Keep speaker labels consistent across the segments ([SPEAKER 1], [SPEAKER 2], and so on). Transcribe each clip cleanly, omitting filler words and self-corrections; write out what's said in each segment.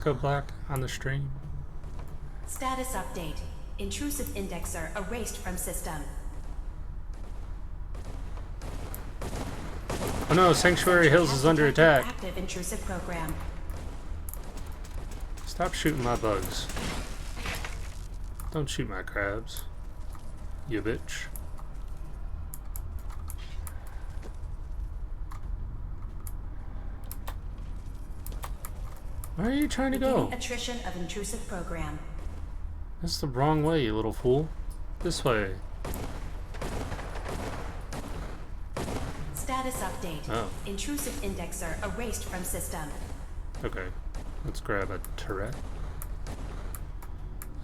[SPEAKER 1] Go black on the stream.
[SPEAKER 2] Status update. Intrusive indexer erased from system.
[SPEAKER 1] Oh no, Sanctuary Hills is under attack.
[SPEAKER 2] Active intrusive program.
[SPEAKER 1] Stop shooting my bugs. Don't shoot my crabs. You bitch. Where are you trying to go?
[SPEAKER 2] Attrition of intrusive program.
[SPEAKER 1] That's the wrong way, you little fool. This way.
[SPEAKER 2] Status update.
[SPEAKER 1] Oh.
[SPEAKER 2] Intrusive indexer erased from system.
[SPEAKER 1] Okay. Let's grab a turret.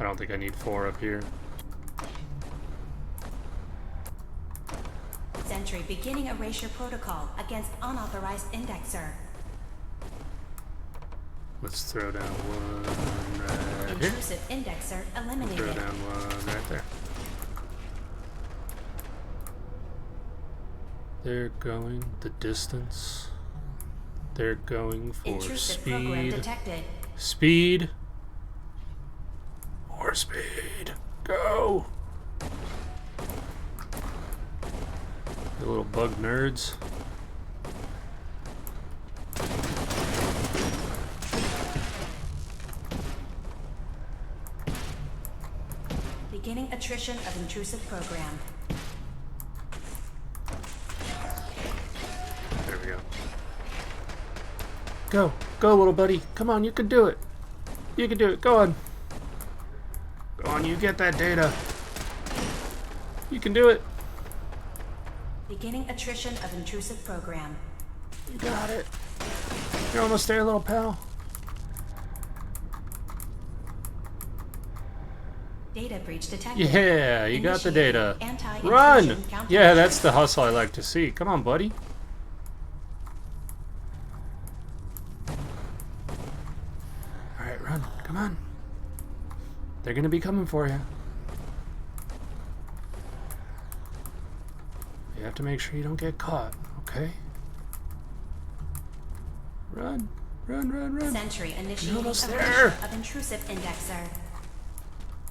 [SPEAKER 1] I don't think I need 4 up here.
[SPEAKER 2] Sentry beginning erasure protocol against unauthorized indexer.
[SPEAKER 1] Let's throw down one right here.
[SPEAKER 2] Intrusive indexer eliminated.
[SPEAKER 1] Throw down one right there. They're going the distance. They're going for
[SPEAKER 2] Intrusive program
[SPEAKER 1] speed.
[SPEAKER 2] detected.
[SPEAKER 1] Speed. More speed. Go! You little bug nerds.
[SPEAKER 2] Beginning attrition of intrusive program.
[SPEAKER 1] There we go. Go. Go, little buddy. Come on, you can do it. You can do it. Go on. Go on, you get that data. You can do it.
[SPEAKER 2] Beginning attrition of intrusive program.
[SPEAKER 1] You got it. You're almost there, little pal.
[SPEAKER 2] Data breach detected.
[SPEAKER 1] Yeah, you got the data.
[SPEAKER 2] Anti-intrusion
[SPEAKER 1] Run!
[SPEAKER 2] countermeasures.
[SPEAKER 1] Yeah, that's the hustle I like to see. Come on, buddy. Alright, run. Come on. They're gonna be coming for you. You have to make sure you don't get caught, okay? Run. Run, run, run.
[SPEAKER 2] Sentry initiating
[SPEAKER 1] You're almost
[SPEAKER 2] erasure
[SPEAKER 1] there.
[SPEAKER 2] of intrusive indexer.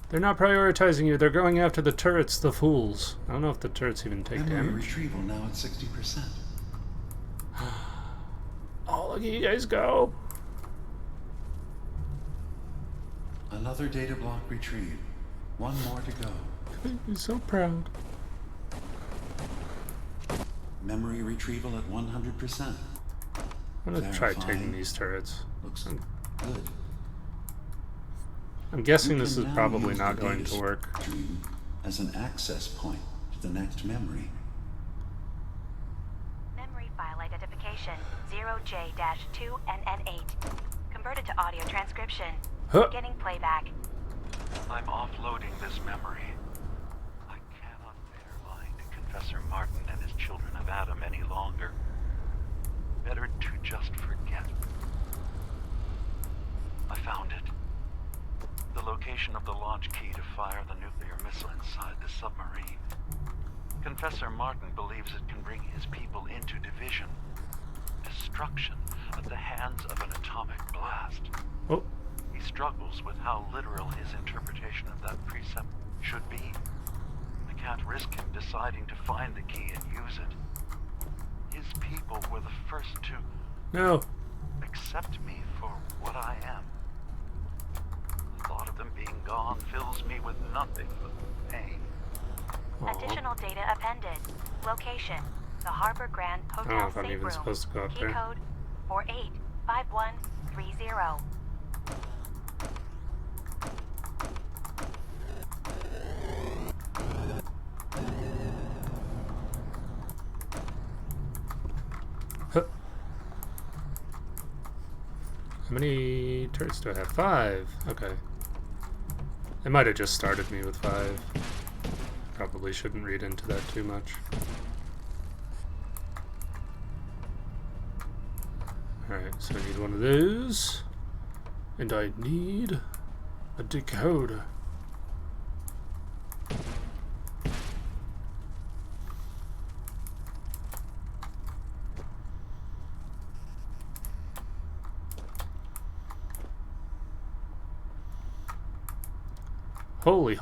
[SPEAKER 1] They're not prioritizing you. They're going after the turrets, the fools. I don't know if the turrets even take
[SPEAKER 3] Memory
[SPEAKER 1] damage.
[SPEAKER 3] retrieval now at 60%.
[SPEAKER 1] Oh, look at you guys go.
[SPEAKER 3] Another data block retrieved. One more to go.
[SPEAKER 1] I'm so proud.
[SPEAKER 3] Memory retrieval at 100%.
[SPEAKER 1] I'm gonna try
[SPEAKER 3] Verifying.
[SPEAKER 1] taking these turrets.
[SPEAKER 3] Looks good.
[SPEAKER 1] I'm guessing
[SPEAKER 3] You
[SPEAKER 1] this
[SPEAKER 3] can
[SPEAKER 1] is
[SPEAKER 3] now
[SPEAKER 1] probably
[SPEAKER 3] use
[SPEAKER 1] not
[SPEAKER 3] the
[SPEAKER 1] going
[SPEAKER 3] data
[SPEAKER 1] to work.
[SPEAKER 3] stream as an access point to the next memory.
[SPEAKER 4] Memory file identification 0J-2NN8. Converted to audio transcription.
[SPEAKER 1] Huh.
[SPEAKER 4] Beginning playback.
[SPEAKER 5] I'm offloading this memory. I cannot bear lying to Confessor Martin and his children of Adam any longer. Better to just forget. I found it. The location of the launch key to fire the nuclear missile inside the submarine. Confessor Martin believes it can bring his people into division. Destruction at the hands of an atomic blast.
[SPEAKER 1] Oh,
[SPEAKER 5] He struggles with how literal his interpretation of that precept should be. I can't risk him deciding to find the key and use it. His people were the first to
[SPEAKER 1] no.
[SPEAKER 5] accept me for what I am. The thought of them being gone fills me with nothing but pain.
[SPEAKER 1] Aw.
[SPEAKER 4] Additional data appended. Location: the Harbor Grand
[SPEAKER 1] I don't know
[SPEAKER 4] Hotel
[SPEAKER 1] if I'm
[SPEAKER 4] safe
[SPEAKER 1] even
[SPEAKER 4] room.
[SPEAKER 1] supposed to go up
[SPEAKER 4] Key
[SPEAKER 1] there.
[SPEAKER 4] code 485130.
[SPEAKER 1] Huh. How many turrets do I have? 5. Okay. They might have just started me with 5. Probably shouldn't read into that too much. Alright, so I need one of those. And I need a decoder. Holy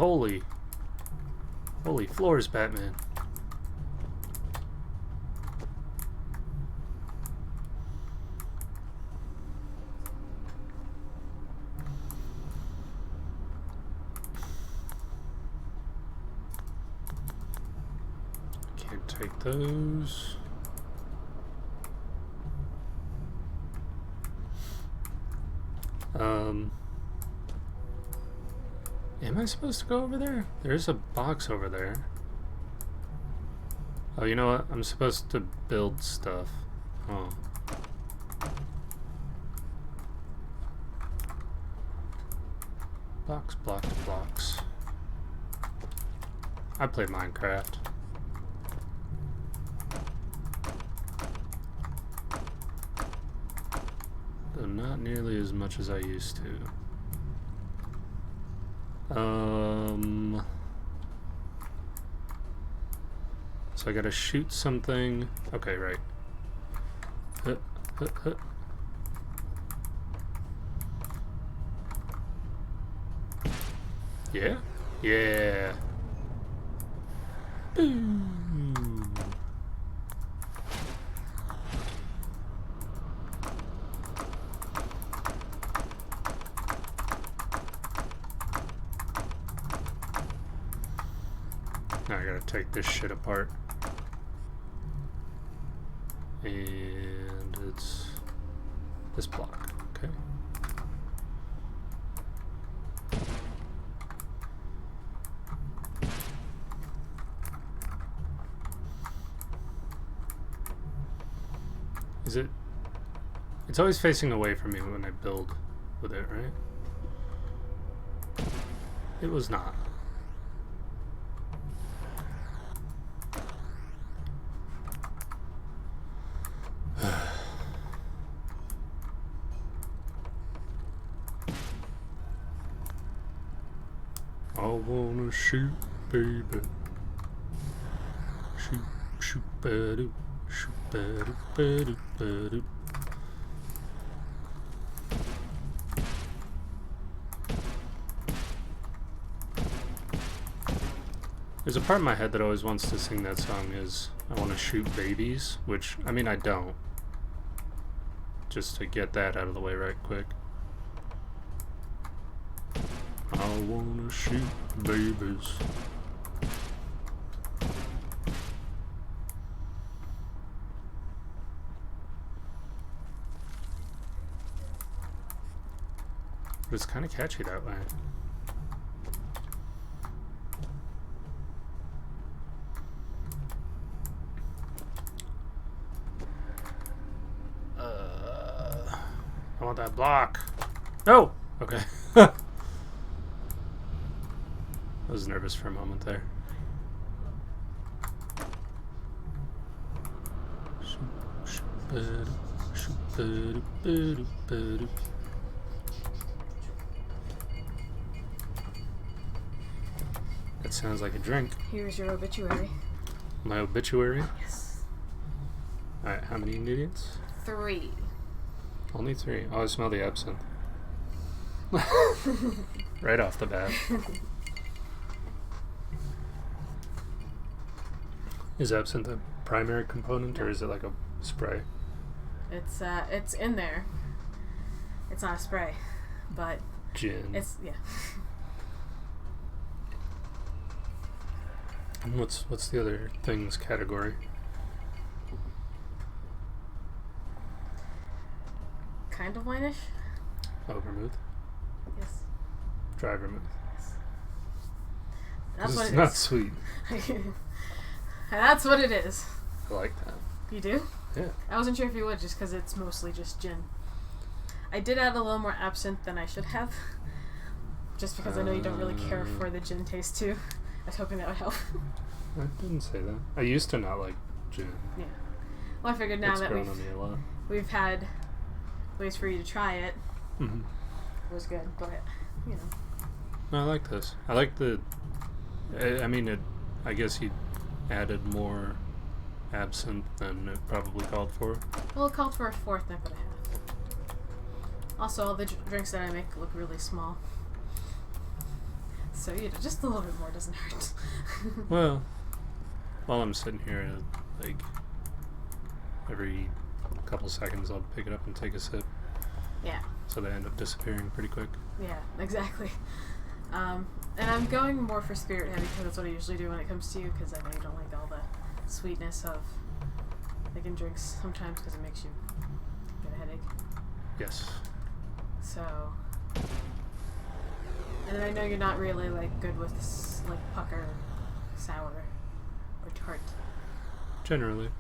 [SPEAKER 1] floors, Batman. Can't take those. Am I supposed to go over there? There's a box over there. Oh, you know what? I'm supposed to build stuff. Oh. Blocks. I played Minecraft. Though not nearly as much as I used to. So I gotta shoot something. Okay, right. Yeah? Yeah. Boom. Now I gotta take this shit apart. And it's this block, okay. Is it? It's always facing away from me when I build with it, right? It was not. I wanna shoot, baby. Shoot, ba-doo. Shoot, ba-doo, ba-doo, ba-doo. There's a part in my head that always wants to sing that song is I want to shoot babies, which, I mean, I don't. Just to get that out of the way right quick. I wanna shoot babies. But it's kind of catchy that way. I want that block. No! Okay. I was nervous for a moment there. That sounds like a drink.
[SPEAKER 6] Here's your obituary.
[SPEAKER 1] My obituary?
[SPEAKER 6] Yes.
[SPEAKER 1] Alright, how many ingredients?
[SPEAKER 6] 3.
[SPEAKER 1] Only 3. Oh, I smell the absinthe. Right off the bat. Is absinthe a primary component, or is it like a spray?
[SPEAKER 6] It's in there. It's not a spray, but
[SPEAKER 1] Gin.
[SPEAKER 6] it's, yeah.
[SPEAKER 1] And what's the other things category?
[SPEAKER 6] Kind of wine-ish.
[SPEAKER 1] Oh, vermouth?
[SPEAKER 6] Yes.
[SPEAKER 1] Dry vermouth.
[SPEAKER 6] That's what
[SPEAKER 1] it's
[SPEAKER 6] it
[SPEAKER 1] not
[SPEAKER 6] is.
[SPEAKER 1] sweet.
[SPEAKER 6] That's what it is.
[SPEAKER 1] I like that.
[SPEAKER 6] You do?
[SPEAKER 1] Yeah.
[SPEAKER 6] I wasn't sure if you would, just because it's mostly just gin. I did add a little more absinthe than I should have, just because I know you don't really care for the gin taste too. I was hoping that would help.
[SPEAKER 1] I didn't say that. I used to not like gin.
[SPEAKER 6] Yeah. Well, I figured now
[SPEAKER 1] It's
[SPEAKER 6] that
[SPEAKER 1] grown on me a lot.
[SPEAKER 6] we've had ways for you to try it,
[SPEAKER 1] Mm-hmm.
[SPEAKER 6] it was good, but, you know.
[SPEAKER 1] No, I like this. I like the... I mean, I guess he added more absinthe than it probably called for.
[SPEAKER 6] Well, it called for a 4th, I put a half. Also, all the drinks that I make look really small. So, you know, just a little bit more doesn't hurt.
[SPEAKER 1] Well, while I'm sitting here, like, every couple seconds I'll pick it up and take a sip.
[SPEAKER 6] Yeah.
[SPEAKER 1] So they end up disappearing pretty quick.
[SPEAKER 6] Yeah, exactly. And I'm going more for spirit heavy because that's what I usually do when it comes to you, because I know you don't like all the sweetness of like in drinks sometimes because it makes you get a headache.
[SPEAKER 1] Yes.
[SPEAKER 6] So, and then I know you're not really like good with like pucker, sour, or tart.
[SPEAKER 1] Generally.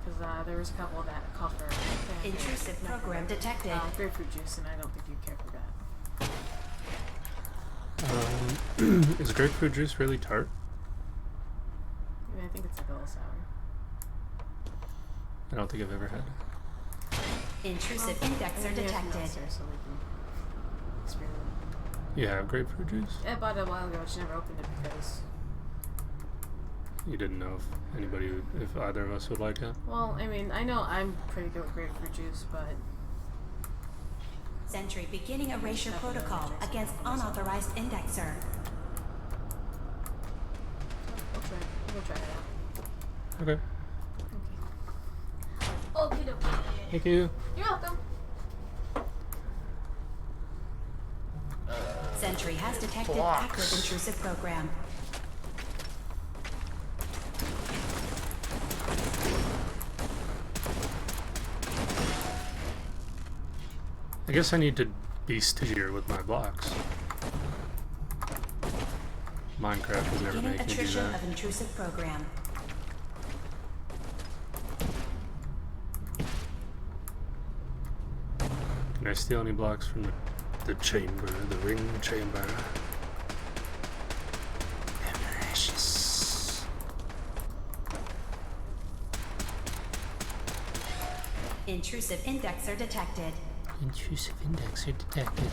[SPEAKER 6] Because there was a couple that called for
[SPEAKER 2] Intrusive program detected.
[SPEAKER 6] Grapefruit juice, and I don't think you care for that.
[SPEAKER 1] Is grapefruit juice really tart?
[SPEAKER 6] I mean, I think it's like a little sour.
[SPEAKER 1] I don't think I've ever had it.
[SPEAKER 2] Intrusive indexer detected.
[SPEAKER 6] So we can experiment.
[SPEAKER 1] You have grapefruit juice?
[SPEAKER 6] I bought it a while ago, but she never opened it because.
[SPEAKER 1] You didn't know if either of us would like it?
[SPEAKER 6] Well, I mean, I know I'm pretty good with grapefruit juice, but.
[SPEAKER 2] Sentry beginning erasure protocol against unauthorized indexer.
[SPEAKER 6] We'll try it out.
[SPEAKER 1] Okay.
[SPEAKER 6] Okay, okay.
[SPEAKER 1] Thank you.
[SPEAKER 6] You're welcome.
[SPEAKER 2] Sentry has detected
[SPEAKER 1] Blocks.
[SPEAKER 2] active intrusive program.
[SPEAKER 1] I guess I need to be stingier with my blocks. Minecraft will never
[SPEAKER 2] Beginning
[SPEAKER 1] make me do
[SPEAKER 2] attrition
[SPEAKER 1] that.
[SPEAKER 2] of intrusive program.
[SPEAKER 1] Can I steal any blocks from the chamber, the ring chamber? They're precious.
[SPEAKER 2] Intrusive indexer detected.
[SPEAKER 1] Intrusive indexer detected.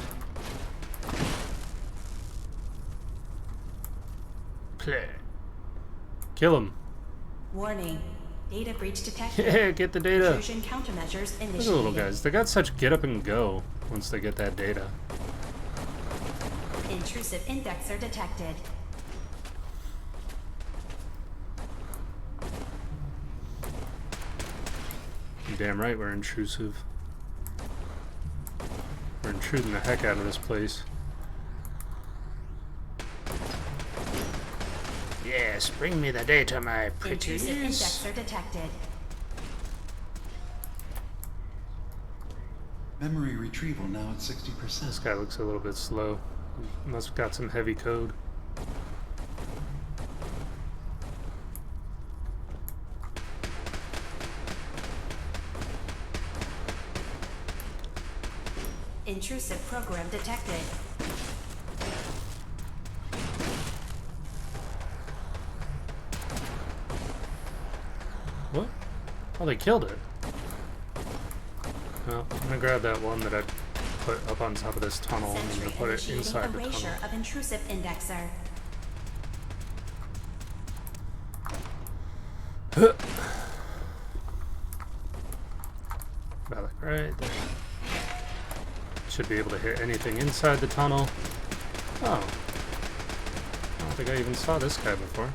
[SPEAKER 1] Play. Kill him.
[SPEAKER 2] Warning. Data breach detected.
[SPEAKER 1] Yeah, get the data.
[SPEAKER 2] Intrusion countermeasures initiated.
[SPEAKER 1] Look at the little guys. They got such get up and go once they get that data.
[SPEAKER 2] Intrusive indexer detected.
[SPEAKER 1] You're damn right we're intrusive. We're intruding the heck out of this place. Yes, bring me the data, my
[SPEAKER 2] Intrusive
[SPEAKER 1] pretties.
[SPEAKER 2] indexer detected.
[SPEAKER 3] Memory retrieval now at 60%.
[SPEAKER 1] This guy looks a little bit slow. Must have got some heavy code.
[SPEAKER 2] Intrusive program detected.
[SPEAKER 1] What? Oh, they killed it. Well, I'm gonna grab that one that I put up on top of this tunnel and I'm
[SPEAKER 2] Sentry
[SPEAKER 1] gonna put it
[SPEAKER 2] initiating
[SPEAKER 1] inside the
[SPEAKER 2] erasure
[SPEAKER 1] tunnel.
[SPEAKER 2] of intrusive indexer.
[SPEAKER 1] About like right there. Should be able to hit anything inside the tunnel. Oh. I don't think I even saw this guy before.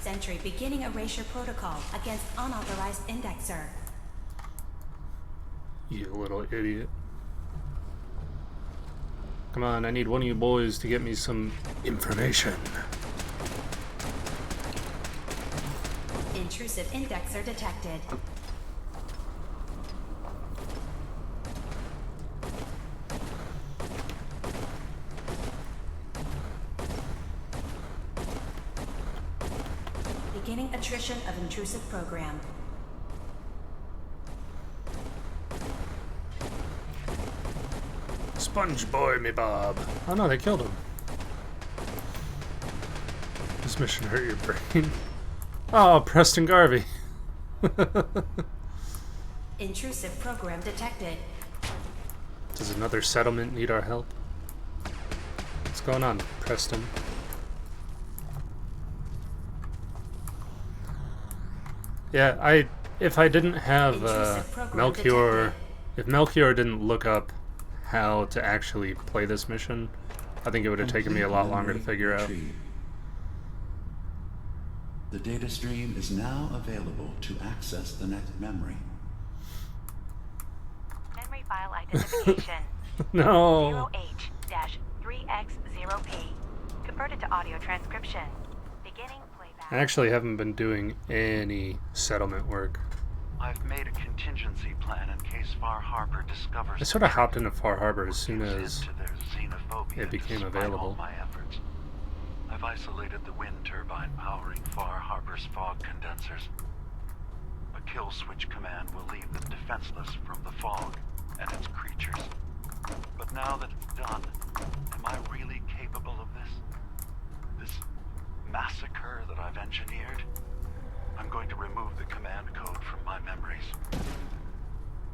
[SPEAKER 2] Sentry beginning erasure protocol against unauthorized indexer.
[SPEAKER 1] You little idiot. Come on, I need one of you boys to get me some information.
[SPEAKER 2] Intrusive indexer detected. Beginning attrition of intrusive program.
[SPEAKER 1] Sponge boy, me Bob. Oh no, they killed him. This mission hurt your brain. Oh, Preston Garvey.
[SPEAKER 2] Intrusive program detected.
[SPEAKER 1] Does another settlement need our help? What's going on, Preston? Yeah, if I didn't have
[SPEAKER 2] Intrusive program
[SPEAKER 1] Melchior,
[SPEAKER 2] detected.
[SPEAKER 1] if Melchior didn't look up how to actually play this mission, I think it would have taken me a lot longer to figure out.
[SPEAKER 3] Retrieved. The data stream is now available to access the next memory.
[SPEAKER 4] Memory file identification
[SPEAKER 1] No.
[SPEAKER 4] 0H-3X0P. Converted to audio transcription. Beginning playback.
[SPEAKER 1] I actually haven't been doing any settlement work.
[SPEAKER 5] I've made a contingency plan in case Far Harbor discovers.
[SPEAKER 1] I sort of hopped into Far Harbor as soon
[SPEAKER 5] gives
[SPEAKER 1] as
[SPEAKER 5] in to their xenophobia
[SPEAKER 1] it became
[SPEAKER 5] despite
[SPEAKER 1] available.
[SPEAKER 5] all my efforts. I've isolated the wind turbine powering Far Harbor's fog condensers. A kill switch command will leave them defenseless from the fog and its creatures. But now that it's done, am I really capable of this? This massacre that I've engineered? I'm going to remove the command code from my memories.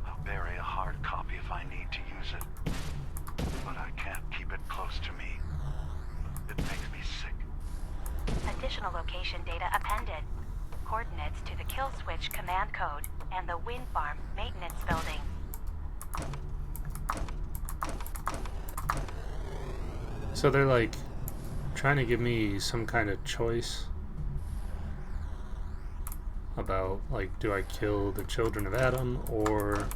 [SPEAKER 5] I'll bury a hard copy if I need to use it. But I can't keep it close to me. It makes me sick.
[SPEAKER 4] Additional location data appended. Coordinates to the kill switch command code and the wind farm maintenance building.
[SPEAKER 1] So they're like trying to give me some kind of choice about, like, do I kill the children of Adam or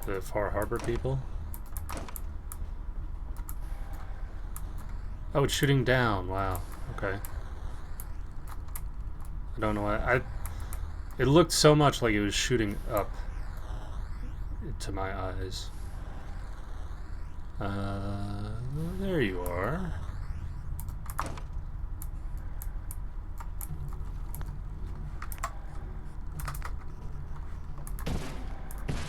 [SPEAKER 1] the Far Harbor people? Oh, it's shooting down. Wow. Okay. I don't know why. It looked so much like it was shooting up to my eyes. There you are.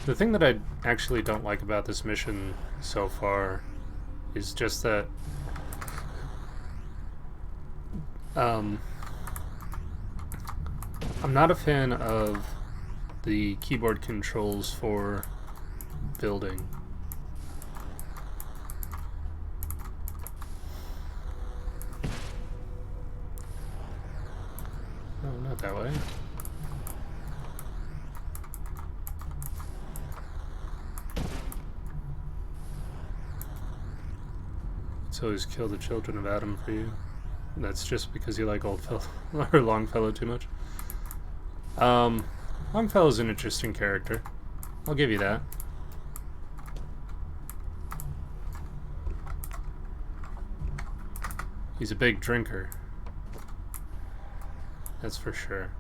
[SPEAKER 1] The thing that I actually don't like about this mission so far is just that I'm not a fan of the keyboard controls for building. No, not that way. Let's always kill the children of Adam for you. That's just because you like Oldfellow or Longfellow too much. Longfellow's an interesting character. I'll give you that. He's a big drinker. That's for sure.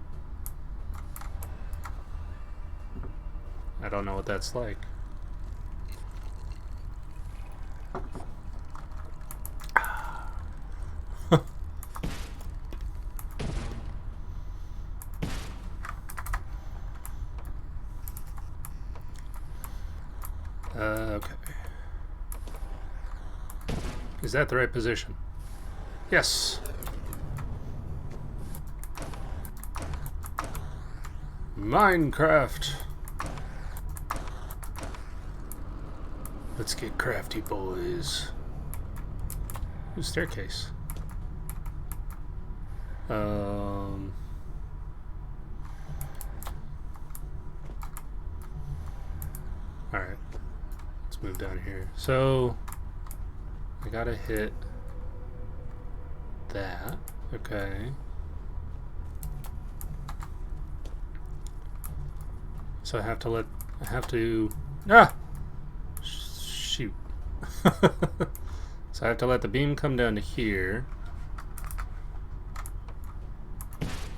[SPEAKER 1] I don't know what that's like. Okay. Is that the right position? Yes. Minecraft. Let's get crafty, boys. Ooh, staircase. Alright. Let's move down here. So, I gotta hit that. Okay. So I have to shoot. So I have to let the beam come down to here.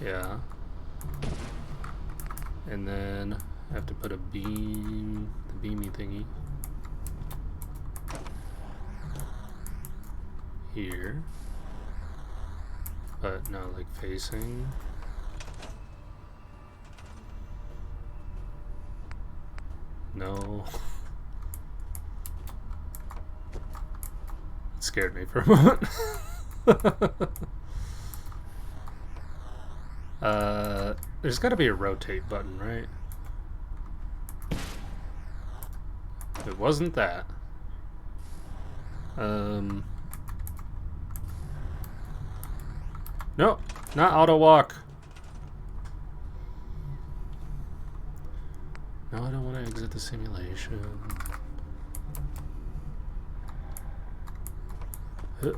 [SPEAKER 1] Yeah. And then I have to put a beam, the beamy thingy, here. But no, like facing. No. It scared me for a moment. There's gotta be a rotate button, right? It wasn't that. No, not auto walk. No, I don't want to exit the simulation. Huh.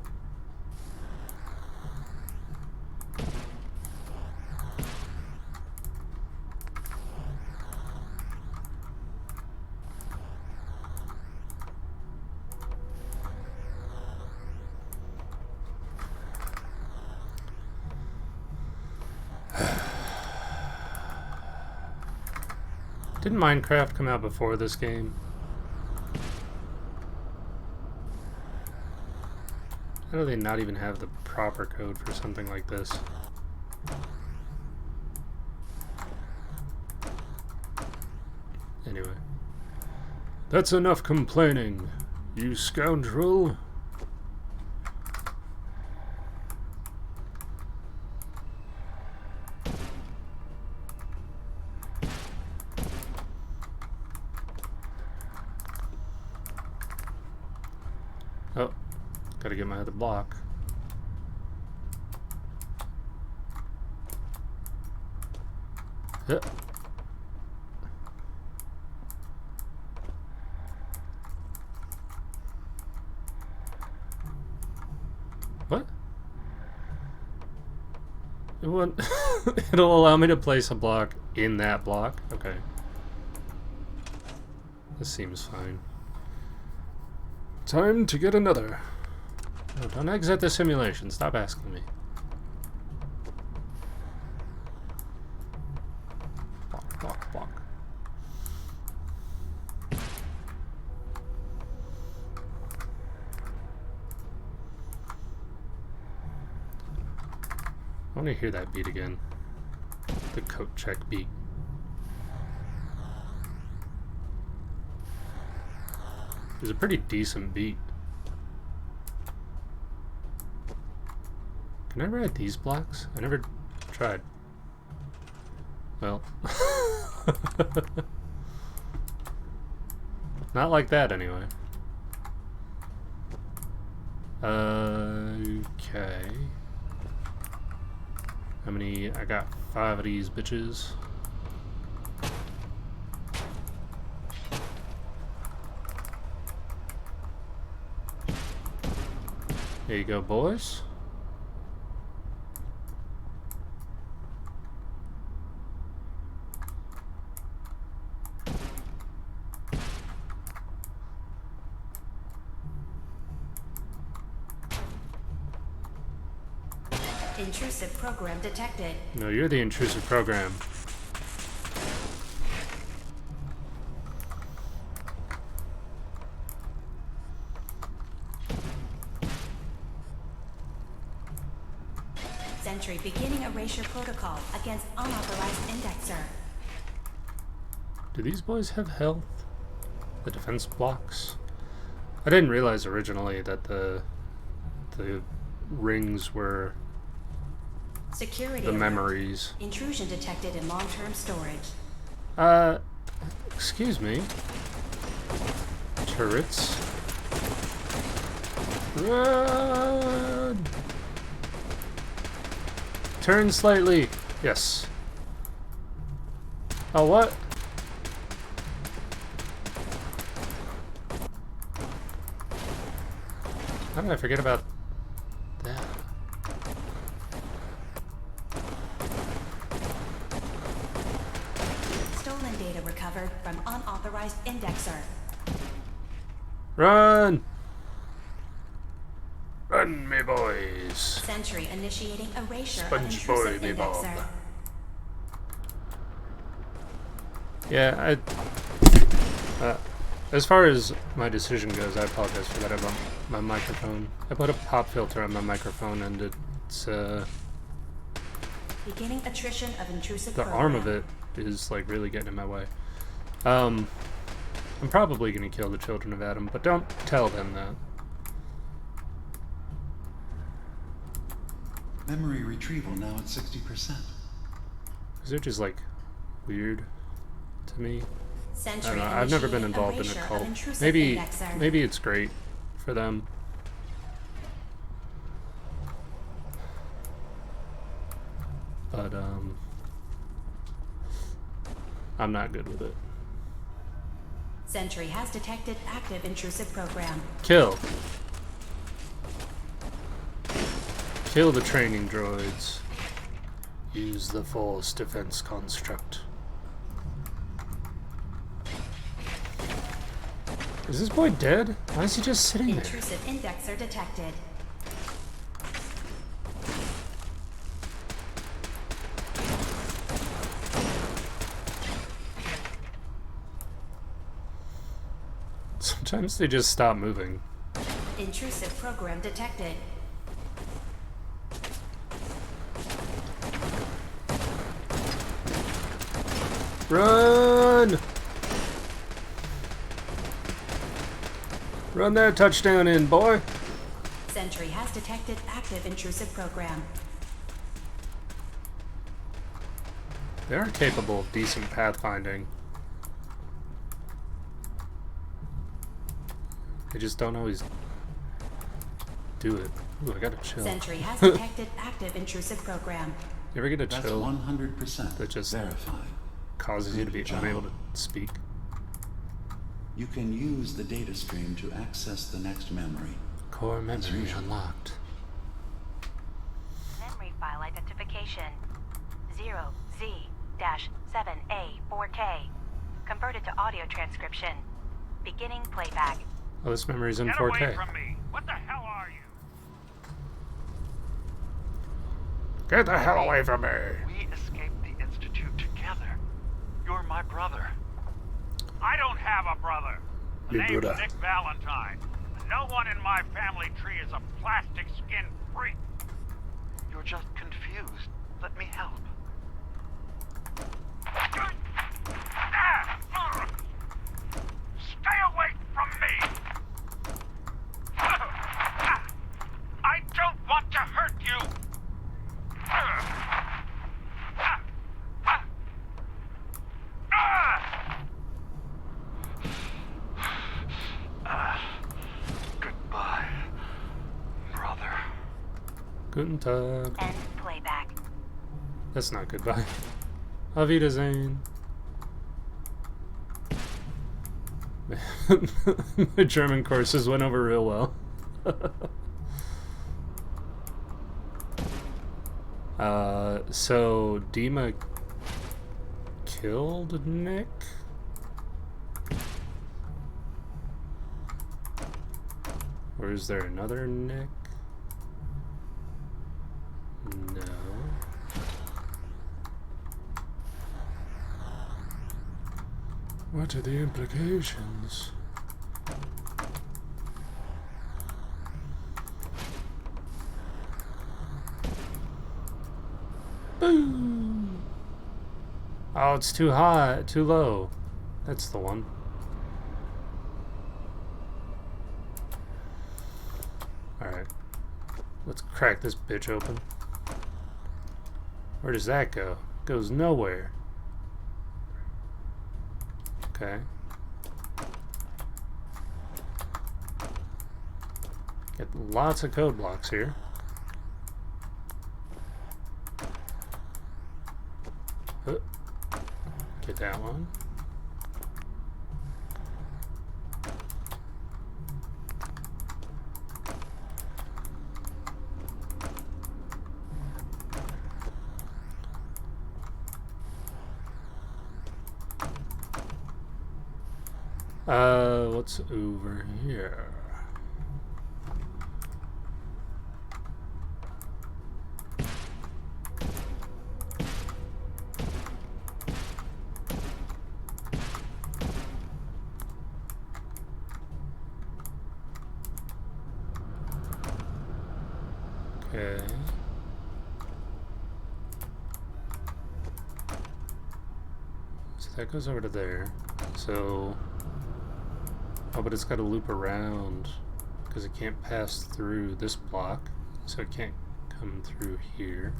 [SPEAKER 1] Didn't Minecraft come out before this game? How do they not even have the proper code for something like this? Anyway. That's enough complaining, you scoundrel! Oh, gotta get my other block. Yeah. What? It won't. It'll allow me to place a block in that block? Okay. This seems fine. Time to get another. No, don't exit the simulation. Stop asking me. Block, block, block. I want to hear that beat again. The coat check beat. It was a pretty decent beat. Can I ride these blocks? I never tried. Well. Not like that, anyway. Okay. How many? I got 5 of these bitches. There you go, boys.
[SPEAKER 2] Intrusive program detected.
[SPEAKER 1] No, you're the intrusive program.
[SPEAKER 2] Sentry beginning erasure protocol against unauthorized indexer.
[SPEAKER 1] Do these boys have health? The defense blocks? I didn't realize originally that the rings were
[SPEAKER 2] Security
[SPEAKER 1] the
[SPEAKER 2] alert.
[SPEAKER 1] memories.
[SPEAKER 2] Intrusion detected in long-term storage.
[SPEAKER 1] Excuse me. Turrets. Run! Turn slightly. Yes. Oh, what? How did I forget about that?
[SPEAKER 2] Stolen data recovered from unauthorized indexer.
[SPEAKER 1] Run! Run, me boys.
[SPEAKER 2] Sentry initiating erasure of
[SPEAKER 1] Sponge
[SPEAKER 2] intrusive
[SPEAKER 1] boy, me bob.
[SPEAKER 2] indexer.
[SPEAKER 1] Yeah, as far as my decision goes, I apologize for that about my microphone. I put a pop filter on my microphone and it's,
[SPEAKER 2] Beginning attrition of intrusive
[SPEAKER 1] the
[SPEAKER 2] program.
[SPEAKER 1] arm of it is, like, really getting in my way. I'm probably gonna kill the children of Adam, but don't tell them that.
[SPEAKER 3] Memory retrieval now at 60%.
[SPEAKER 1] Because they're just, like, weird to me. I
[SPEAKER 2] Sentry
[SPEAKER 1] don't know, I've never been
[SPEAKER 2] initiating
[SPEAKER 1] involved in a
[SPEAKER 2] erasure of
[SPEAKER 1] cult.
[SPEAKER 2] intrusive
[SPEAKER 1] Maybe
[SPEAKER 2] indexer.
[SPEAKER 1] it's great for them. But, I'm not good with it.
[SPEAKER 2] Sentry has detected active intrusive program.
[SPEAKER 1] Kill. Kill the training droids. Use the Force defense construct. Is this boy dead? Why is he just sitting there?
[SPEAKER 2] Intrusive indexer detected.
[SPEAKER 1] Sometimes they just stop moving.
[SPEAKER 2] Intrusive program detected.
[SPEAKER 1] Run! Run that touchdown in, boy!
[SPEAKER 2] Sentry has detected active intrusive program.
[SPEAKER 1] They are capable of decent pathfinding. They just don't always do it. Ooh, I gotta chill.
[SPEAKER 2] Sentry has detected active intrusive program.
[SPEAKER 1] You ever get a
[SPEAKER 3] That's
[SPEAKER 1] chill
[SPEAKER 3] 100%
[SPEAKER 1] that just
[SPEAKER 3] verified.
[SPEAKER 1] causes you to be
[SPEAKER 3] Good job.
[SPEAKER 1] unable to speak?
[SPEAKER 3] You can use the data stream to access the next memory.
[SPEAKER 1] Core memory
[SPEAKER 3] usual.
[SPEAKER 1] unlocked.
[SPEAKER 4] Memory file identification 0Z-7A4K. Converted to audio transcription. Beginning playback.
[SPEAKER 1] Oh, this memory's in
[SPEAKER 7] Get
[SPEAKER 1] 4K.
[SPEAKER 7] away from me! What the hell are you?
[SPEAKER 1] Get the hell away from me!
[SPEAKER 5] We escaped the Institute together. You're my brother.
[SPEAKER 7] I don't have a brother. The
[SPEAKER 1] Your
[SPEAKER 7] name's
[SPEAKER 1] brother.
[SPEAKER 7] Nick Valentine. No one in my family tree is a plastic skin freak.
[SPEAKER 5] You're just confused. Let me help.
[SPEAKER 7] Stay away from me! I don't want to hurt you!
[SPEAKER 5] Goodbye, brother.
[SPEAKER 1] Guten Tag.
[SPEAKER 4] End playback.
[SPEAKER 1] That's not goodbye. Auf Wiedersehen. The German courses went over real well. So Dima killed Nick? Or is there another Nick? No. What are the implications? Boom! Oh, it's too high, too low. That's the one. Alright. Let's crack this bitch open. Where does that go? Goes nowhere. Okay. Get lots of code blocks here. Get that one. What's over here? Okay. So that goes over to there. So... Oh, but it's got to loop around because it can't pass through this block, so it can't come through here.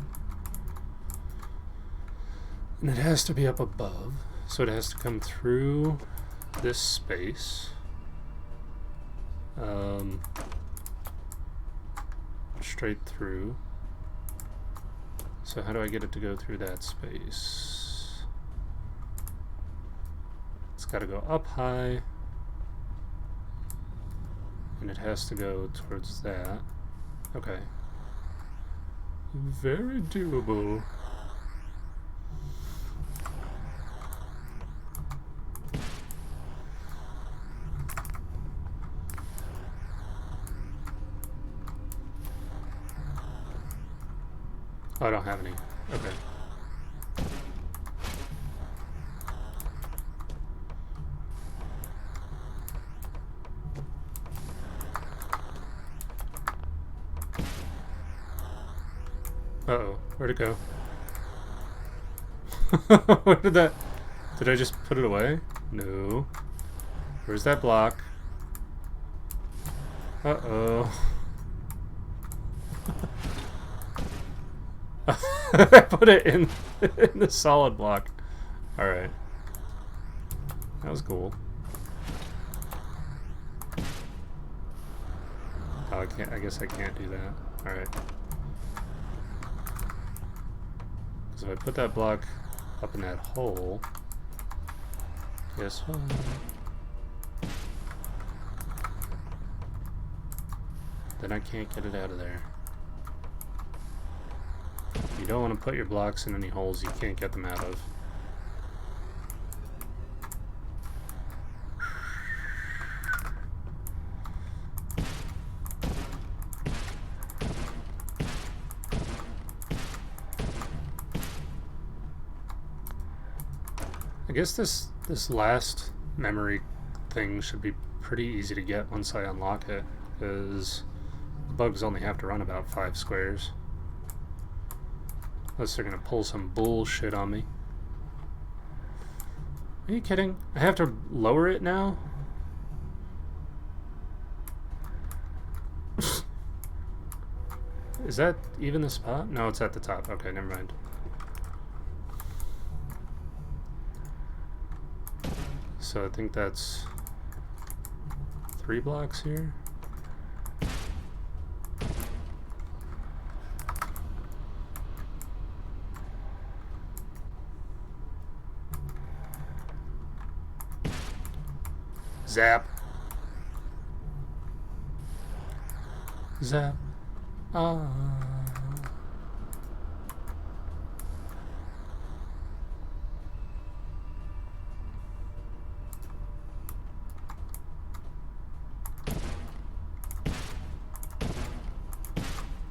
[SPEAKER 1] And it has to be up above, so it has to come through this space. Straight through. So how do I get it to go through that space? It's got to go up high. And it has to go towards that. Okay. Very doable. Oh, I don't have any. Okay. Uh-oh. Where'd it go? Where did that... Did I just put it away? No. Where's that block? Uh-oh. I put it in the solid block. Alright. That was cool. Oh, I guess I can't do that. Alright. So if I put that block up in that hole, guess what? Then I can't get it out of there. You don't want to put your blocks in any holes you can't get them out of. I guess this last memory thing should be pretty easy to get once I unlock it, because the bugs only have to run about 5 squares. Unless they're gonna pull some bullshit on me. Are you kidding? I have to lower it now? Is that even the spot? No, it's at the top. Okay, never mind. So I think that's 3 blocks here. Zap. Zap. Ah.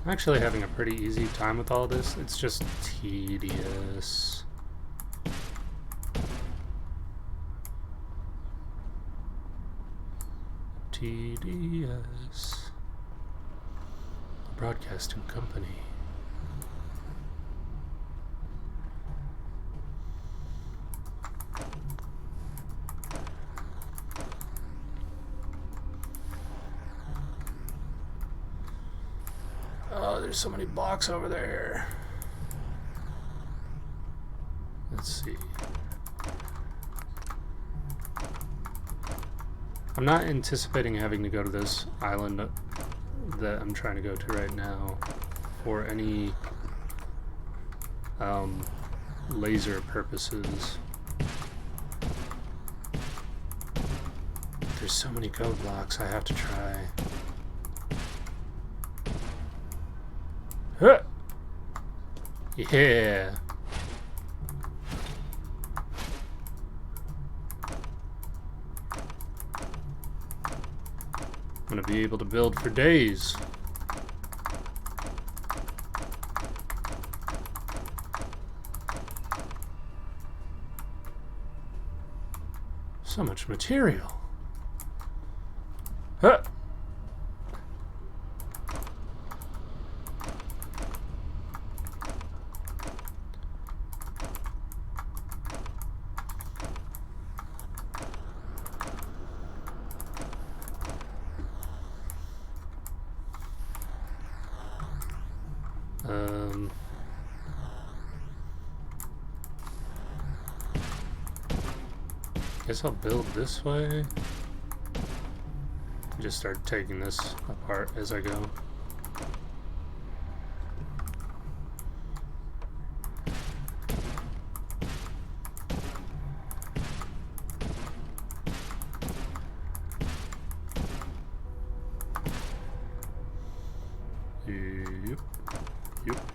[SPEAKER 1] I'm actually having a pretty easy time with all this. It's just tedious. Tedious. Broadcasting company. Oh, there's so many blocks over there. Let's see. I'm not anticipating having to go to this island that I'm trying to go to right now for any laser purposes. There's so many code blocks I have to try. Huh. Yeah. I'm gonna be able to build for days. So much material. Huh. Guess I'll build this way. Just start taking this apart as I go. Yep. Yep.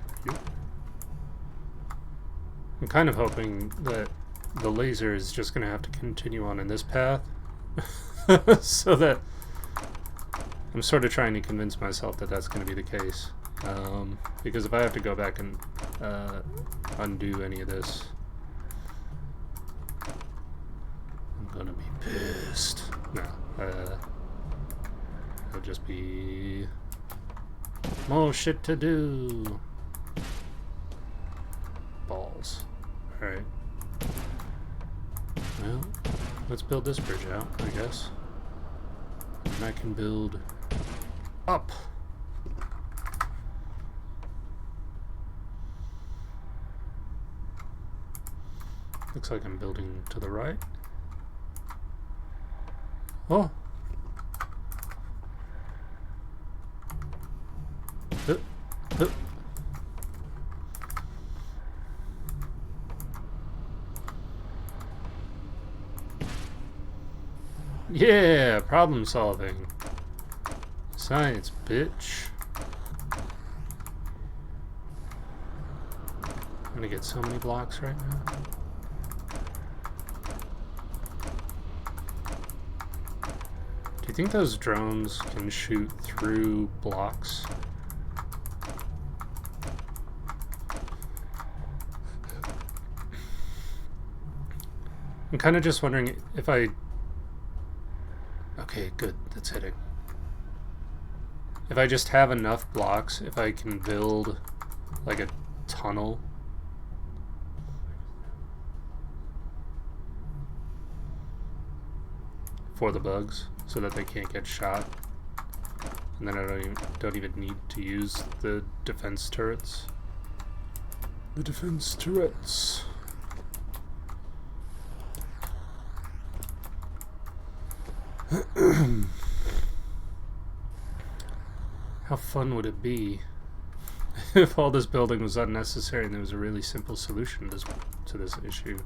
[SPEAKER 1] kind of hoping that the laser is just going to have to continue on in this path. So that I'm sort of trying to convince myself that that's going to be the case. Because if I have to go back and undo any of this, I'm going to be pissed. No, it'll just be more shit to do. Balls. Alright. Well, let's build this bridge out, I guess. And I can build up. Looks like I'm building to the right. Oh! Hup, hup. Yeah, problem solving. Science, bitch. I'm gonna get so many blocks right now. Do you think those drones can shoot through blocks? I'm kind of just wondering if I... Okay, good, that's hitting. If I just have enough blocks, if I can build like a tunnel for the bugs so that they can't get shot, and then I don't even need to use the defense turrets. The defense turrets. How fun would it be if all this building was unnecessary and there was a really simple solution to this issue?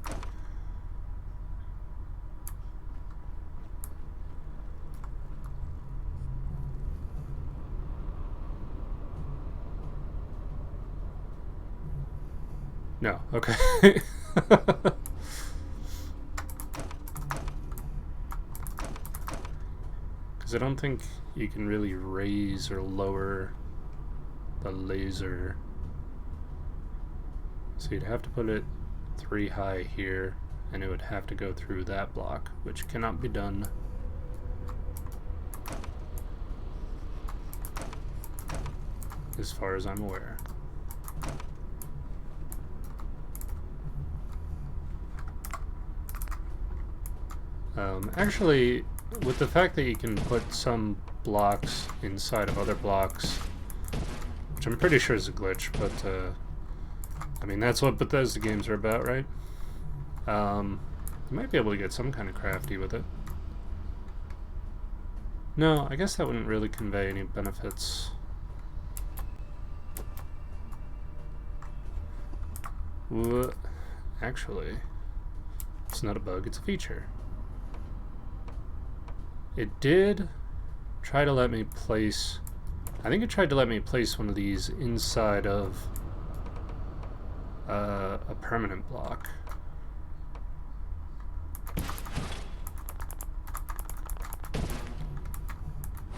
[SPEAKER 1] No, okay. I don't think you can really raise or lower the laser. So you'd have to put it 3 high here, and it would have to go through that block, which cannot be done. As far as I'm aware. Actually, with the fact that you can put some blocks inside of other blocks, which I'm pretty sure is a glitch, but I mean, that's what Bethesda games are about, right? You might be able to get some kind of crafty with it. No, I guess that wouldn't really convey any benefits. What? Actually, it's not a bug, it's a feature. It did try to let me place... I think it tried to let me place one of these inside of a permanent block.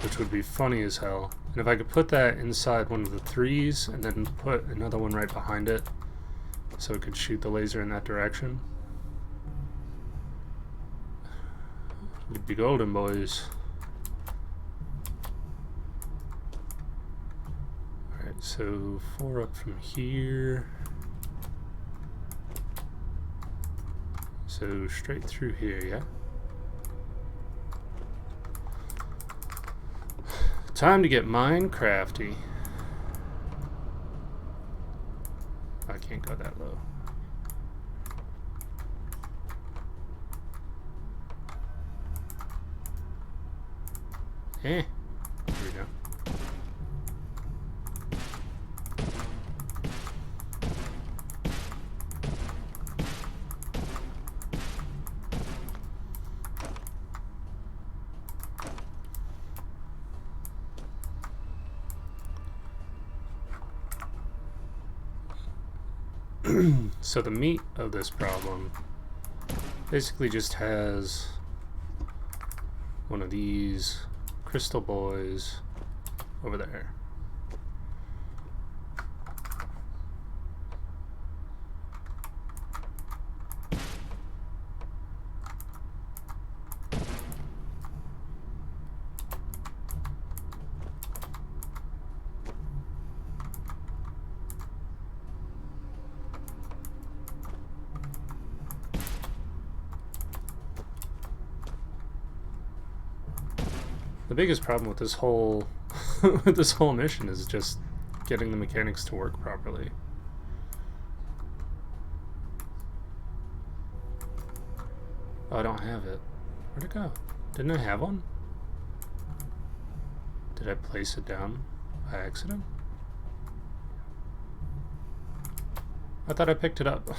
[SPEAKER 1] Which would be funny as hell. And if I could put that inside one of the 3s and then put another one right behind it so it could shoot the laser in that direction, we'd be golden, boys. Alright, so 4 up from here. So straight through here, yeah? Time to get Minecrafty. I can't go that low. Here we go. So the meat of this problem basically just has one of these crystal boys over there. The biggest problem with this whole with this whole mission is just getting the mechanics to work properly. Oh, I don't have it. Where'd it go? Didn't I have one? Did I place it down by accident? I thought I picked it up.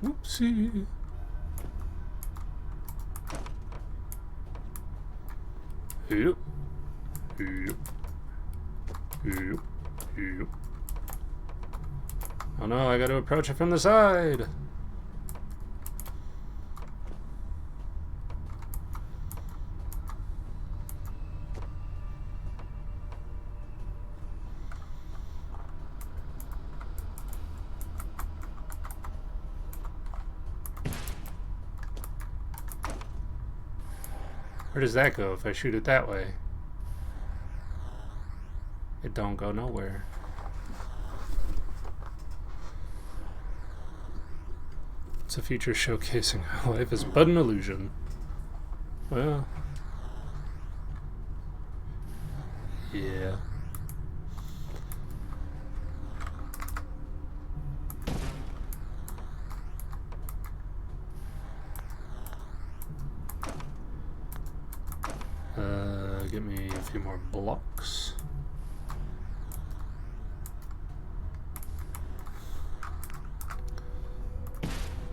[SPEAKER 1] Whoopsie. Yep. Yep. Yep. Yep. Oh no, I gotta approach it from the side. Where does that go if I shoot it that way? It don't go nowhere. It's a feature showcasing how life is but an illusion. Well, yeah. Get me a few more blocks.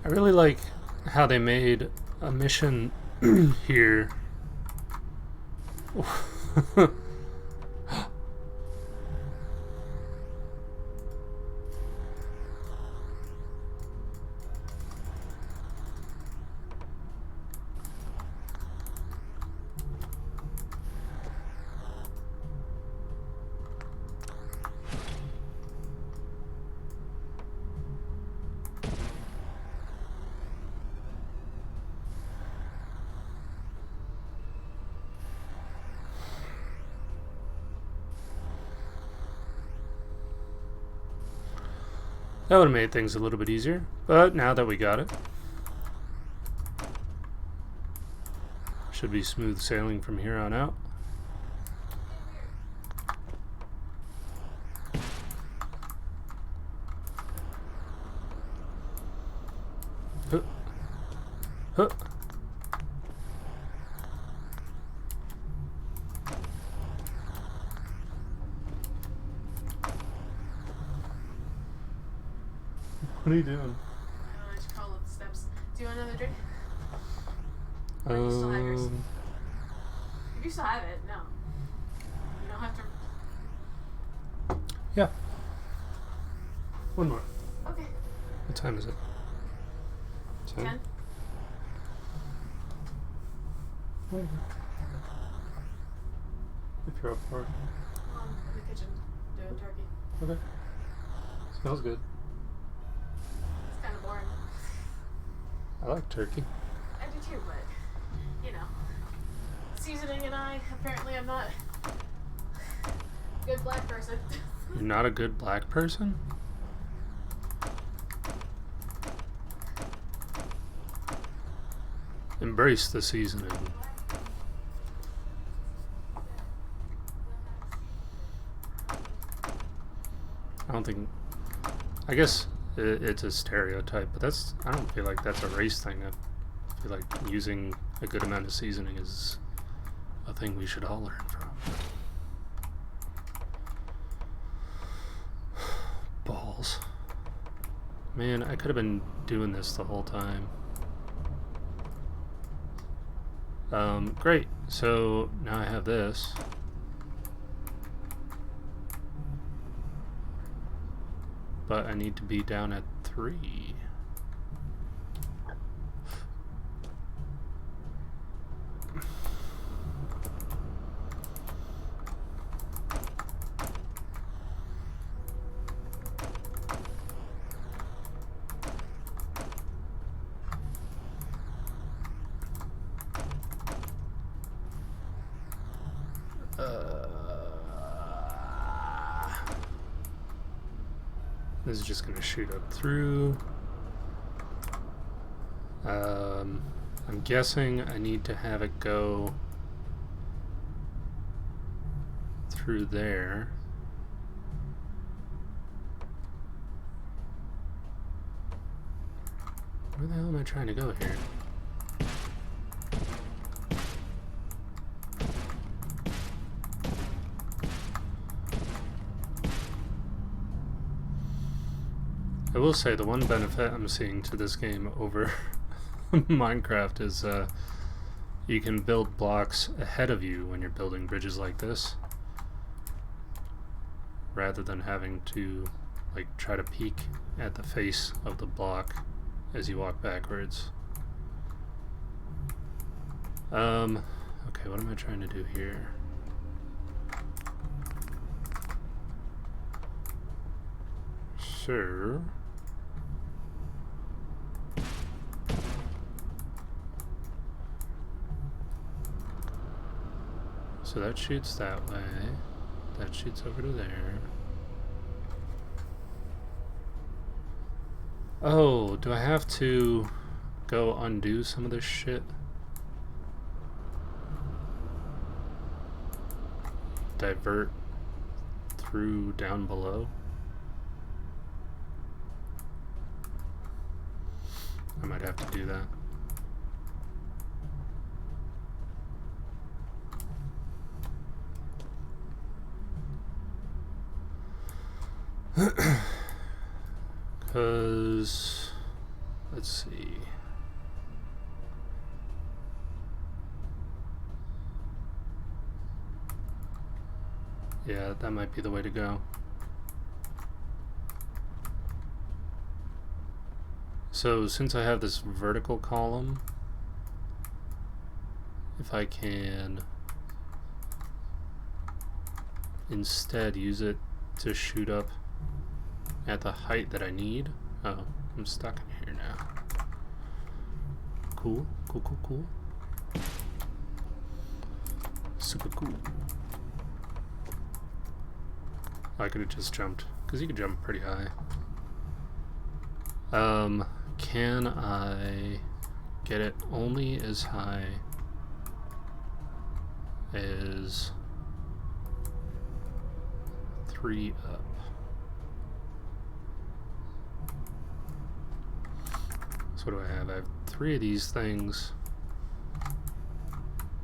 [SPEAKER 1] I really like how they made a mission here. That would have made things a little bit easier, but now that we got it, should be smooth sailing from here on out. Huh. Huh. What are you doing?
[SPEAKER 6] I don't know, I should follow the steps. Do you want another drink? Or you still have yours? If you still have it, no. You don't have to.
[SPEAKER 1] Yeah. One more.
[SPEAKER 6] Okay.
[SPEAKER 1] What time is it?
[SPEAKER 6] 10?
[SPEAKER 1] Whatever. If you're up for it.
[SPEAKER 6] In the kitchen, doing turkey.
[SPEAKER 1] Okay. Smells good.
[SPEAKER 6] It's kind of boring.
[SPEAKER 1] I like turkey.
[SPEAKER 6] I do too, but, you know. Seasoning and I, apparently I'm not a good black person.
[SPEAKER 1] You're not a good black person? Embrace the seasoning. I don't think... I guess it's a stereotype, but that's... I don't feel like that's a race thing. I feel like using a good amount of seasoning is a thing we should all learn from. Balls. Man, I could have been doing this the whole time. Great. So now I have this. but I need to be down at 3. This is just going to shoot up through. I'm guessing I need to have it go through there. Where the hell am I trying to go here? I will say the one benefit I'm seeing to this game over Minecraft is you can build blocks ahead of you when you're building bridges like this, rather than having to like try to peek at the face of the block as you walk backwards. Okay, what am I trying to do here? Sure. So that shoots that way. That shoots over to there. Oh, do I have to go undo some of this shit? Divert through down below? I might have to do that. Because, let's see. Yeah, that might be the way to go. So since I have this vertical column, if I can instead use it to shoot up at the height that I need. Oh, I'm stuck in here now. Cool, cool, cool, cool. Super cool. I could have just jumped, because you can jump pretty high. Can I get it only as high as 3 up? So what do I have? I have 3 of these things.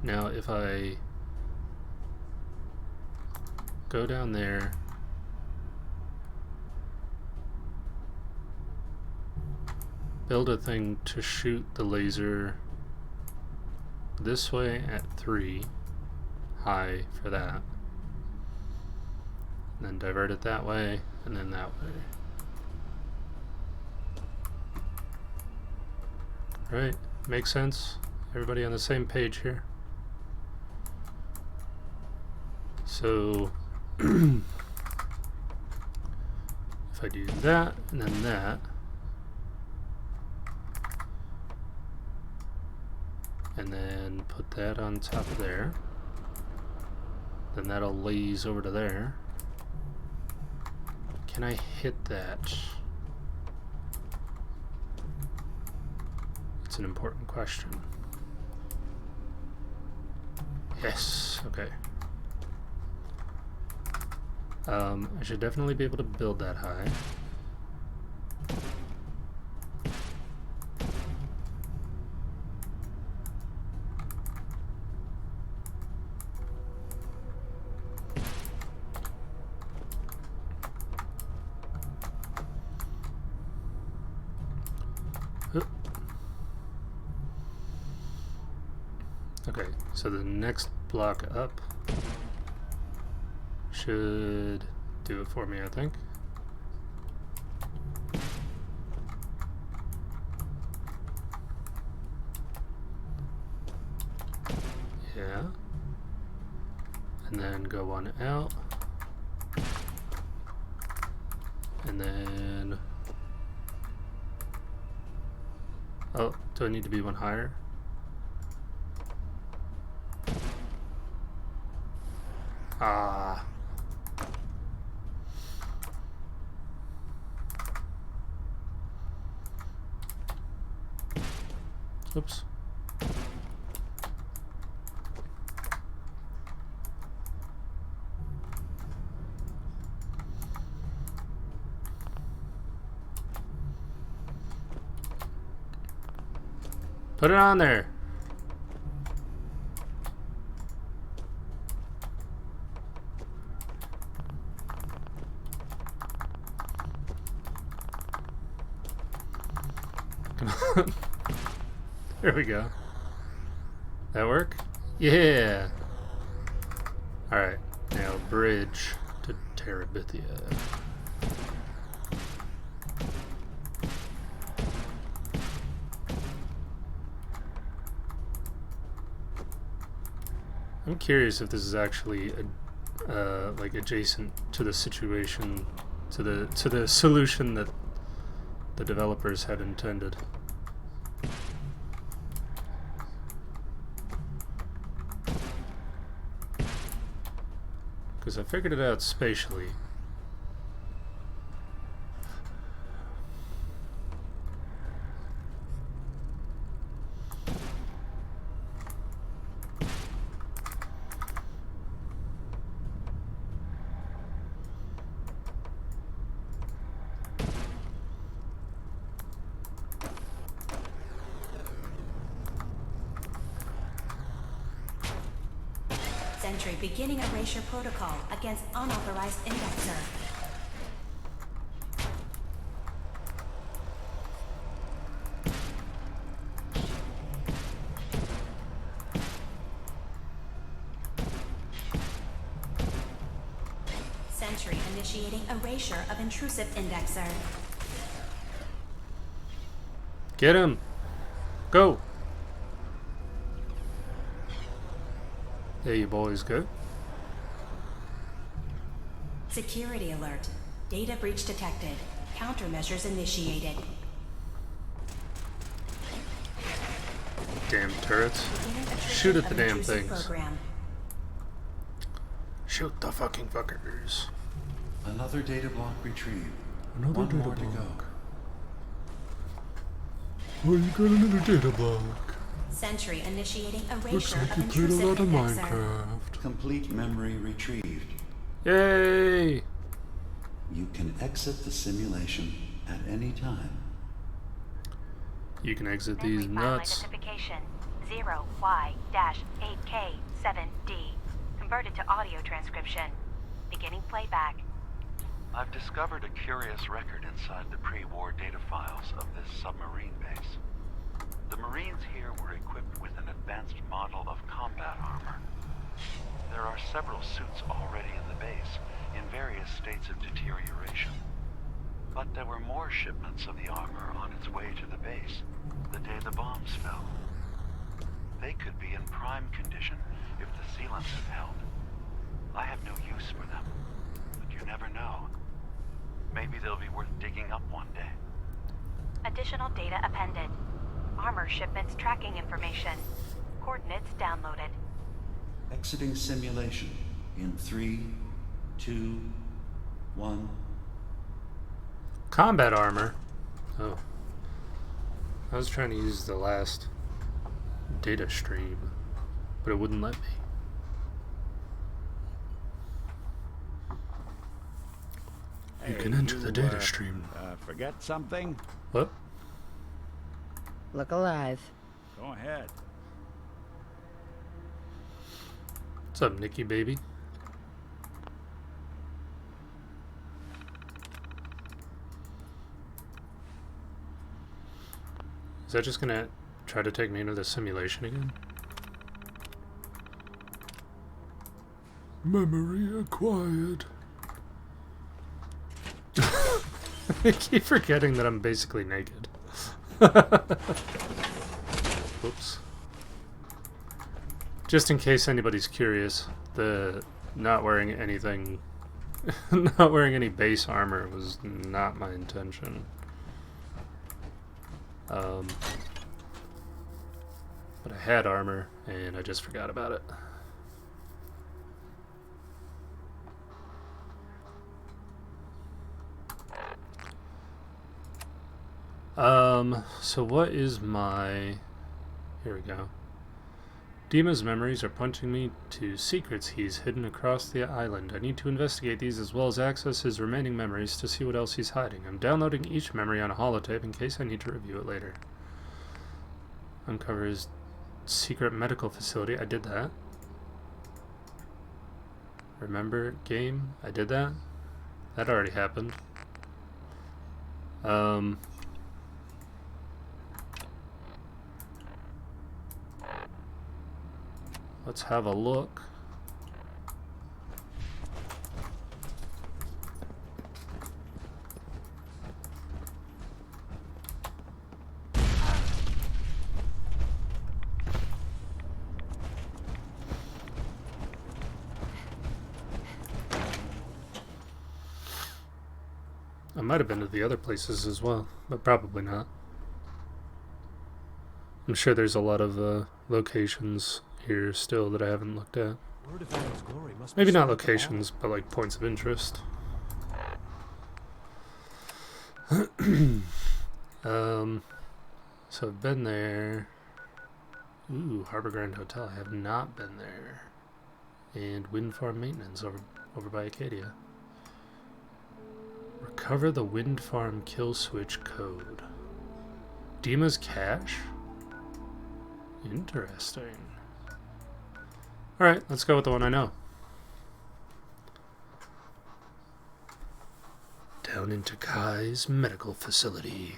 [SPEAKER 1] Now if I go down there, build a thing to shoot the laser this way at 3, high for that, and then divert it that way, and then that way. Right, makes sense? Everybody on the same page here? So, if I do that, and then that, and then put that on top of there, then that'll laze over to there. Can I hit that? It's an important question. Yes, okay. I should definitely be able to build that high. Okay, so the next block up should do it for me, I think. And then go one out. And then... Oh, do I need to be one higher? Ah. Oops. Put it on there. Come on. There we go. That work? Yeah. Alright, now bridge to Terabithia. I'm curious if this is actually like adjacent to the situation, to the solution that the developers had intended. Because I figured it out spatially.
[SPEAKER 2] Sentry beginning erasure protocol against unauthorized indexer. Sentry initiating erasure of intrusive indexer.
[SPEAKER 1] Get him! Go! There you boys go.
[SPEAKER 2] Security alert. Data breach detected. Countermeasures initiated.
[SPEAKER 1] Damn turrets.
[SPEAKER 2] Beginning attrition
[SPEAKER 1] Shoot at the
[SPEAKER 2] of
[SPEAKER 1] damn
[SPEAKER 2] intrusive
[SPEAKER 1] things.
[SPEAKER 2] Program.
[SPEAKER 1] Shoot the fucking fuckers.
[SPEAKER 3] Another data block retrieved.
[SPEAKER 1] Another
[SPEAKER 3] One
[SPEAKER 1] data
[SPEAKER 3] more to go.
[SPEAKER 1] block. Oh, you got another data block.
[SPEAKER 2] Sentry initiating
[SPEAKER 1] Looks
[SPEAKER 2] erasure
[SPEAKER 1] like
[SPEAKER 2] of
[SPEAKER 1] you played a
[SPEAKER 2] intrusive
[SPEAKER 1] lot of
[SPEAKER 2] indexer.
[SPEAKER 1] Minecraft.
[SPEAKER 3] Complete memory retrieved.
[SPEAKER 1] Yay!
[SPEAKER 3] You can exit the simulation at any time.
[SPEAKER 1] You can exit
[SPEAKER 4] Memory
[SPEAKER 1] these
[SPEAKER 4] file
[SPEAKER 1] nuts.
[SPEAKER 4] identification 0Y-8K7D. Converted to audio transcription. Beginning playback.
[SPEAKER 5] I've discovered a curious record inside the pre-war data files of this submarine base. The Marines here were equipped with an advanced model of combat armor. There are several suits already in the base, in various states of deterioration. But there were more shipments of the armor on its way to the base the day the bombs fell. They could be in prime condition if the sealants have held. I have no use for them, but you never know. Maybe they'll be worth digging up one day.
[SPEAKER 4] Additional data appended. Armor shipments tracking information. Coordinates downloaded.
[SPEAKER 3] Exiting simulation in 3, 2, 1.
[SPEAKER 1] Combat armor? Oh. I was trying to use the last data stream, but it wouldn't let me. You can enter the data stream.
[SPEAKER 7] Forget something?
[SPEAKER 1] What?
[SPEAKER 8] Look alive.
[SPEAKER 7] Go ahead.
[SPEAKER 1] What's up, Nicky baby? Is that just gonna try to take me into the simulation again? Memory acquired. I keep forgetting that I'm basically naked. Oops. Just in case anybody's curious, the not wearing anything, not wearing any base armor was not my intention. But I had armor, and I just forgot about it. So what is my... Here we go. Dima's memories are pointing me to secrets he's hidden across the island. I need to investigate these as well as access his remaining memories to see what else he's hiding. I'm downloading each memory on a holotape in case I need to review it later. Uncover his secret medical facility. I did that. Remember game? I did that. That already happened. Let's have a look. I might have been to the other places as well, but probably not. I'm sure there's a lot of locations here still that I haven't looked at. Maybe not locations, but like points of interest. So I've been there. Ooh, Harbor Grand Hotel. I have not been there. And Wind Farm Maintenance over by Acadia. Recover the Wind Farm kill switch code. Dima's cache? Interesting. Alright, let's go with the one I know. Down into Kai's medical facility.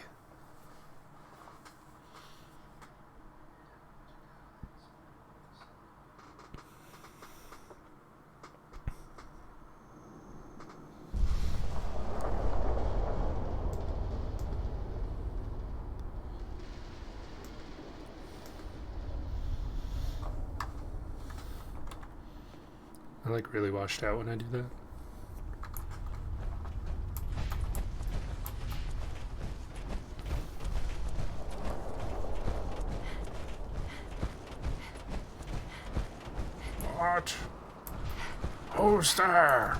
[SPEAKER 1] I like really washed out when I do that. What? Who's there?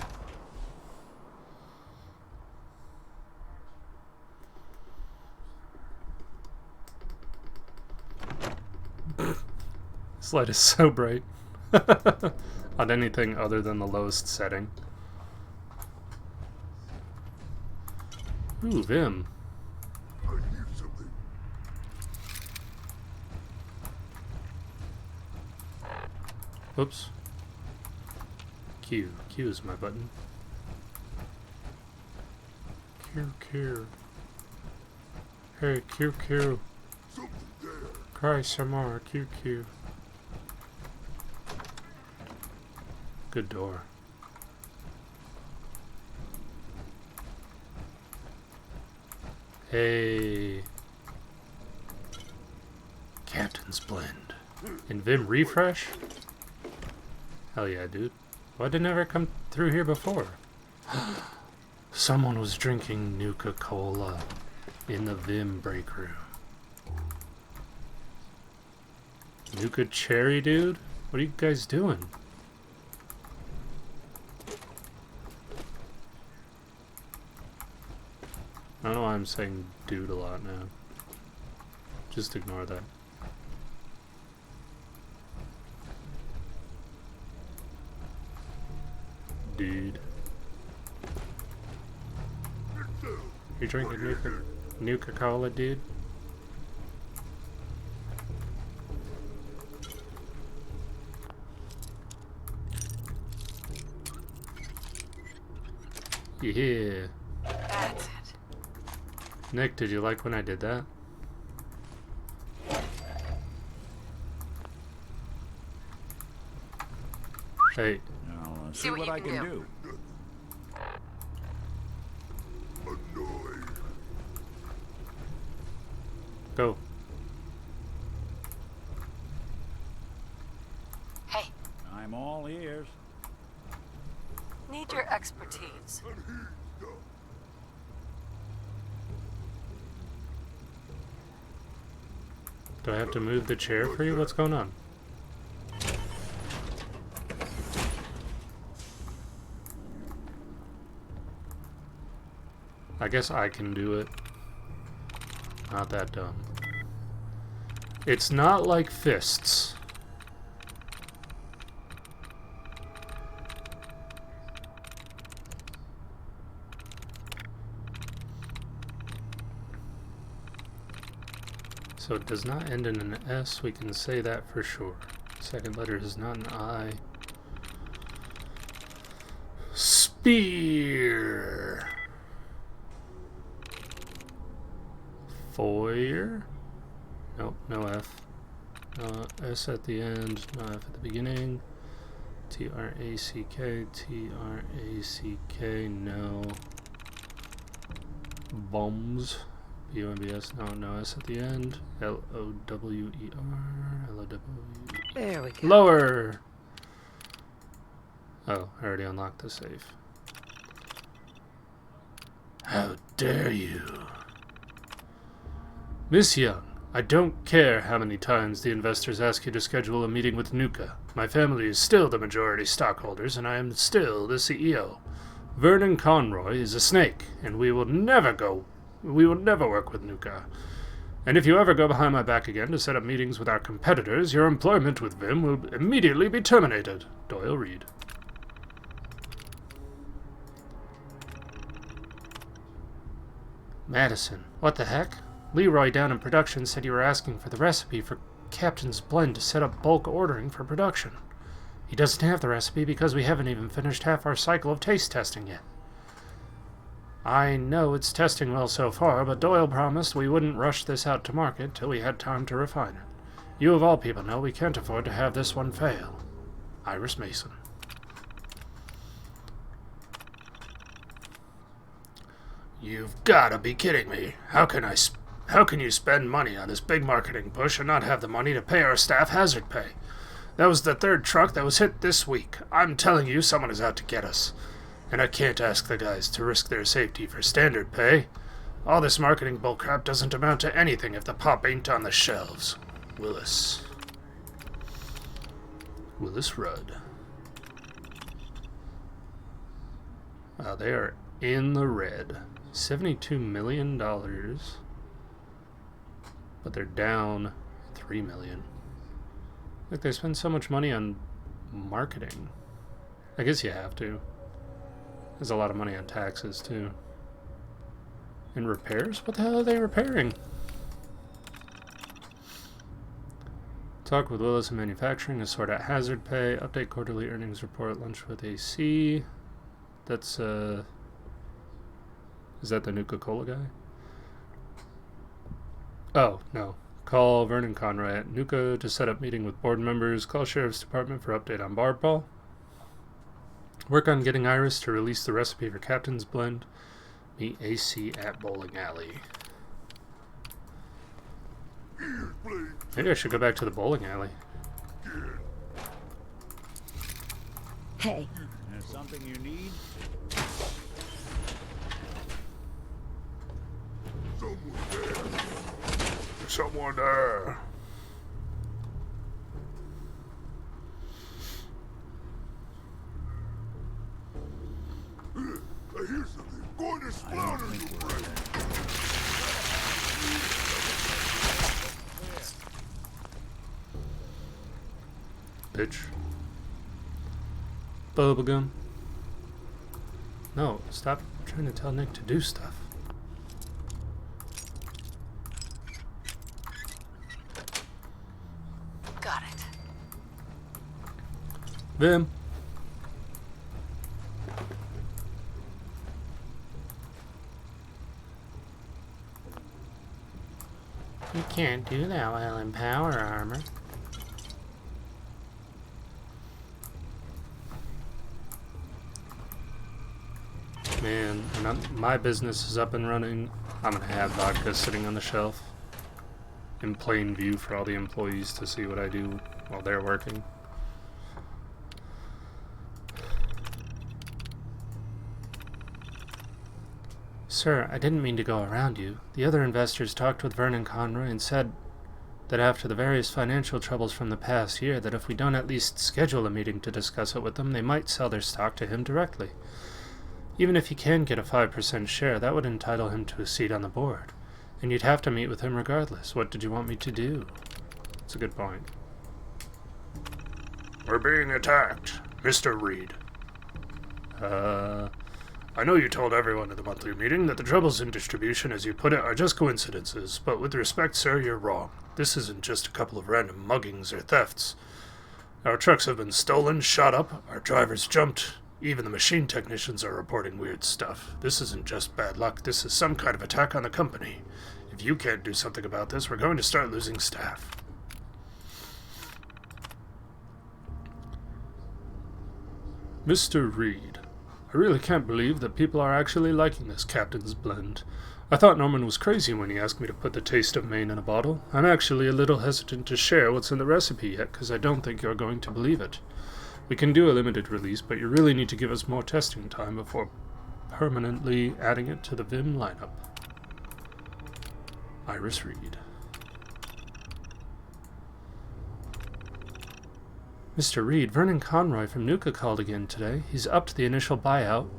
[SPEAKER 1] This light is so bright. On anything other than the lowest setting. Ooh, Vim.
[SPEAKER 9] I need something.
[SPEAKER 1] Oops. Q. Q is my button. Q, Q. Hey, Q, Q.
[SPEAKER 9] Something there.
[SPEAKER 1] Cry some more, Q, Q. Good door. Hey. Captain's Blend. And Vim Refresh? Hell yeah, dude. Why did it never come through here before? Someone was drinking Nuka-Cola in the Vim break room. Nuka Cherry, dude? What are you guys doing? I don't know why I'm saying dude a lot now. Just ignore that. Dude. You drinking Nuka-Cola, dude? Yeah.
[SPEAKER 6] That's it.
[SPEAKER 1] Nick, did you like when I did that? Hey.
[SPEAKER 7] Now, see what I can do.
[SPEAKER 9] Annoyed.
[SPEAKER 1] Go.
[SPEAKER 7] I'm all ears.
[SPEAKER 10] need your expertise.
[SPEAKER 1] Do I have to move the chair for you? What's going on? I guess I can do it. Not that dumb. It's not like fists. So it does not end in an S, we can say that for sure. Second letter is not an I. Spear. Foyer. Nope, no F. S at the end, no F at the beginning. T-R-A-C-K, T-R-A-C-K, no. Bombs. B-O-M-B-S, no S at the end. L-O-W-E-R, L-O-W-E.
[SPEAKER 8] There we go.
[SPEAKER 1] Lower! Oh, I already unlocked the safe. How dare you? Miss Young, I don't care how many times the investors ask you to schedule a meeting with Nuka. My family is still the majority stockholders, and I am still the CEO. Vernon Conroy is a snake, and we will never work with Nuka. And if you ever go behind my back again to set up meetings with our competitors, your employment with Vim will immediately be terminated. Doyle Reed. Madison, what the heck? Leroy down in production said you were asking for the recipe for Captain's Blend to set up bulk ordering for production. He doesn't have the recipe because we haven't even finished half our cycle of taste testing yet. I know it's testing well so far, but Doyle promised we wouldn't rush this out to market till we had time to refine it. You of all people know we can't afford to have this one fail. Iris Mason. You've gotta be kidding me. How can you spend money on this big marketing push and not have the money to pay our staff hazard pay? That was the third truck that was hit this week. I'm telling you, someone is out to get us. And I can't ask the guys to risk their safety for standard pay. All this marketing bullcrap doesn't amount to anything if the pop ain't on the shelves. Willis. Willis Rudd. Wow, they are in the red. $72 million. But they're down $3 million. Like, they spend so much money on marketing. I guess you have to. There's a lot of money on taxes, too. And repairs? What the hell are they repairing? Talk with Willis in manufacturing to sort out hazard pay. Update quarterly earnings report. Lunch with AC. That's, is that the Nuka-Cola guy? Oh, no. Call Vernon Conroy at Nuka to set up meeting with board members. Call Sheriff's Department for update on Barball. Work on getting Iris to release the recipe for Captain's Blend. Meet AC at Bowling Alley. Maybe I should go back to the bowling alley.
[SPEAKER 8] Hey.
[SPEAKER 7] There's something you need?
[SPEAKER 1] Someone there.
[SPEAKER 9] I hear something. Going to splatter you, friend.
[SPEAKER 1] Bitch. Bubblegum. No, stop trying to tell Nick to do stuff.
[SPEAKER 10] Got it.
[SPEAKER 1] Vim. You can't do that while in power armor. Man, when my business is up and running, I'm gonna have vodka sitting on the shelf in plain view for all the employees to see what I do while they're working. Sir, I didn't mean to go around you. The other investors talked with Vernon Conroy and said that after the various financial troubles from the past year, that if we don't at least schedule a meeting to discuss it with them, they might sell their stock to him directly. Even if he can get a 5% share, that would entitle him to a seat on the board. And you'd have to meet with him regardless. What did you want me to do? That's a good point.
[SPEAKER 9] We're being attacked, Mr. Reed. I know you told everyone at the monthly meeting that the troubles in distribution, as you put it, are just coincidences, but with respect, sir, you're wrong. This isn't just a couple of random muggings or thefts. Our trucks have been stolen, shot up, our drivers jumped. Even the machine technicians are reporting weird stuff. This isn't just bad luck, this is some kind of attack on the company. If you can't do something about this, we're going to start losing staff.
[SPEAKER 1] Mr. Reed, I really can't believe that people are actually liking this Captain's Blend. I thought Norman was crazy when he asked me to put the taste of Maine in a bottle. I'm actually a little hesitant to share what's in the recipe yet, because I don't think you're going to believe it. We can do a limited release, but you really need to give us more testing time before permanently adding it to the Vim lineup. Iris Reed. Mr. Reed, Vernon Conroy from Nuka called again today. He's upped the initial buyout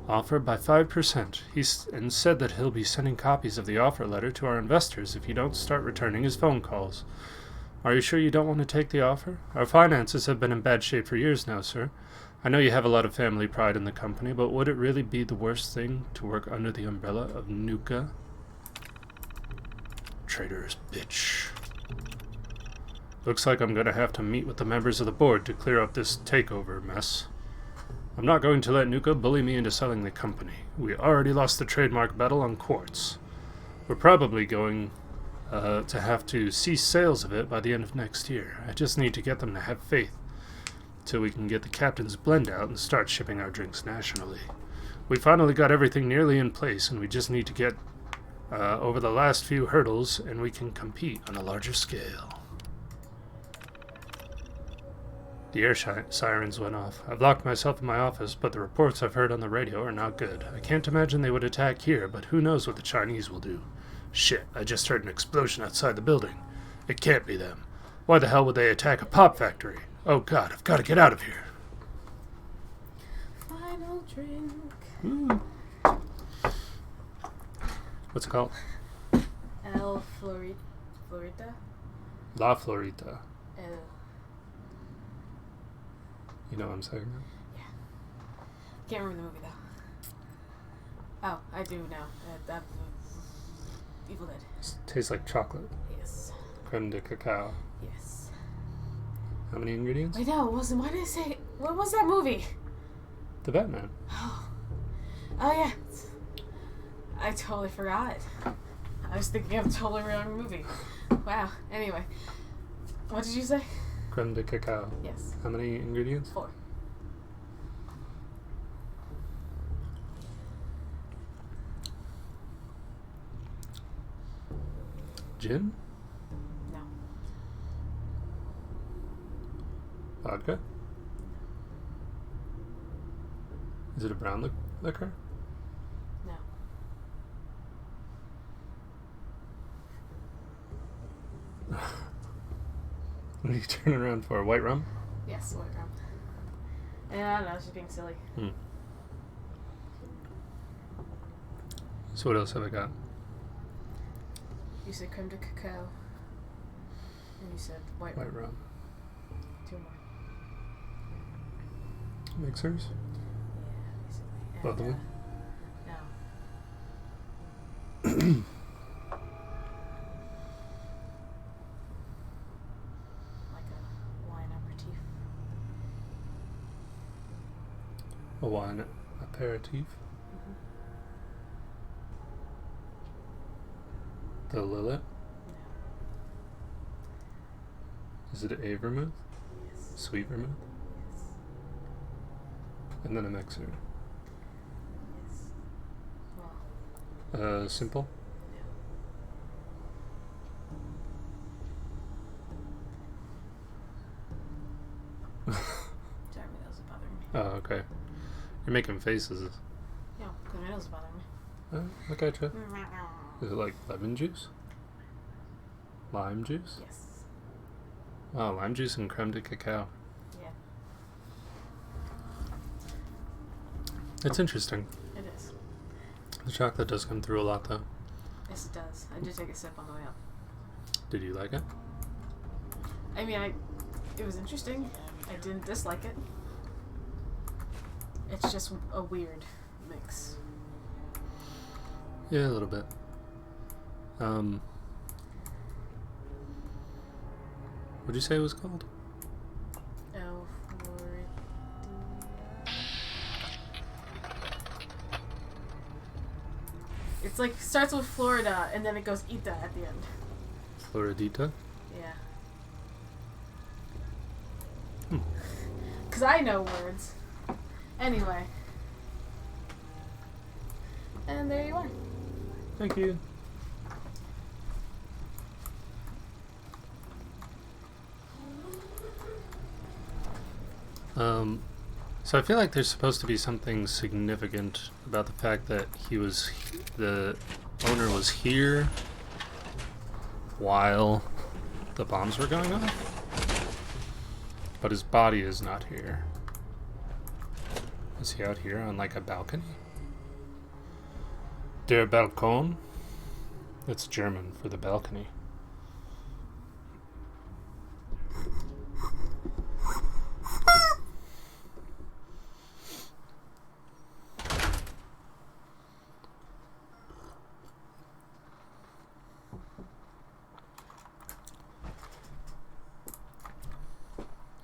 [SPEAKER 1] offer by 5%. And said that he'll be sending copies of the offer letter to our investors if you don't start returning his phone calls. Are you sure you don't want to take the offer? Our finances have been in bad shape for years now, sir. I know you have a lot of family pride in the company, but would it really be the worst thing to work under the umbrella of Nuka? Traitorous bitch. Looks like I'm going to have to meet with the members of the board to clear up this takeover mess. I'm not going to let Nuka bully me into selling the company. We already lost the trademark battle on quartz. We're probably going to have to cease sales of it by the end of next year. I just need to get them to have faith till we can get the Captain's Blend out and start shipping our drinks nationally. We finally got everything nearly in place, and we just need to get over the last few hurdles, and we can compete on a larger scale. The air sirens went off. I've locked myself in my office, but the reports I've heard on the radio are not good. I can't imagine they would attack here, but who knows what the Chinese will do. Shit, I just heard an explosion outside the building. It can't be them. Why the hell would they attack a pop factory? Oh god, I've got to get out of here.
[SPEAKER 6] Final drink.
[SPEAKER 1] Ooh. What's it called?
[SPEAKER 6] El Florita?
[SPEAKER 1] La Florita.
[SPEAKER 6] El.
[SPEAKER 1] You know what I'm saying?
[SPEAKER 6] Yeah. Can't remember the movie though. Oh, I do now. Evil Dead.
[SPEAKER 1] Tastes like chocolate.
[SPEAKER 6] Yes.
[SPEAKER 1] Creme de cacao.
[SPEAKER 6] Yes.
[SPEAKER 1] How many ingredients?
[SPEAKER 6] Wait, no, it wasn't. Why did I say? What was that movie?
[SPEAKER 1] The Batman.
[SPEAKER 6] Oh yeah. I totally forgot. I was thinking of a totally wrong movie. Wow. Anyway, what did you say?
[SPEAKER 1] Creme de cacao.
[SPEAKER 6] Yes.
[SPEAKER 1] How many ingredients?
[SPEAKER 6] 4.
[SPEAKER 1] Gin?
[SPEAKER 6] No.
[SPEAKER 1] Vodka? Is it a brown liquor?
[SPEAKER 6] No.
[SPEAKER 1] What are you turning around for? White rum?
[SPEAKER 6] Yes, white rum. And I don't know, it's just being silly.
[SPEAKER 1] So what else have I got?
[SPEAKER 6] You said creme de cacao. And you said white rum.
[SPEAKER 1] White rum.
[SPEAKER 6] 2 more.
[SPEAKER 1] Mixers?
[SPEAKER 6] Yeah, basically.
[SPEAKER 1] Both of them?
[SPEAKER 6] No. Like a wine aperitif.
[SPEAKER 1] A wine aperitif? The Lillet?
[SPEAKER 6] No.
[SPEAKER 1] Is it a vermouth?
[SPEAKER 6] Yes.
[SPEAKER 1] Sweet vermouth?
[SPEAKER 6] Yes.
[SPEAKER 1] And then a mixer.
[SPEAKER 6] Yes. Well.
[SPEAKER 1] Simple?
[SPEAKER 6] Sorry, my nose is bothering me.
[SPEAKER 1] Oh, okay. You're making faces.
[SPEAKER 6] No, because my nose is bothering me.
[SPEAKER 1] I gotcha. Is it like lemon juice? Lime juice?
[SPEAKER 6] Yes.
[SPEAKER 1] Oh, lime juice and creme de cacao.
[SPEAKER 6] Yeah.
[SPEAKER 1] It's interesting.
[SPEAKER 6] It is.
[SPEAKER 1] The chocolate does come through a lot, though.
[SPEAKER 6] Yes, it does. I did take a sip on the way up.
[SPEAKER 1] Did you like it?
[SPEAKER 6] I mean, it was interesting. I didn't dislike it. It's just a weird mix.
[SPEAKER 1] Yeah, a little bit. What'd you say it was called?
[SPEAKER 6] Oh, it's like starts with Florida and then it goes Ita at the end.
[SPEAKER 1] Floridita?
[SPEAKER 6] Yeah.
[SPEAKER 1] Hmm.
[SPEAKER 6] Cause I know words. Anyway. And there you are.
[SPEAKER 1] Thank you. So I feel like there's supposed to be something significant about the fact that the owner was here while the bombs were going off, but his body is not here. Is he out here on like a balcony? Der Balkon? That's German for the balcony.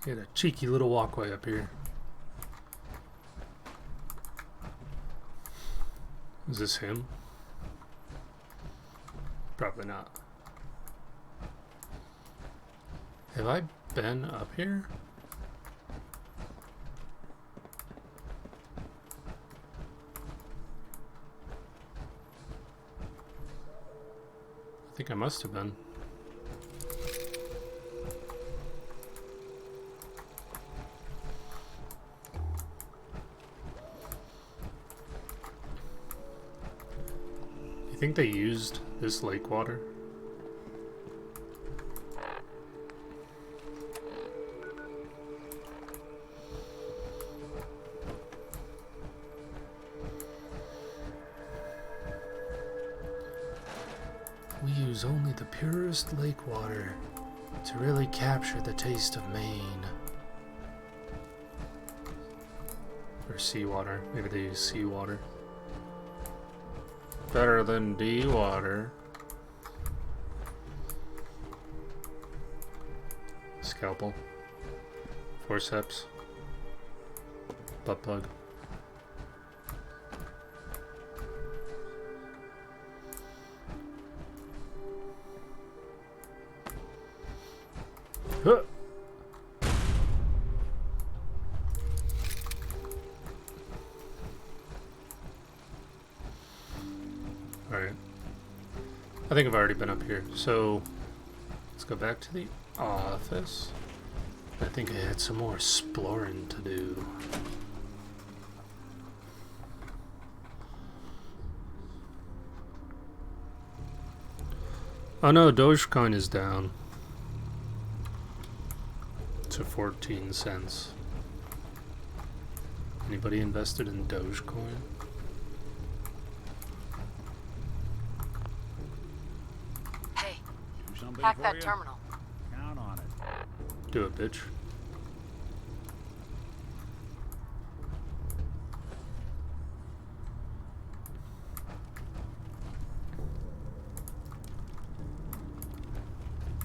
[SPEAKER 1] Get a cheeky little walkway up here. Is this him? Probably not. Have I been up here? I think I must have been. I think they used this lake water. We use only the purest lake water to really capture the taste of Maine. Or seawater. Maybe they use seawater. Better than D water. Scalpel. Forceps. Butt plug. Huh. Alright. I think I've already been up here, so let's go back to the office. I think I had some more exploring to do. Oh no, Dogecoin is down to 14 cents. Anybody invested in Dogecoin?
[SPEAKER 10] Hey,
[SPEAKER 7] Do something
[SPEAKER 10] hack
[SPEAKER 7] for
[SPEAKER 10] that
[SPEAKER 7] you?
[SPEAKER 10] terminal.
[SPEAKER 7] Count on it.
[SPEAKER 1] Do it, bitch.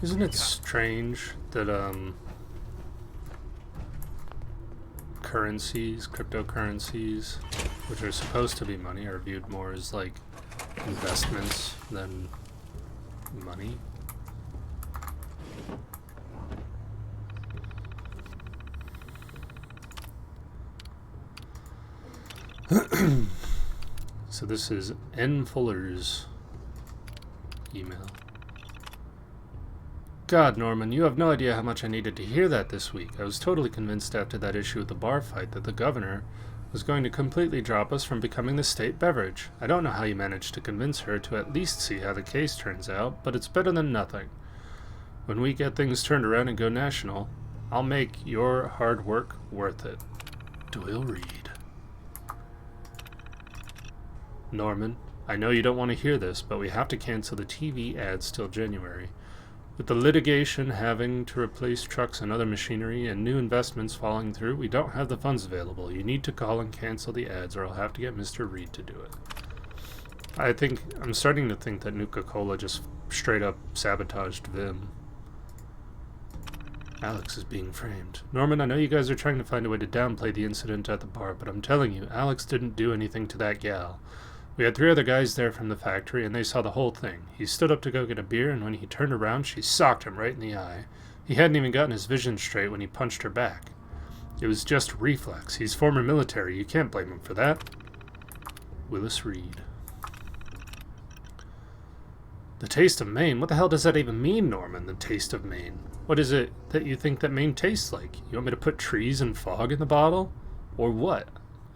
[SPEAKER 1] Isn't it strange that currencies, cryptocurrencies, which are supposed to be money, are viewed more as like investments than money? So this is N. Fuller's email. God, Norman, you have no idea how much I needed to hear that this week. I was totally convinced after that issue with the bar fight that the governor was going to completely drop us from becoming the state beverage. I don't know how you managed to convince her to at least see how the case turns out, but it's better than nothing. When we get things turned around and go national, I'll make your hard work worth it. Doyle Reed. Norman, I know you don't want to hear this, but we have to cancel the TV ads till January. With the litigation having to replace trucks and other machinery and new investments falling through, we don't have the funds available. You need to call and cancel the ads or I'll have to get Mr. Reed to do it. I'm starting to think that Nuka-Cola just straight up sabotaged Vim. Alex is being framed. Norman, I know you guys are trying to find a way to downplay the incident at the bar, but I'm telling you, Alex didn't do anything to that gal. We had 3 other guys there from the factory, and they saw the whole thing. He stood up to go get a beer, and when he turned around, she socked him right in the eye. He hadn't even gotten his vision straight when he punched her back. It was just reflex. He's former military. You can't blame him for that. Willis Reed. The taste of Maine? What the hell does that even mean, Norman, the taste of Maine? What is it that you think that Maine tastes like? You want me to put trees and fog in the bottle? Or what?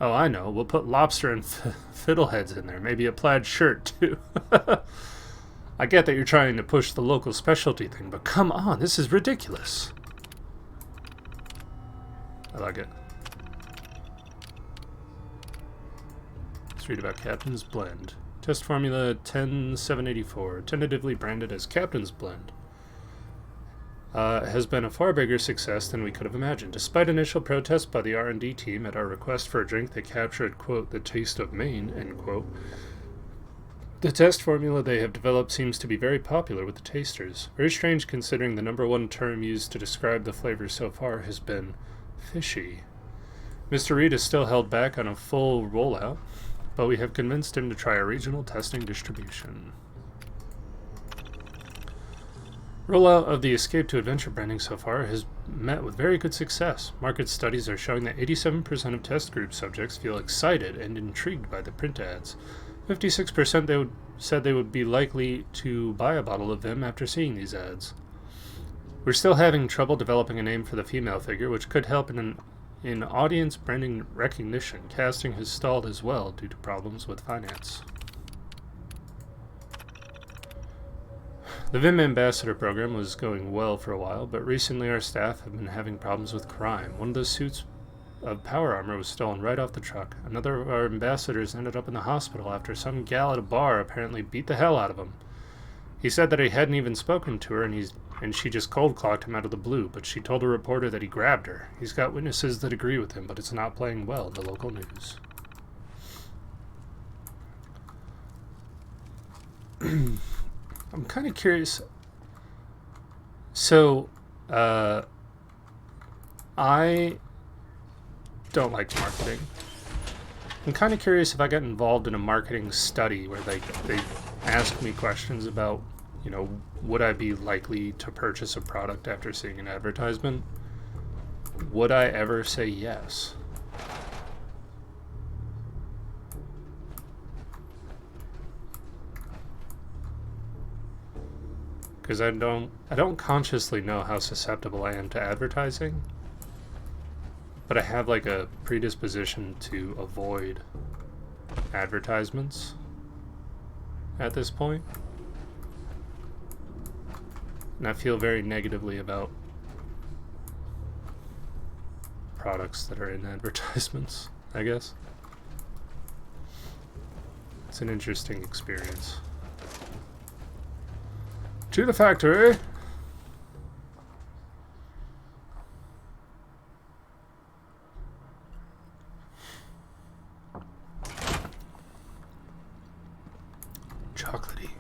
[SPEAKER 1] Oh, I know. We'll put lobster and fiddleheads in there. Maybe a plaid shirt, too. I get that you're trying to push the local specialty thing, but come on, this is ridiculous. I like it. Let's read about Captain's Blend. Test formula 10784, tentatively branded as Captain's Blend. Has been a far bigger success than we could have imagined. Despite initial protests by the R&D team at our request for a drink that captured, quote, the taste of Maine, end quote, the test formula they have developed seems to be very popular with the tasters. Very strange considering the #1 term used to describe the flavor so far has been fishy. Mr. Reed is still held back on a full rollout, but we have convinced him to try a regional testing distribution. Rollout of the Escape to Adventure branding so far has met with very good success. Market studies are showing that 87% of test group subjects feel excited and intrigued by the print ads. 56% said they would be likely to buy a bottle of Vim after seeing these ads. We're still having trouble developing a name for the female figure, which could help in audience branding recognition. Casting has stalled as well due to problems with finance. The Vim Ambassador program was going well for a while, but recently our staff have been having problems with crime. One of the suits of power armor was stolen right off the truck. Another of our ambassadors ended up in the hospital after some gal at a bar apparently beat the hell out of him. He said that he hadn't even spoken to her and she just cold-clocked him out of the blue, but she told a reporter that he grabbed her. He's got witnesses that agree with him, but it's not playing well in the local news. I'm kind of curious. So, I don't like marketing. I'm kind of curious if I got involved in a marketing study where they ask me questions about, you know, would I be likely to purchase a product after seeing an advertisement? Would I ever say yes? Because I don't consciously know how susceptible I am to advertising, but I have like a predisposition to avoid advertisements at this point. And I feel very negatively about products that are in advertisements, I guess. It's an interesting experience. To the factory. Chocolatey.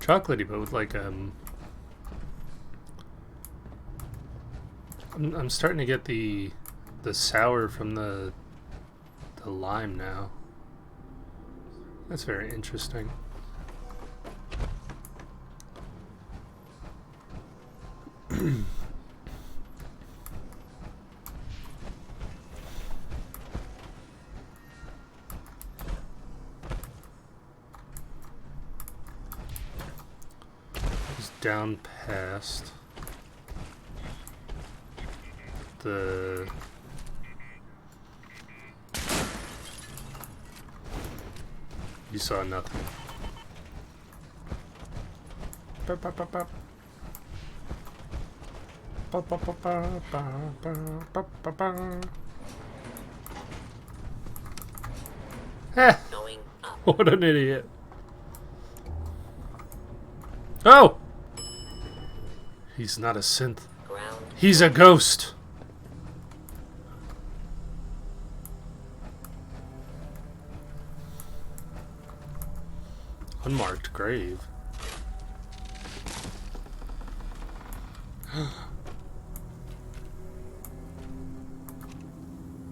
[SPEAKER 1] Chocolatey, but with like I'm starting to get the sour from the lime now. That's very interesting. It's down past the You saw nothing.
[SPEAKER 10] Going up.
[SPEAKER 1] What an idiot. Oh! He's not a synth.
[SPEAKER 10] Ground.
[SPEAKER 1] He's a ghost. Unmarked grave.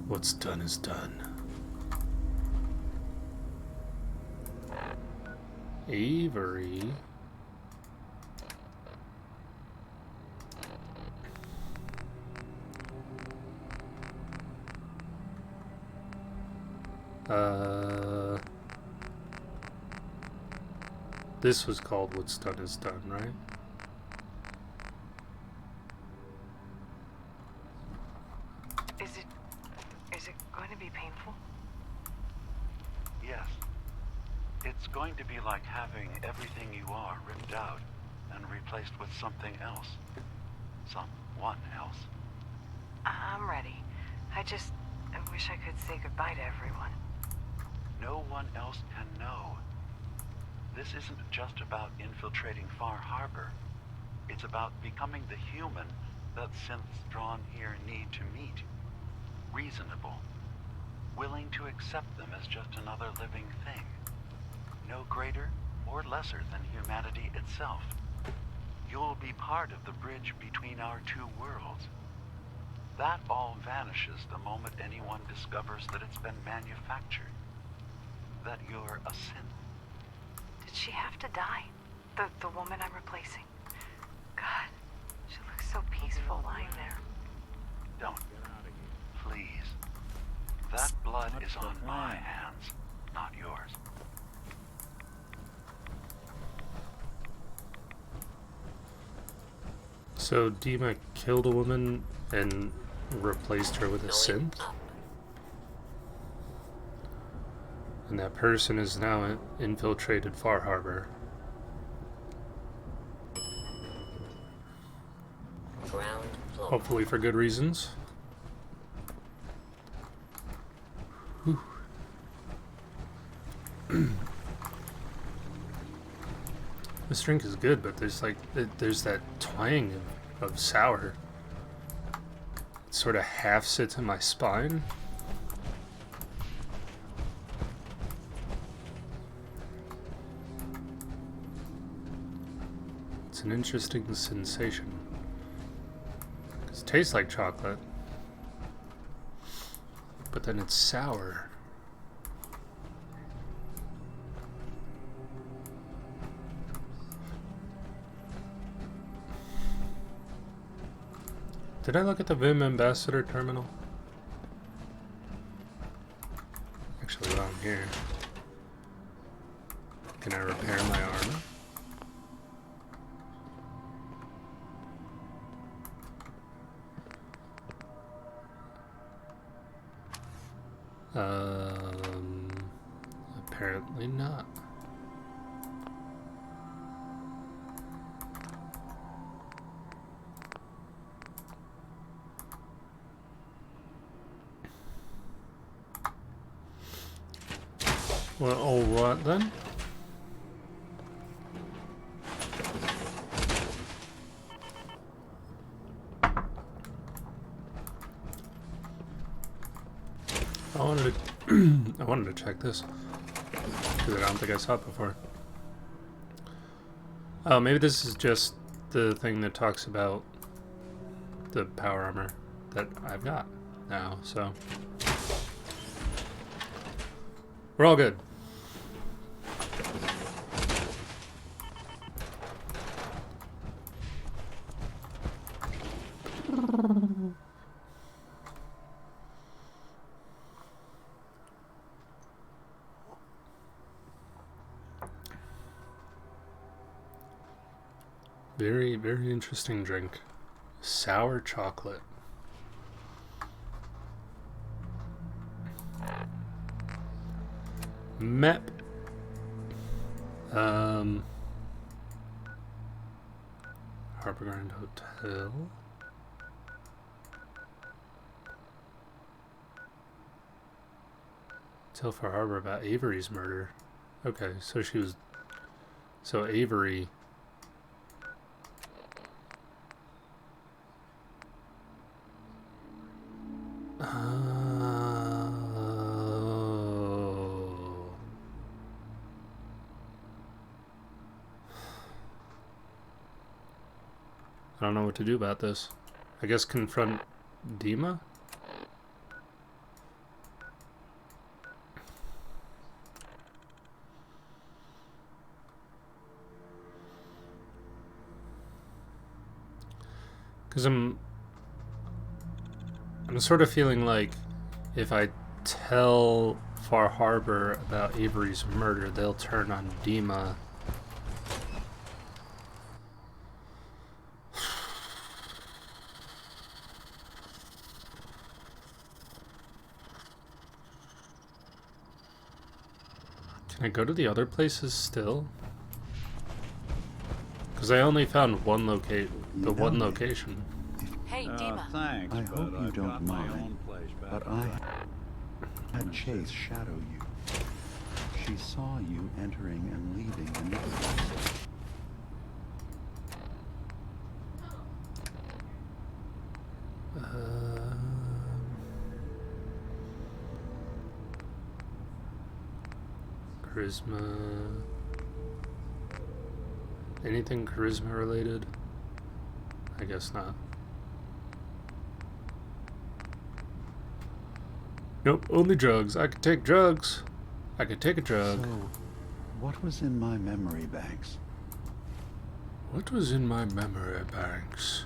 [SPEAKER 1] What's done is done. Avery. This was called What's Done is Done, right?
[SPEAKER 11] Is it going to be painful?
[SPEAKER 5] Yes. It's going to be like having everything you are ripped out and replaced with something else. Someone else.
[SPEAKER 11] I'm ready. I wish I could say goodbye to everyone.
[SPEAKER 5] No one else can know. This isn't just about infiltrating Far Harbor. It's about becoming the human that synths drawn here need to meet. Reasonable. Willing to accept them as just another living thing. No greater or lesser than humanity itself. You'll be part of the bridge between our two worlds. That all vanishes the moment anyone discovers that it's been manufactured. That you're a synth.
[SPEAKER 11] Did she have to die? The woman I'm replacing? God, she looks so peaceful lying there.
[SPEAKER 5] Don't. Please. That blood is on my hands, not yours.
[SPEAKER 1] So Dima killed a woman and replaced her with a synth? And that person is now infiltrated Far Harbor.
[SPEAKER 10] Ground floor.
[SPEAKER 1] Hopefully for good reasons. Whew. This drink is good, but there's like there's that twang of sour. It sort of half sits in my spine. It's an interesting sensation. It tastes like chocolate, but then it's sour. Did I look at the Vim Ambassador terminal? Actually, while I'm here, can I repair my armor? Apparently not. Well, alright then. I wanted to check this because I don't think I saw it before. Oh, maybe this is just the thing that talks about the power armor that I've got now, so we're all good. Very, very interesting drink. Sour chocolate. Mep. Harbor Grand Hotel. Tell Far Harbor about Avery's murder. Okay, so she was... So Avery... Oh... I don't know what to do about this. I guess confront Dima? Because I'm sort of feeling like if I tell Far Harbor about Avery's murder, they'll turn on Dima. Can I go to the other places still? Because I only found one one location.
[SPEAKER 11] Hey, Dima.
[SPEAKER 7] Thanks,
[SPEAKER 3] I hope you
[SPEAKER 7] I've
[SPEAKER 3] don't
[SPEAKER 7] got my
[SPEAKER 3] mind,
[SPEAKER 7] own place back
[SPEAKER 3] but
[SPEAKER 7] in
[SPEAKER 3] I
[SPEAKER 7] town.
[SPEAKER 3] had Chase shadow you. She saw you entering and leaving another place.
[SPEAKER 1] Charisma. Anything charisma related? I guess not. Nope, only drugs. I could take drugs. I could take a drug.
[SPEAKER 3] So, what was in my memory banks?
[SPEAKER 1] What was in my memory banks?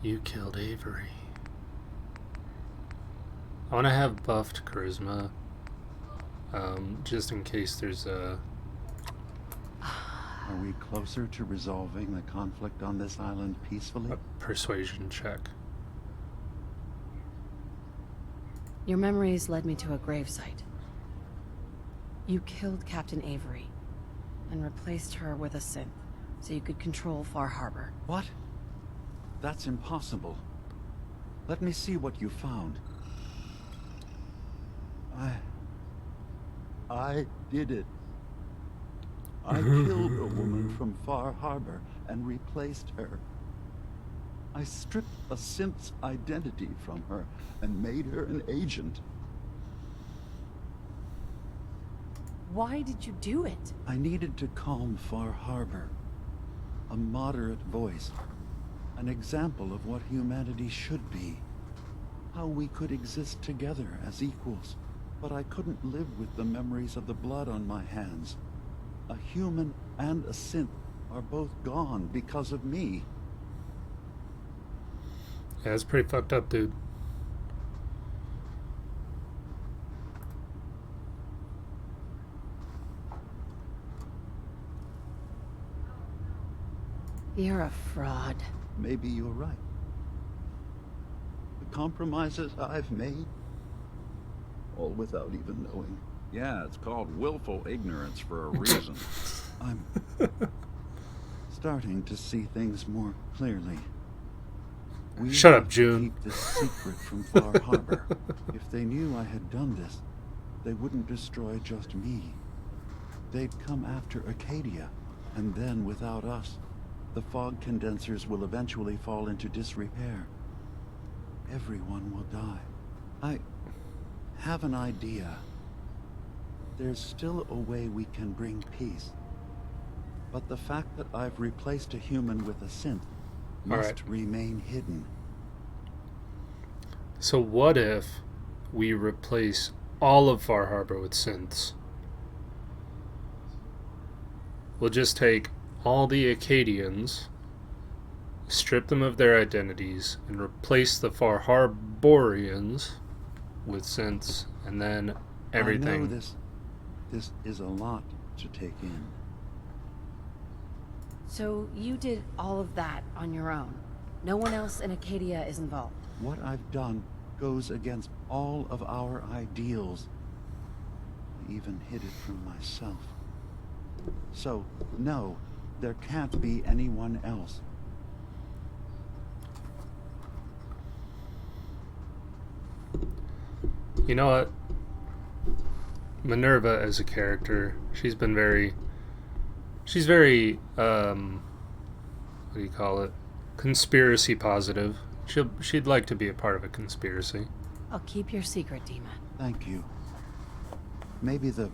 [SPEAKER 1] You killed Avery. I want to have buffed charisma, just in case there's a...
[SPEAKER 3] Are we closer to resolving the conflict on this island peacefully?
[SPEAKER 1] persuasion check.
[SPEAKER 8] Your memories led me to a gravesite. You killed Captain Avery and replaced her with a synth so you could control Far Harbor.
[SPEAKER 3] What? That's impossible. Let me see what you found. I did it. I killed a woman from Far Harbor and replaced her. I stripped a synth's identity from her and made her an agent.
[SPEAKER 8] Why did you do it?
[SPEAKER 3] I needed to calm Far Harbor. A moderate voice. An example of what humanity should be. How we could exist together as equals. But I couldn't live with the memories of the blood on my hands. A human and a synth are both gone because of me.
[SPEAKER 1] Yeah, it's pretty fucked up, dude.
[SPEAKER 8] You're a fraud.
[SPEAKER 3] Maybe you're right. The compromises I've made, all without even knowing.
[SPEAKER 7] Yeah, it's called willful ignorance for a reason.
[SPEAKER 3] I'm starting to see things more clearly. We
[SPEAKER 1] Shut up,
[SPEAKER 3] have to
[SPEAKER 1] June.
[SPEAKER 3] Keep this secret from Far Harbor. If they knew I had done this, they wouldn't destroy just me. They'd come after Acadia, and then without us, the fog condensers will eventually fall into disrepair. Everyone will die. I have an idea. There's still a way we can bring peace. But the fact that I've replaced a human with a synth must remain hidden.
[SPEAKER 1] So what if we replace all of Far Harbor with synths? We'll just take all the Acadians, strip them of their identities, and replace the Far Harborians with synths, and then everything.
[SPEAKER 3] I know this is a lot to take in.
[SPEAKER 8] So you did all of that on your own. No one else in Acadia is involved.
[SPEAKER 3] What I've done goes against all of our ideals. I even hid it from myself. So, no, there can't be anyone else.
[SPEAKER 1] You know what? Minerva as a character, she's very, what do you call it? Conspiracy positive. She'd like to be a part of a conspiracy.
[SPEAKER 8] I'll keep your secret, Dima.
[SPEAKER 3] Thank you. Maybe the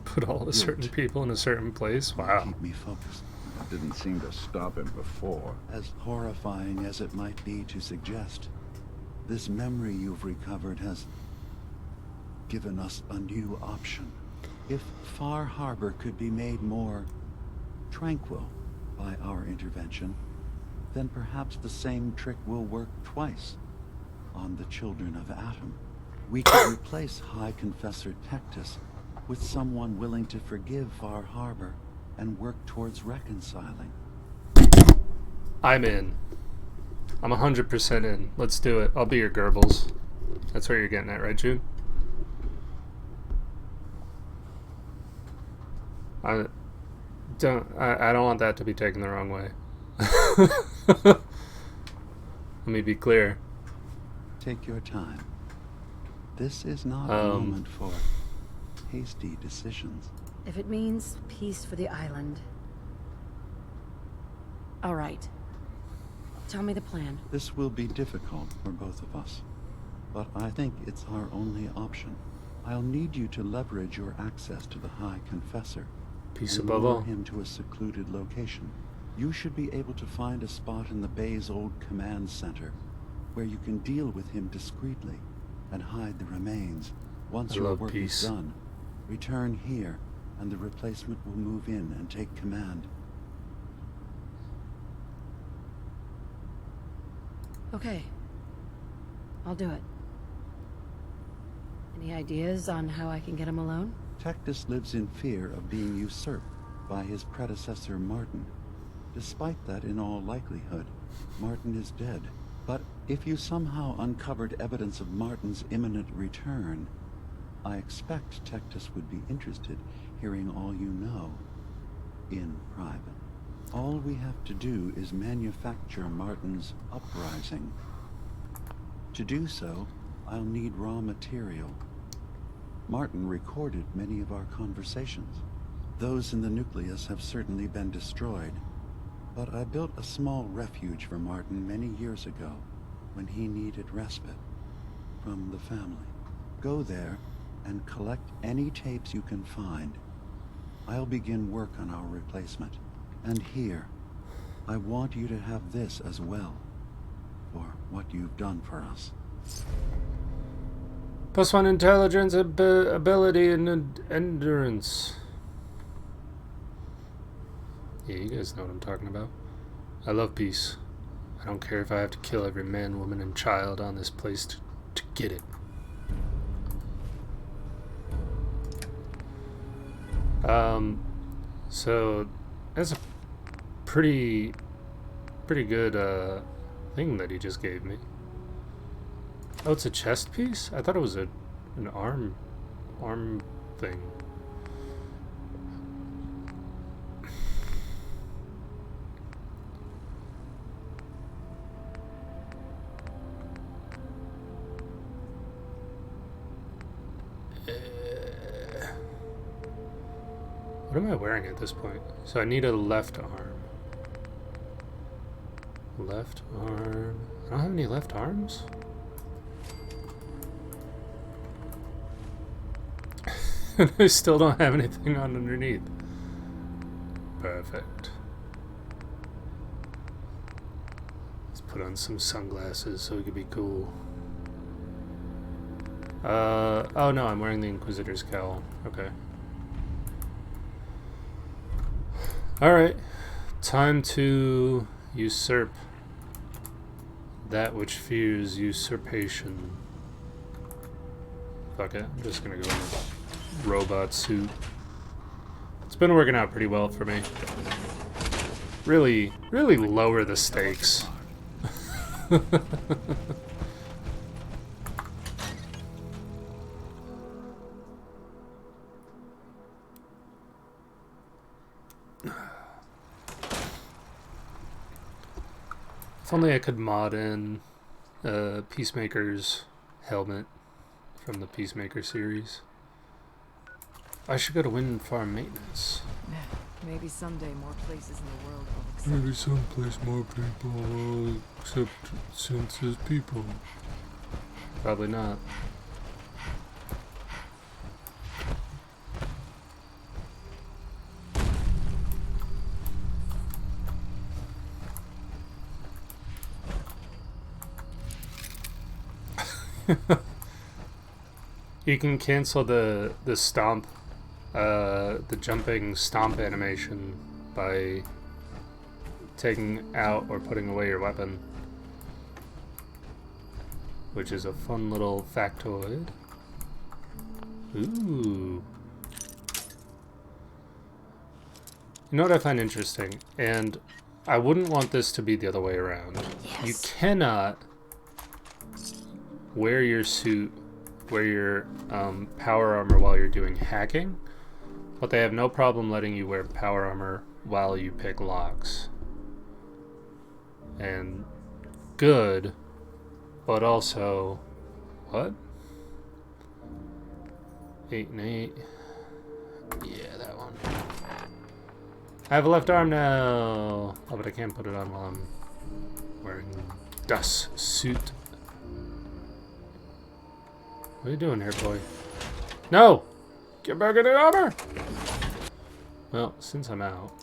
[SPEAKER 1] Put all the certain people in a certain place. Wow.
[SPEAKER 3] keep me focused.
[SPEAKER 12] That didn't seem to stop him before.
[SPEAKER 3] As horrifying as it might be to suggest, this memory you've recovered has given us a new option. If Far Harbor could be made more tranquil by our intervention, then perhaps the same trick will work twice on the children of Atom. We could replace High Confessor Tectus with someone willing to forgive Far Harbor and work towards reconciling.
[SPEAKER 1] I'm in. I'm 100% in. Let's do it. I'll be your Goebbels. That's what you're getting at, right, Jude? I don't want that to be taken the wrong way. Let me be clear.
[SPEAKER 3] Take your time. This is not a moment for hasty decisions.
[SPEAKER 8] If it means peace for the island. All right. Tell me the plan.
[SPEAKER 3] This will be difficult for both of us, but I think it's our only option. I'll need you to leverage your access to the High Confessor.
[SPEAKER 1] Peace
[SPEAKER 3] and
[SPEAKER 1] above
[SPEAKER 3] lure
[SPEAKER 1] all.
[SPEAKER 3] him to a secluded location. You should be able to find a spot in the Bay's old command center where you can deal with him discreetly and hide the remains. Once
[SPEAKER 1] I
[SPEAKER 3] your
[SPEAKER 1] love
[SPEAKER 3] work
[SPEAKER 1] peace.
[SPEAKER 3] is done, return here and the replacement will move in and take command.
[SPEAKER 8] Okay. I'll do it. Any ideas on how I can get him alone?
[SPEAKER 3] Tectus lives in fear of being usurped by his predecessor Martin. Despite that, in all likelihood, Martin is dead. But if you somehow uncovered evidence of Martin's imminent return, I expect Tectus would be interested hearing all you know in private. All we have to do is manufacture Martin's uprising. To do so, I'll need raw material. Martin recorded many of our conversations. Those in the nucleus have certainly been destroyed, but I built a small refuge for Martin many years ago when he needed respite from the family. Go there and collect any tapes you can find. I'll begin work on our replacement. And here, I want you to have this as well, for what you've done for us.
[SPEAKER 1] +1 intelligence, ability, and endurance. Yeah, you guys know what I'm talking about. I love peace. I don't care if I have to kill every man, woman, and child on this place to get it. So that's a pretty good thing that he just gave me. Oh, it's a chest piece? I thought it was an arm thing. What am I wearing at this point? So I need a left arm. Left arm. I don't have any left arms? I still don't have anything on underneath. Perfect. Let's put on some sunglasses so we can be cool. Oh no, I'm wearing the Inquisitor's cowl. Okay. Alright. Time to usurp that which fears usurpation. Fuck it, I'm just gonna go in a robot suit. It's been working out pretty well for me. Really lower the stakes. If only I could mod in Peacemaker's helmet from the Peacemaker series. I should go to wind farm maintenance.
[SPEAKER 13] Maybe someday more places in the world will accept.
[SPEAKER 1] Maybe someplace more people will accept synths as people. Probably not. You can cancel the stomp, the jumping stomp animation by taking out or putting away your weapon, which is a fun little factoid. Ooh. You know what I find interesting, and I wouldn't want this to be the other way around. Yes. You cannot wear your suit, wear your power armor while you're doing hacking, but they have no problem letting you wear power armor while you pick locks. And good, but also, what? 8 and 8. Yeah, that one. I have a left arm now. Oh, but I can't put it on while I'm wearing Das suit. What are you doing here, boy? No! Get back in the armor! Well, since I'm out.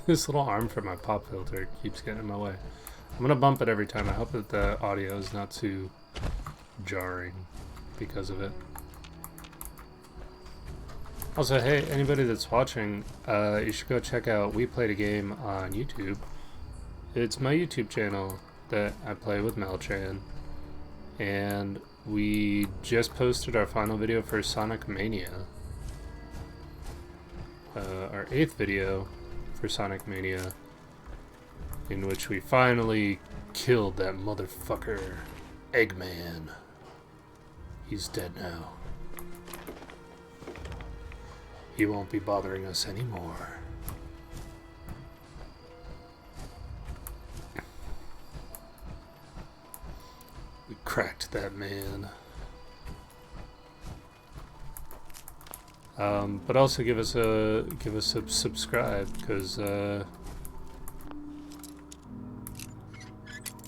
[SPEAKER 1] This little arm for my pop filter keeps getting in my way. I'm gonna bump it every time. I hope that the audio is not too jarring because of it. Also, hey, anybody that's watching, you should go check out We Played a Game on YouTube. It's my YouTube channel that I play with Melchan, and we just posted our final video for Sonic Mania. Our 8th video for Sonic Mania, in which we finally killed that motherfucker, Eggman. He's dead now. He won't be bothering us anymore. We cracked that man. But also give us a subscribe, because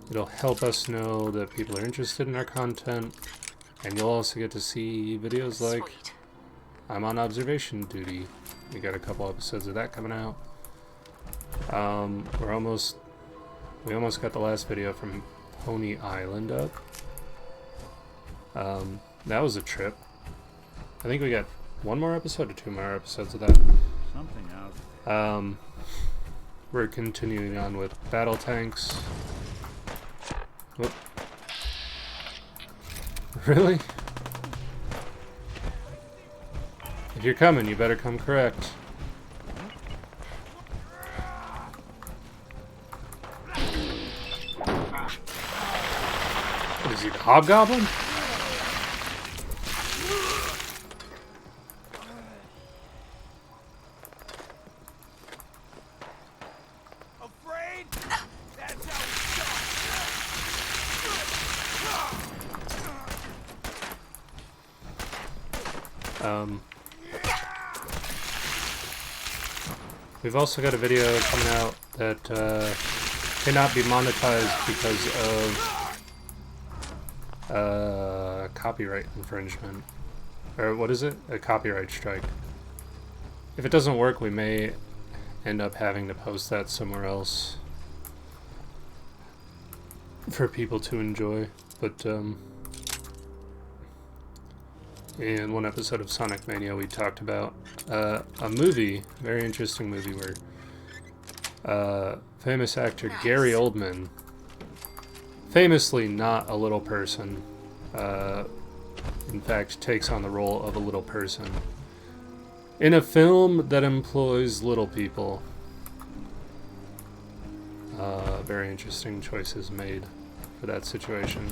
[SPEAKER 1] it'll help us know that people are interested in our content, and you'll also get to see videos like
[SPEAKER 11] Sweet.
[SPEAKER 1] I'm on observation duty. We got a couple episodes of that coming out. We almost got the last video from Pony Island up. That was a trip. I think we got one more episode or 2 more episodes of that.
[SPEAKER 12] Something out.
[SPEAKER 1] We're continuing on with battle tanks. Whoop. Really? If you're coming, you better come correct. What is he, the Hobgoblin?
[SPEAKER 7] Afraid? That's how
[SPEAKER 1] We've also got a video coming out that cannot be monetized because of copyright infringement. Or what is it? A copyright strike. If it doesn't work, we may end up having to post that somewhere else for people to enjoy. But in one episode of Sonic Mania, we talked about a movie, very interesting movie, where famous actor Gary Oldman, famously not a little person, in fact takes on the role of a little person in a film that employs little people. Very interesting choices made. for that situation.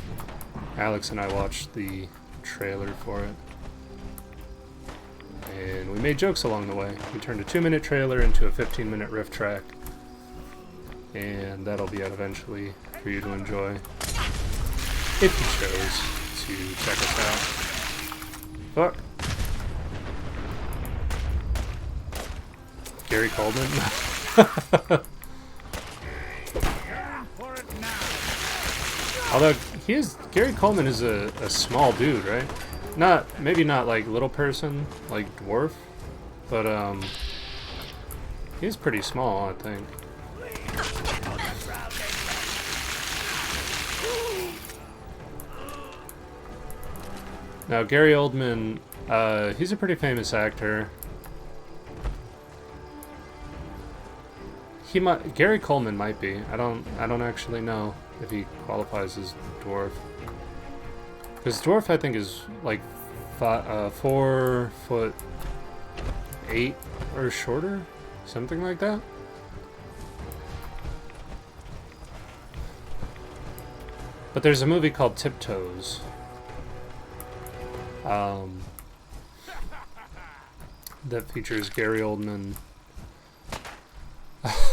[SPEAKER 1] Alex and I watched the trailer for it. And we made jokes along the way. We turned a 2-minute trailer into a 15-minute riff track. And that'll be out eventually for you to enjoy. If you chose to check us out. Fuck. Gary Coleman. Although Gary Coleman is a small dude, right? Maybe not like little person, like dwarf, but he's pretty small, I think. Now Gary Oldman, he's a pretty famous actor. Gary Coleman might be. I don't actually know if he qualifies as dwarf. Because dwarf, I think, is like 4'8" or shorter, something like that. But there's a movie called Tiptoes. That features Gary Oldman.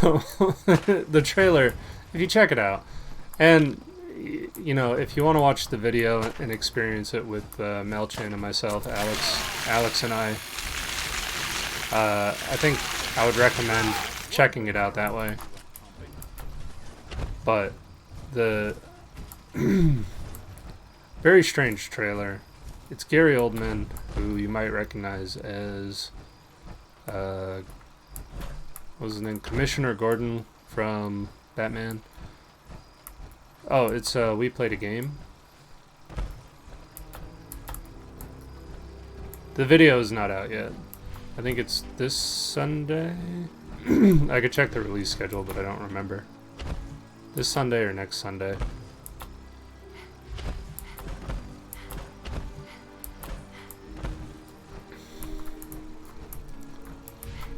[SPEAKER 1] The trailer, if you check it out, and you know, if you want to watch the video and experience it with Melchin and myself, Alex and I think I would recommend checking it out that way. But the very strange trailer. It's Gary Oldman, who you might recognize as what was his name? Commissioner Gordon from Batman. Oh, it's We Played a Game. The video is not out yet. I think it's this Sunday. I could check the release schedule, but I don't remember. This Sunday or next Sunday.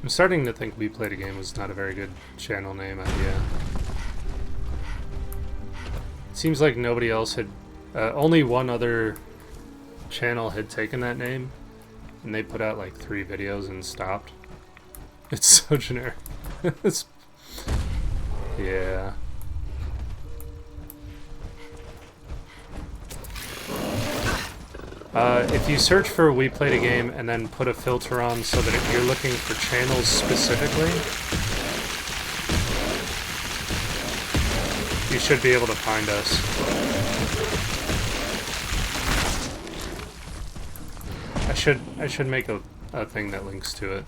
[SPEAKER 1] I'm starting to think We Played a Game was not a very good channel name idea. It seems like nobody else had... only one other channel had taken that name, and they put out like 3 videos and stopped. It's so generic. Yeah. If you search for We Played a Game and then put a filter on so that you're looking for channels specifically, you should be able to find us. I should make a thing that links to it.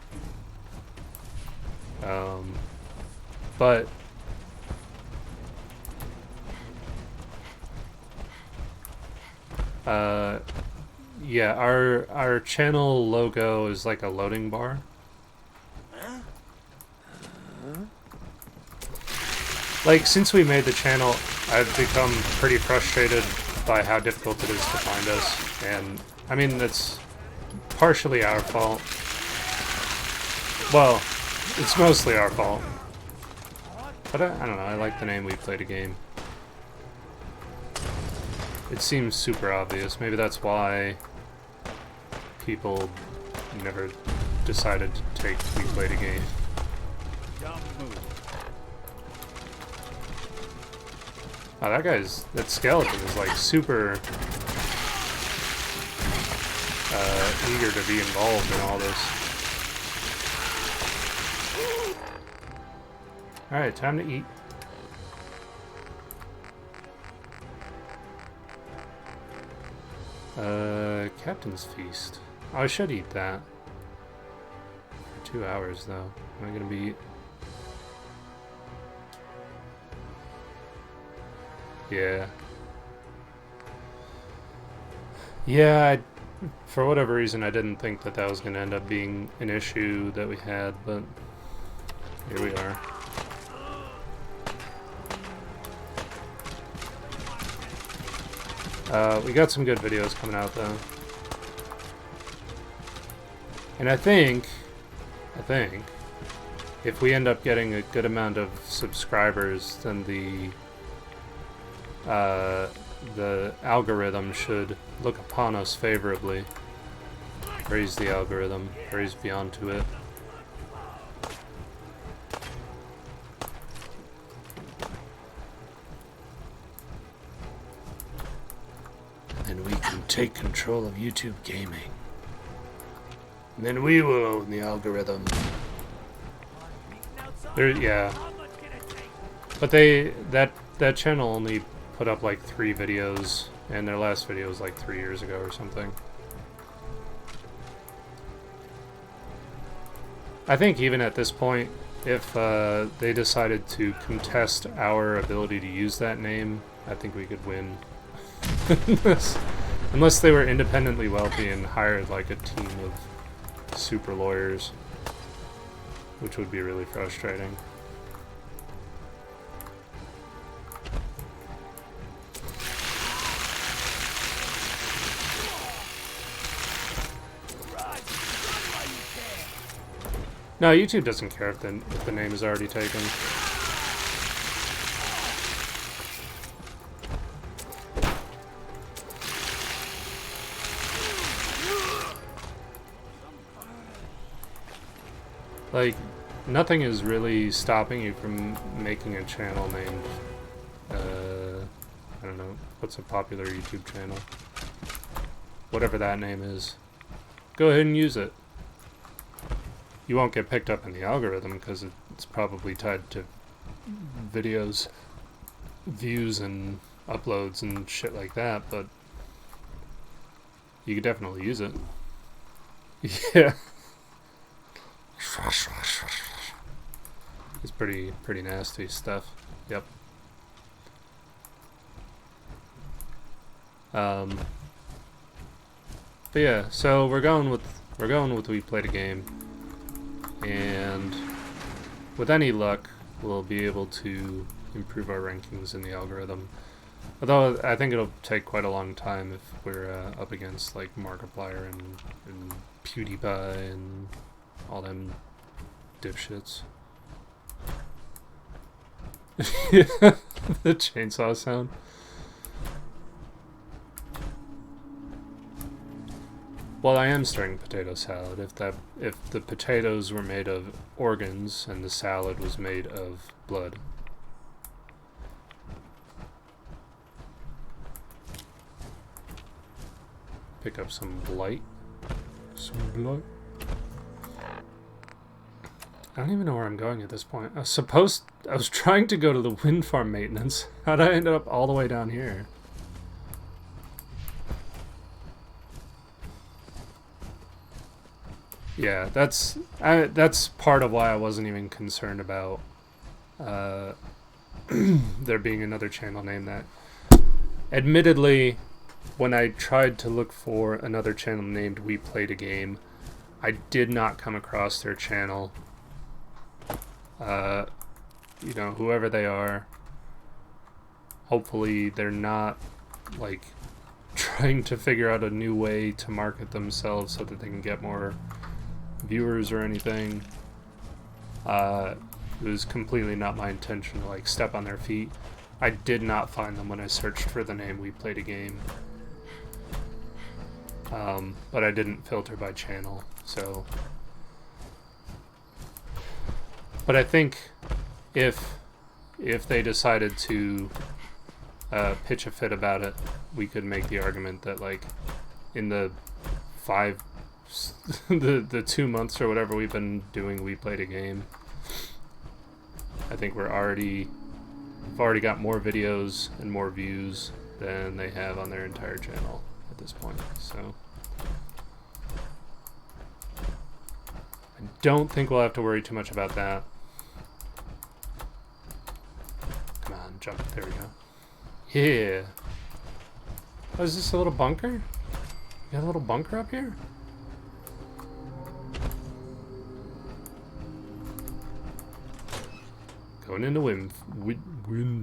[SPEAKER 1] But yeah, our channel logo is like a loading bar. Like, since we made the channel, I've become pretty frustrated by how difficult it is to find us, and I mean, that's partially our fault. Well, it's mostly our fault. But I don't know, I like the name We Played a Game. It seems super obvious. Maybe that's why people never decided to take We Played a Game. Oh, that skeleton is like super eager to be involved in all this. Alright, time to eat. Captain's Feast. Oh, I should eat that. For 2 hours, though. Am I gonna be... Yeah. Yeah, for whatever reason, I didn't think that was gonna end up being an issue that we had, but here we are. We got some good videos coming out, though. And I think, if we end up getting a good amount of subscribers, then the algorithm should look upon us favorably. Praise the algorithm. Praise be unto it. And we can take control of YouTube gaming. And then we will own the algorithm. Yeah. But that channel only put up like 3 videos, and their last video was like 3 years ago or something. I think even at this point, if they decided to contest our ability to use that name, I think we could win. Unless they were independently wealthy and hired like a team of super lawyers, which would be really frustrating. No, YouTube doesn't care if the name is already taken. Like, nothing is really stopping you from making a channel named, I don't know, what's a popular YouTube channel? Whatever that name is. Go ahead and use it. You won't get picked up in the algorithm because it's probably tied to videos, views, and uploads and shit like that, but you could definitely use it. Yeah. It's pretty nasty stuff. Yep. But yeah, so we're going with we played a game, and with any luck, we'll be able to improve our rankings in the algorithm. Although I think it'll take quite a long time if we're up against like Markiplier and PewDiePie and all them dipshits. The chainsaw sound. Well, I am stirring potato salad. If the potatoes were made of organs and the salad was made of blood. Pick up some blight. Some blight. I don't even know where I'm going at this point. I was trying to go to the wind farm maintenance. How'd I end up all the way down here? Yeah, that's part of why I wasn't even concerned about there being another channel named that. Admittedly, when I tried to look for another channel named We Played a Game, I did not come across their channel. You know, whoever they are, hopefully they're not like trying to figure out a new way to market themselves so that they can get more viewers or anything. It was completely not my intention to like step on their feet. I did not find them when I searched for the name We Played a Game. But I didn't filter by channel, so. But I think if they decided to pitch a fit about it, we could make the argument that like in the 2 months or whatever we've been doing We Played a Game, I think we've already got more videos and more views than they have on their entire channel at this point. So I don't think we'll have to worry too much about that. Come on, jump. There we go. Yeah. Oh, is this a little bunker? You got a little bunker up here? Going into wind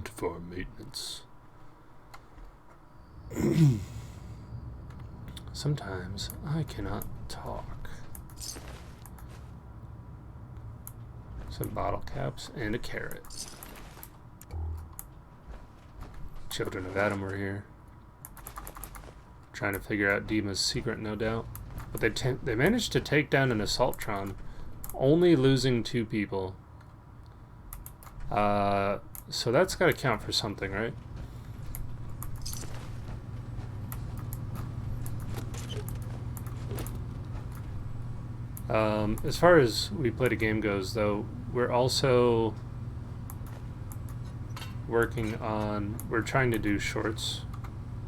[SPEAKER 1] farm maintenance. Sometimes I cannot talk. Some bottle caps and a carrot. Children of Adam were here. Trying to figure out Dima's secret, no doubt. But they managed to take down an Assaultron, only losing 2 people. So that's got to count for something, right? As far as We Played a Game goes, though, we're also working on... We're trying to do shorts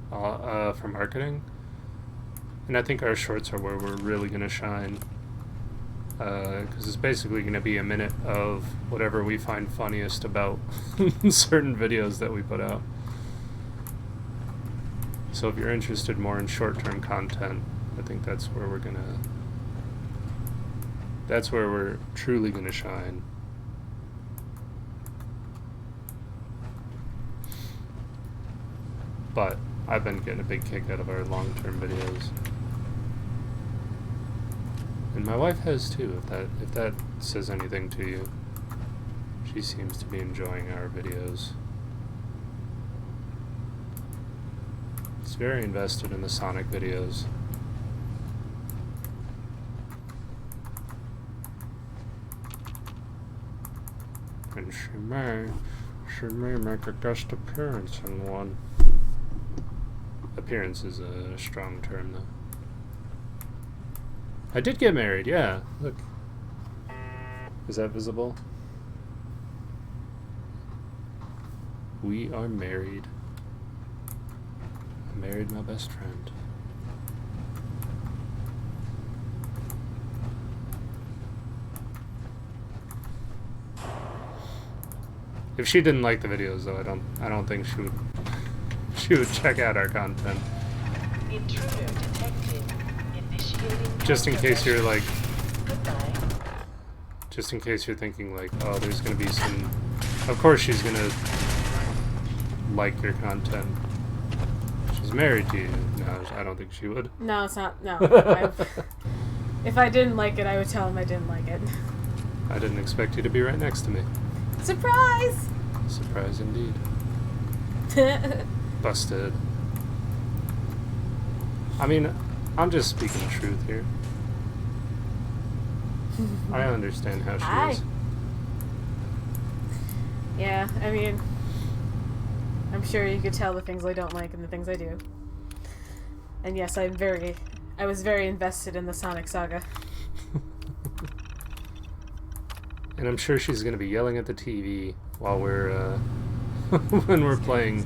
[SPEAKER 1] for marketing. And I think our shorts are where we're really going to shine. Because it's basically going to be a minute of whatever we find funniest about certain videos that we put out. So if you're interested more in short-term content, I think that's where we're going to... That's where we're truly going to shine. But I've been getting a big kick out of our long-term videos. And my wife has too, if that says anything to you. She seems to be enjoying our videos. She's very invested in the Sonic videos. And she may make a guest appearance in one. Appearance is a strong term, though. I did get married, yeah. Look. Is that visible? We are married. I married my best friend. If she didn't like the videos, though, I don't think she would check out our content.
[SPEAKER 14] Intruder detected. Initiating.
[SPEAKER 1] Just in case you're like, just in case you're thinking like, oh, there's gonna be some. Of course, she's gonna like your content. She's married to you. No, I don't think she would.
[SPEAKER 6] No, it's not. No. If I didn't like it, I would tell him I didn't like it.
[SPEAKER 1] I didn't expect you to be right next to me.
[SPEAKER 6] Surprise!
[SPEAKER 1] Surprise indeed. Busted. I mean, I'm just speaking truth here. I understand how she is.
[SPEAKER 6] Yeah, I mean, I'm sure you could tell the things I don't like and the things I do. And yes, I was very invested in the Sonic saga.
[SPEAKER 1] And I'm sure she's going to be yelling at the TV while we're, when we're playing,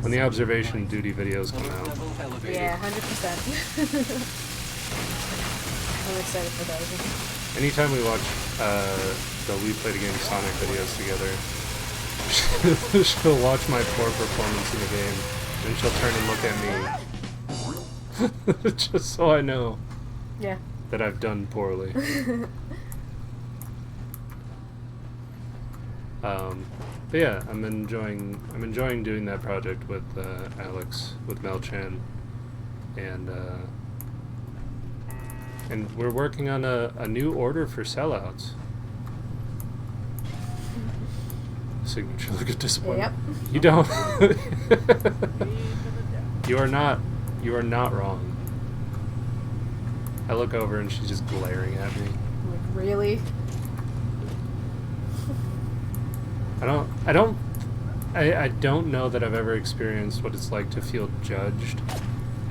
[SPEAKER 1] when the observation duty videos come out.
[SPEAKER 6] Yeah, 100%. I'm excited for those.
[SPEAKER 1] Anytime we watch the We Played a Game Sonic videos together, she'll watch my poor performance in the game, and she'll turn and look at me. Just so I know that I've done poorly. But yeah, I'm enjoying doing that project with Alex, with Mel-chan, and we're working on a new order for sellouts. Signature look at disappointment. Yep. You don't. You are not wrong. I look over and she's just glaring at me.
[SPEAKER 6] Like, really?
[SPEAKER 1] I don't know that I've ever experienced what it's like to feel judged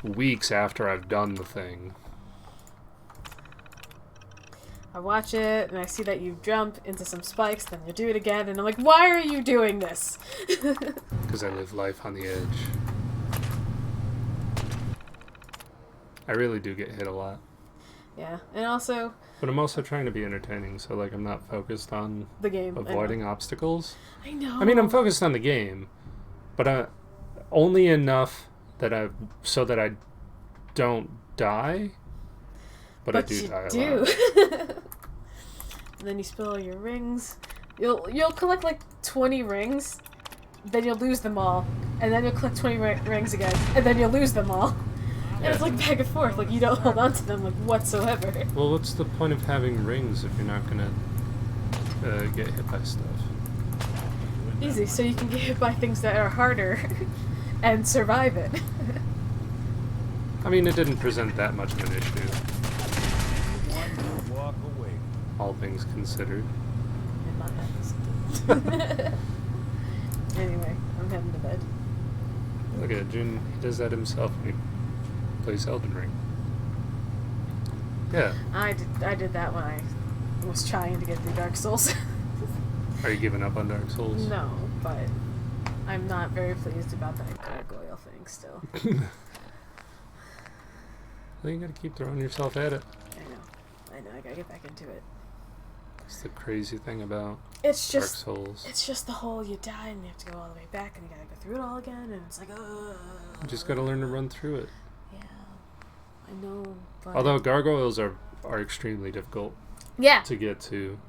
[SPEAKER 1] weeks after I've done the thing.
[SPEAKER 6] I watch it, and I see that you jump into some spikes, then you do it again, and I'm like, why are you doing this?
[SPEAKER 1] Because I live life on the edge. I really do get hit a lot.
[SPEAKER 6] Yeah, and also...
[SPEAKER 1] But I'm also trying to be entertaining, so like I'm not focused on
[SPEAKER 6] the game,
[SPEAKER 1] avoiding obstacles.
[SPEAKER 6] I know.
[SPEAKER 1] I mean, I'm focused on the game, but only enough that so that I don't die. But I do die a lot.
[SPEAKER 6] And then you spill all your rings. You'll collect like 20 rings, then you'll lose them all, and then you'll collect 20 rings again, and then you'll lose them all. And it's like back and forth, like you don't hold on to them like whatsoever.
[SPEAKER 1] Well, what's the point of having rings if you're not gonna get hit by stuff?
[SPEAKER 6] Easy, so you can get hit by things that are harder. and survive it.
[SPEAKER 1] I mean, it didn't present that much of an issue.
[SPEAKER 12] One will walk away.
[SPEAKER 1] All things considered.
[SPEAKER 6] In my hands. Anyway, I'm heading to bed.
[SPEAKER 1] Look at June. He does that himself when he plays Elden Ring. Yeah.
[SPEAKER 6] I did that when I was trying to get through Dark Souls.
[SPEAKER 1] Are you giving up on Dark Souls?
[SPEAKER 6] No, but I'm not very pleased about that gargoyle thing still.
[SPEAKER 1] Well, you gotta keep throwing yourself at it.
[SPEAKER 6] I know, I gotta get back into it.
[SPEAKER 1] That's the crazy thing about
[SPEAKER 6] It's
[SPEAKER 1] Dark
[SPEAKER 6] just
[SPEAKER 1] Souls.
[SPEAKER 6] It's just the whole you die and you have to go all the way back and you gotta go through it all again and it's like,
[SPEAKER 1] You just gotta learn to run through it.
[SPEAKER 6] Yeah, I know. But
[SPEAKER 1] Although gargoyles are extremely difficult.
[SPEAKER 6] Yeah.
[SPEAKER 1] To get to.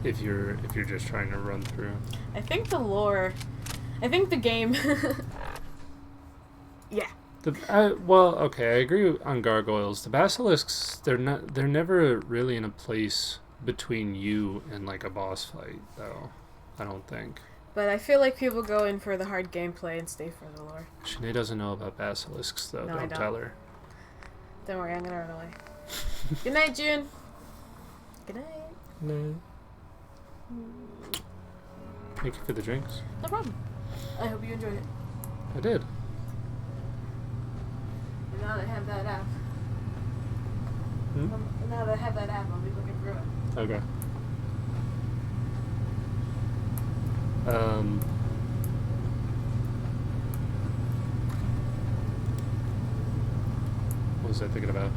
[SPEAKER 1] If you're just trying to run through.
[SPEAKER 6] I think the lore, I think the game. Yeah.
[SPEAKER 1] Well, okay, I agree on gargoyles. The basilisks, they're never really in a place between you and like a boss fight, though. I don't think.
[SPEAKER 6] But I feel like people go in for the hard gameplay and stay for the lore.
[SPEAKER 1] Sinead doesn't know about basilisks, though.
[SPEAKER 6] No, I
[SPEAKER 1] Don't
[SPEAKER 6] don't.
[SPEAKER 1] tell her.
[SPEAKER 6] Don't worry, I'm gonna run away. Good night, June. Good night.
[SPEAKER 1] No. Thank you for the drinks.
[SPEAKER 6] No problem. I hope you enjoyed it.
[SPEAKER 1] I did.
[SPEAKER 6] And now that I have that app,
[SPEAKER 1] Hmm?
[SPEAKER 6] now that I have that app, I'll be looking through it.
[SPEAKER 1] Okay. What was I thinking about?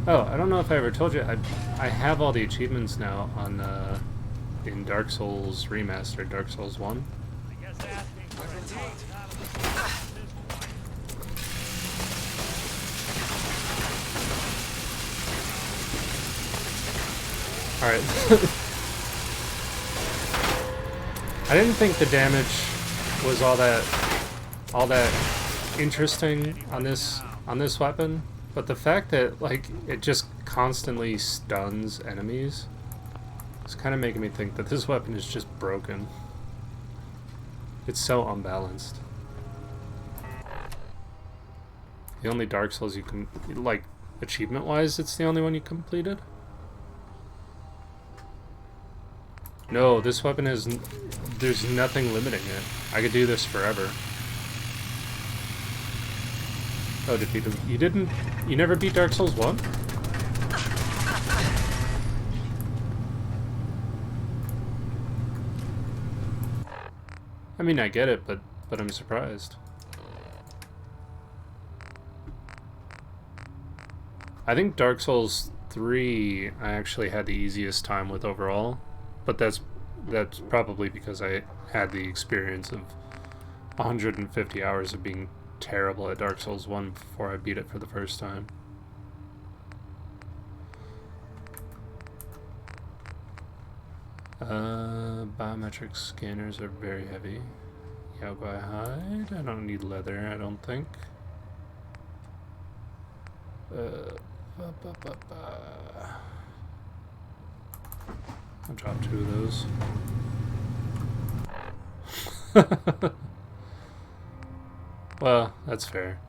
[SPEAKER 1] Oh, I don't know if I ever told you. I have all the achievements now on in Dark Souls Remastered, Dark Souls 1. Alright. I didn't think the damage was all that interesting on this weapon, but the fact that like it just constantly stuns enemies is kind of making me think that this weapon is just broken. It's so unbalanced. The only Dark Souls you can, like, achievement-wise, it's the only one you completed? No, this weapon is... There's nothing limiting it. I could do this forever. Oh, defeated. You didn't... You never beat Dark Souls 1? I mean, I get it, but I'm surprised. I think Dark Souls 3 I actually had the easiest time with overall, but that's probably because I had the experience of 150 hours of being terrible at Dark Souls 1 before I beat it for the first time. Biometric scanners are very heavy. Yaogui hide? I don't need leather, I don't think. I'll drop 2 of those. Well, that's fair.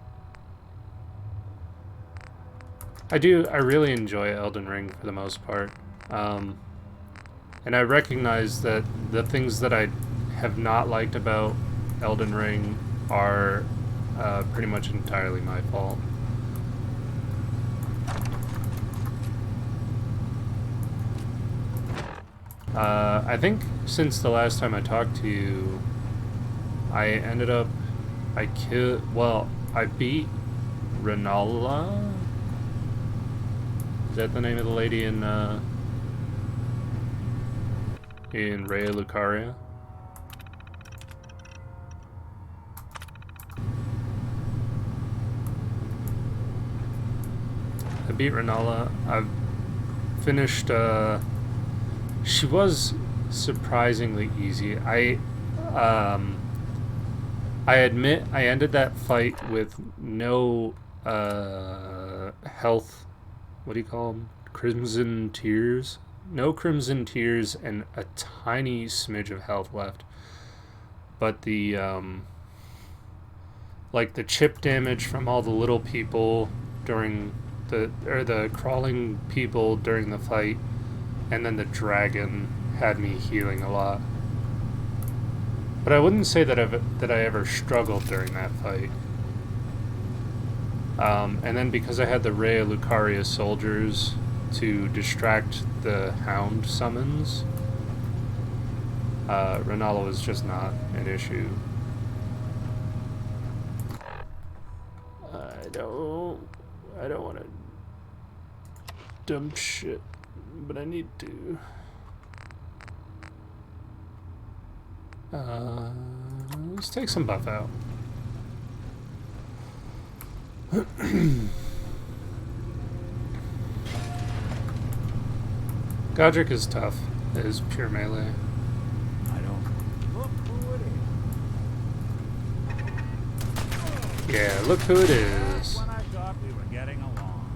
[SPEAKER 1] I really enjoy Elden Ring for the most part. And I recognize that the things that I have not liked about Elden Ring are pretty much entirely my fault. I think since the last time I talked to you, I beat Renala? Is that the name of the lady in Raya Lucaria? I beat Renala. I've finished, she was surprisingly easy. I admit I ended that fight with no health, what do you call them? Crimson tears no Crimson Tears and a tiny smidge of health left. But the, like the chip damage from all the little people during the crawling people during the fight, and then the dragon had me healing a lot. But I wouldn't say that I ever struggled during that fight. And then because I had the Rhea Lucaria soldiers to distract the Hound summons, Renala was just not an issue. I don't want to dump shit, but I need to. Let's take some buff out. Godric is tough. It is pure melee.
[SPEAKER 12] I don't. Look who it is.
[SPEAKER 1] Yeah, look who it is.
[SPEAKER 12] When I thought we were getting along.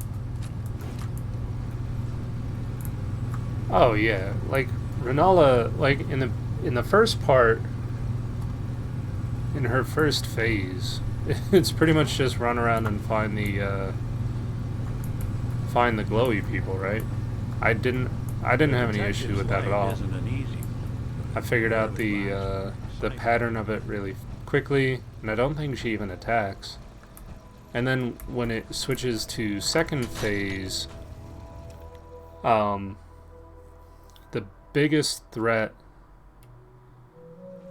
[SPEAKER 1] Oh yeah, like Renala, like in the first part, in her first phase, it's pretty much just run around and find the glowy people, right? I didn't have any issue with that at all. I figured out the pattern of it really quickly, and I don't think she even attacks. And then when it switches to second phase, the biggest threat,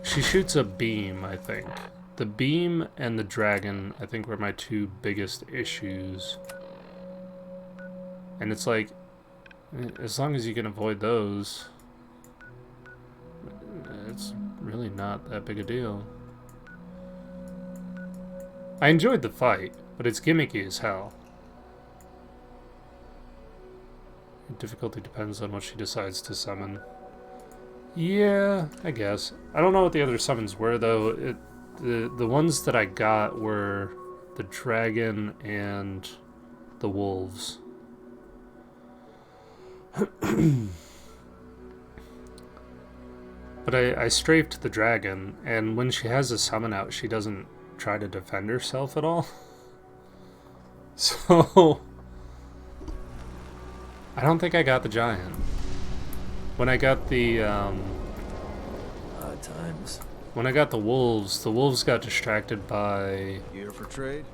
[SPEAKER 1] she shoots a beam, I think. The beam and the dragon, I think, were my two biggest issues. And it's like, as long as you can avoid those, it's really not that big a deal. I enjoyed the fight, but it's gimmicky as hell. Difficulty depends on what she decides to summon. Yeah, I guess. I don't know what the other summons were, though. The ones that I got were the dragon and the wolves. But I strafed the dragon, and when she has a summon out, she doesn't try to defend herself at all. So I don't think I got the giant. When I got the
[SPEAKER 15] times.
[SPEAKER 1] When I got the wolves got distracted by
[SPEAKER 15] Here for trade?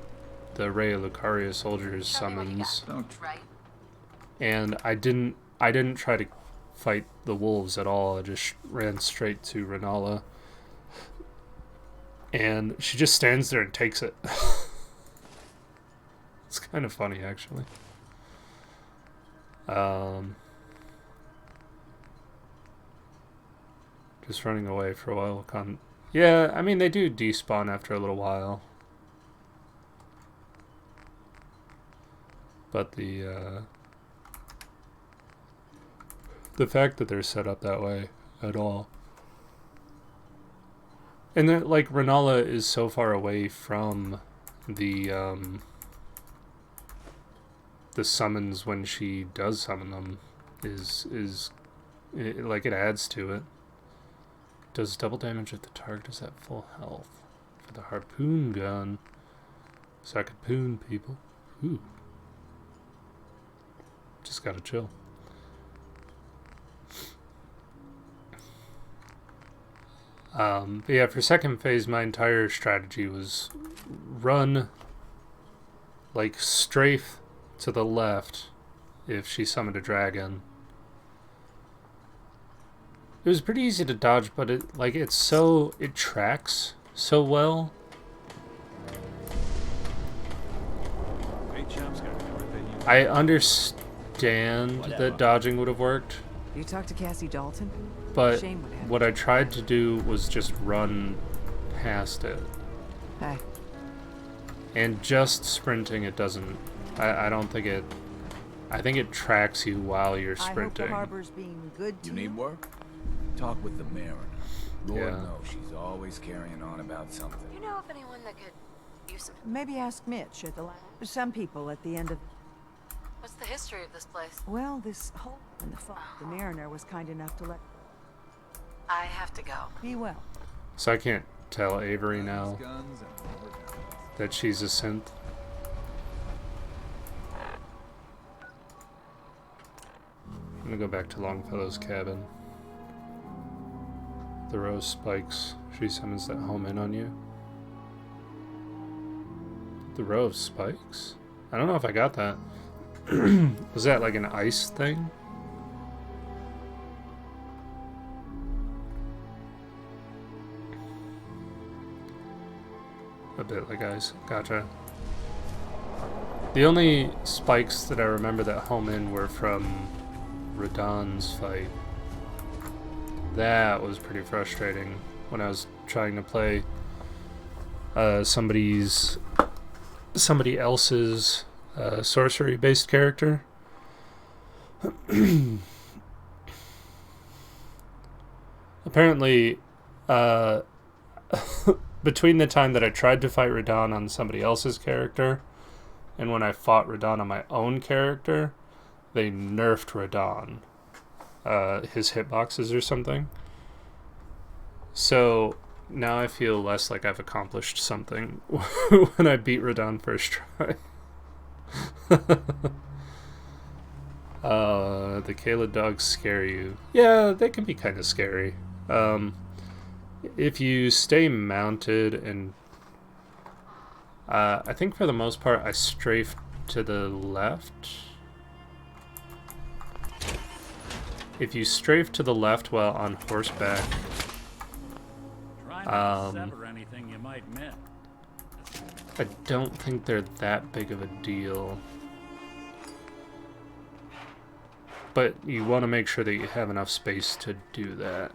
[SPEAKER 1] the Rhea Lucaria soldiers summons.
[SPEAKER 15] Don't
[SPEAKER 1] And I didn't try to fight the wolves at all. I just ran straight to Renala. And she just stands there and takes it. It's kind of funny, actually. Just running away for a while. Yeah, I mean, they do despawn after a little while. But the fact that they're set up that way at all. And then, like, Renala is so far away from the summons when she does summon them like, it adds to it. Does double damage if the target is at full health. For the harpoon gun. So I could poon people. Ooh. Just gotta chill. But yeah, for second phase, my entire strategy was run, like, strafe to the left if she summoned a dragon. It was pretty easy to dodge, but it tracks so well. I understand that dodging would have worked.
[SPEAKER 13] You talked to Cassie Dalton?
[SPEAKER 1] But
[SPEAKER 13] Shame would have
[SPEAKER 1] what I tried to do was just run past it.
[SPEAKER 13] Hey.
[SPEAKER 1] And just sprinting, it doesn't... I don't think it... I think it tracks you while you're sprinting.
[SPEAKER 16] I hope the harbor's being good to
[SPEAKER 15] you. Need work? Talk with the Mariner. Lord
[SPEAKER 1] Yeah.
[SPEAKER 15] knows she's always carrying on about something.
[SPEAKER 10] You know of anyone that could use some...
[SPEAKER 16] Maybe ask Mitch at the lab. Some people at the end of...
[SPEAKER 8] What's the history of this place?
[SPEAKER 13] Well, this hole in the fog. The mariner was kind enough to let.
[SPEAKER 8] I have to go.
[SPEAKER 13] Be well.
[SPEAKER 1] So I can't tell Avery now
[SPEAKER 15] Guns and rubber guns.
[SPEAKER 1] that she's a synth. I'm gonna go back to Longfellow's cabin. The rose spikes. She summons that home in on you. The row of spikes? I don't know if I got that. Was that like an ice thing? A bit like ice. Gotcha. The only spikes that I remember that home in were from Radahn's fight. That was pretty frustrating when I was trying to play somebody else's sorcery-based character. Apparently, between the time that I tried to fight Radahn on somebody else's character and when I fought Radahn on my own character, they nerfed Radahn. His hitboxes or something. So now I feel less like I've accomplished something when I beat Radahn first try. The Kayla dogs scare you. Yeah, they can be kind of scary. If you stay mounted and I think for the most part I strafe to the left. If you strafe to the left while on horseback,
[SPEAKER 12] Try not to sever anything you might miss.
[SPEAKER 1] I don't think they're that big of a deal. But you want to make sure that you have enough space to do that.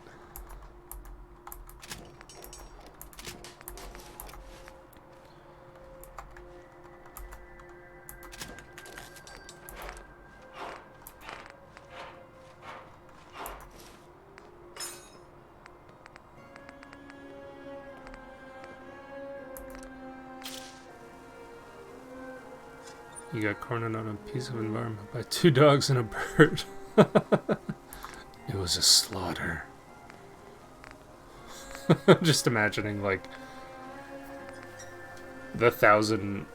[SPEAKER 1] You got cornered on a piece of environment by 2 dogs and a bird. It was a slaughter. Just imagining like the thousand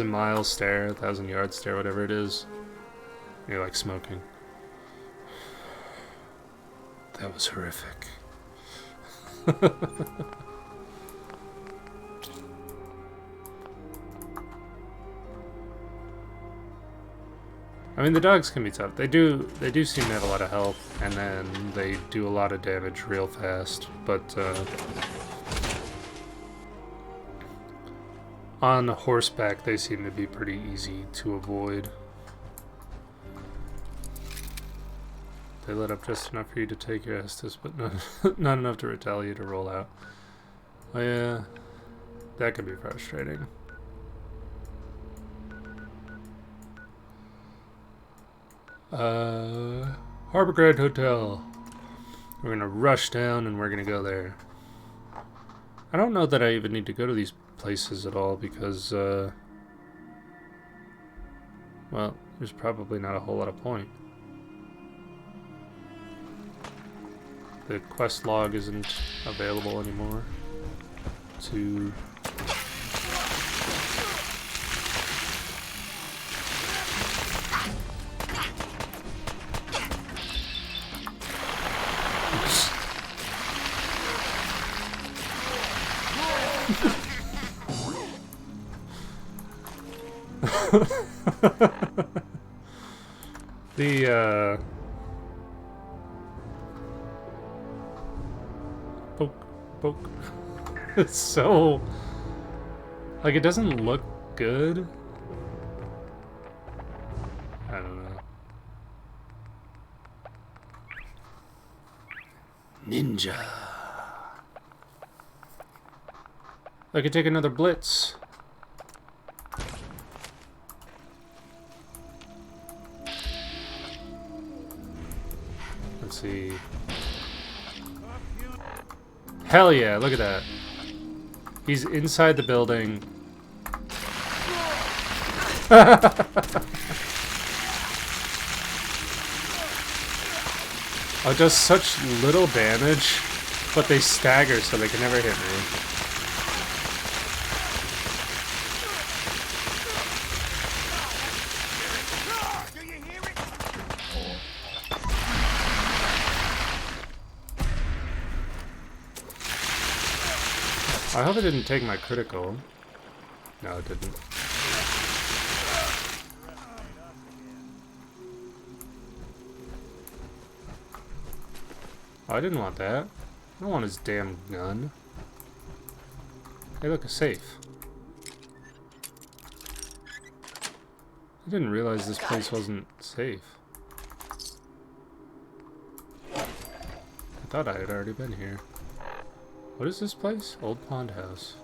[SPEAKER 1] mile stare, 1,000 yard stare, whatever it is. You're like smoking. That was horrific. I mean, the dogs can be tough. They do seem to have a lot of health, and then they do a lot of damage real fast. But on horseback, they seem to be pretty easy to avoid. They let up just enough for you to take your Estus, but not enough to retaliate or roll out. Oh yeah, that can be frustrating. Harbor Grand Hotel. We're gonna rush down and we're gonna go there. I don't know that I even need to go to these places at all because, well, there's probably not a whole lot of point. The quest log isn't available anymore to... poke. It's so, like, it doesn't look good. I don't know. Ninja. I could take another blitz. Let's see. Hell yeah, look at that. He's inside the building. does such little damage, but they stagger so they can never hit me. I hope it didn't take my critical. No, it didn't. Oh, I didn't want that. I don't want his damn gun. Hey, look, a safe. I didn't realize this place wasn't safe. I thought I had already been here. What is this place? Old Pond House.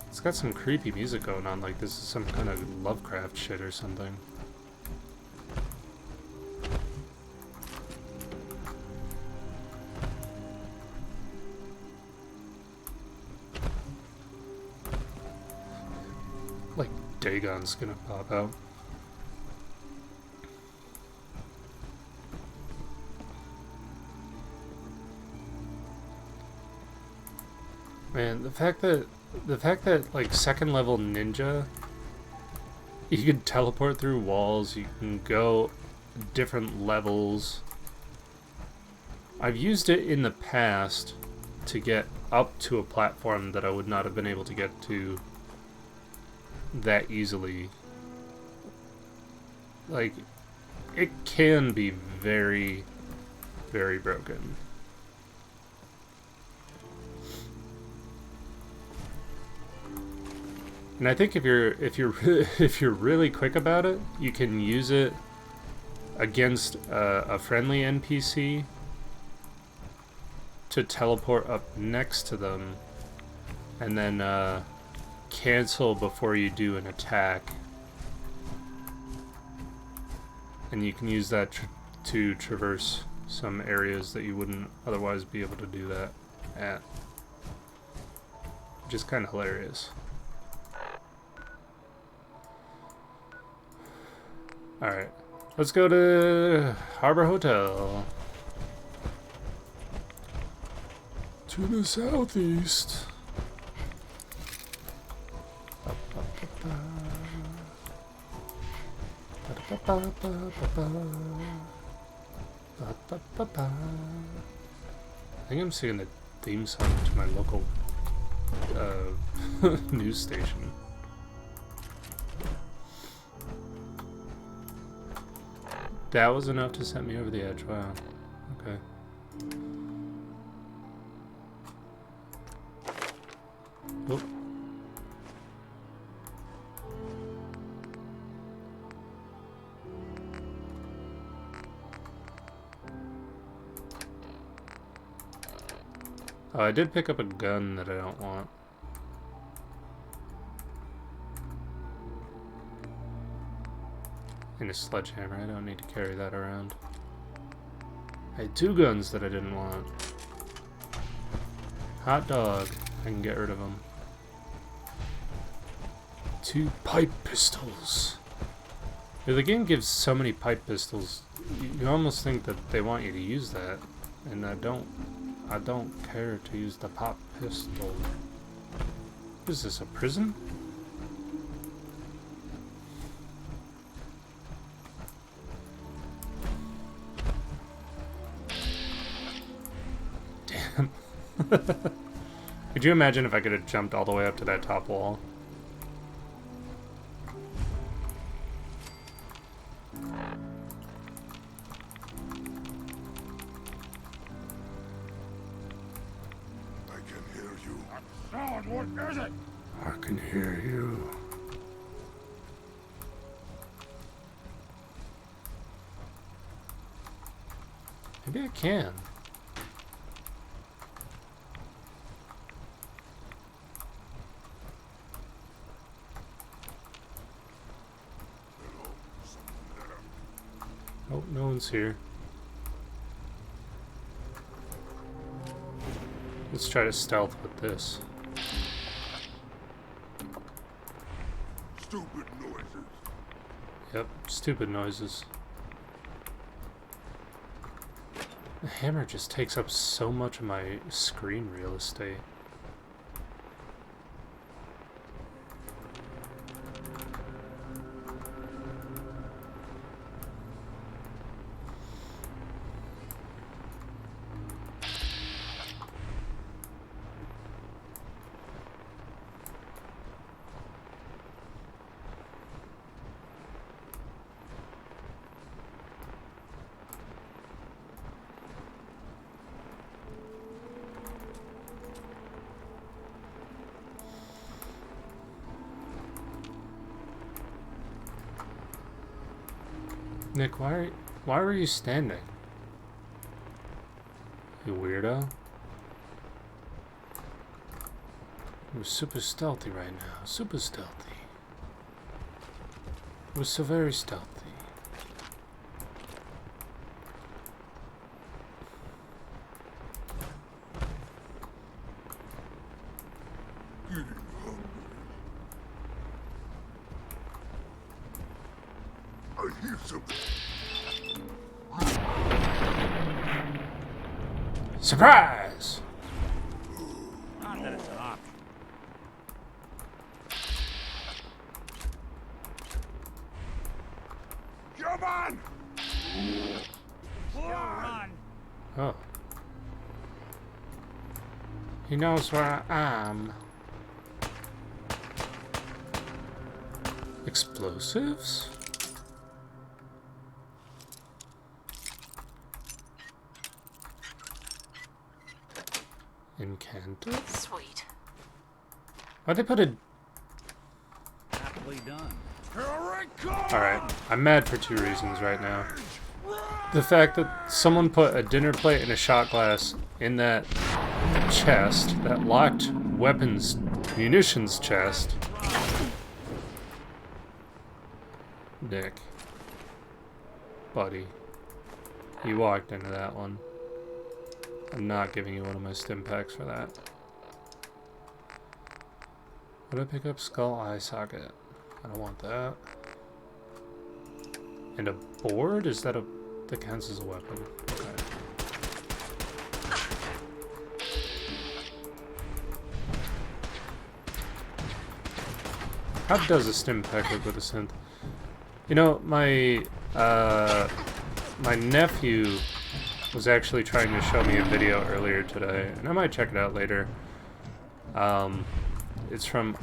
[SPEAKER 1] It's got some creepy music going on, like this is some kind of Lovecraft shit or something. Like Dagon's gonna pop out. Man, the fact that like second level ninja, you can teleport through walls, you can go different levels. I've used it in the past to get up to a platform that I would not have been able to get to that easily. Like, it can be very, very broken. And I think if you're really quick about it, you can use it against a friendly NPC to teleport up next to them, and then cancel before you do an attack. And you can use that to traverse some areas that you wouldn't otherwise be able to do that at, which is kind of hilarious. Alright, let's go to Harbor Hotel. To the southeast. I think I'm singing the theme song to my local news station. That was enough to set me over the edge. Wow. Okay. Oh. Oh, I did pick up a gun that I don't want. And a sledgehammer. I don't need to carry that around. I had two guns that I didn't want. Hot dog. I can get rid of them. Two pipe pistols. Yeah, the game gives so many pipe pistols. You almost think that they want you to use that, and I don't care to use the pop pistol. What is this, a prison? Damn. Could you imagine if I could have jumped all the way up to that top wall?
[SPEAKER 7] What is it?
[SPEAKER 9] I can hear you.
[SPEAKER 1] Maybe I can. Oh, no one's here. Let's try to stealth with this.
[SPEAKER 16] Stupid noises.
[SPEAKER 1] Yep, stupid noises. The hammer just takes up so much of my screen real estate. Nick, why were you standing? You weirdo. You're super stealthy right now. Super stealthy. It was so very stealthy. Surprise!
[SPEAKER 7] Not that it's an option.
[SPEAKER 16] Come on!
[SPEAKER 7] Still run.
[SPEAKER 1] Oh. He knows where I am. Explosives? Incanted?
[SPEAKER 10] Sweet.
[SPEAKER 1] Why'd they put a...
[SPEAKER 7] Happily done.
[SPEAKER 1] Alright, I'm mad for two reasons right now. The fact that someone put a dinner plate and a shot glass in that chest, that locked weapons, munitions chest. Nick. Buddy. You walked into that one. I'm not giving you one of my stim packs for that. Would I pick up skull eye socket? I don't want that. And a board? Is that that counts as a weapon? Okay. How does a stim pack work with a synth? You know, my nephew was actually trying to show me a video earlier today, and I might check it out later. It's from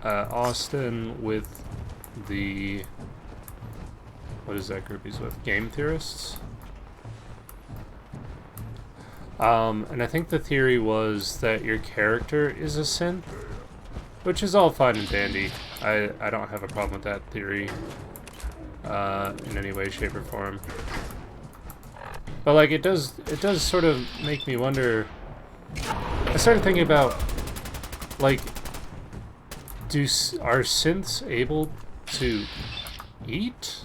[SPEAKER 1] Austin with the... what is that group he's with? Game Theorists? And I think the theory was that your character is a synth, which is all fine and dandy. I don't have a problem with that theory in any way, shape, or form. But like it does sort of make me wonder. I started thinking about like, are synths able to eat?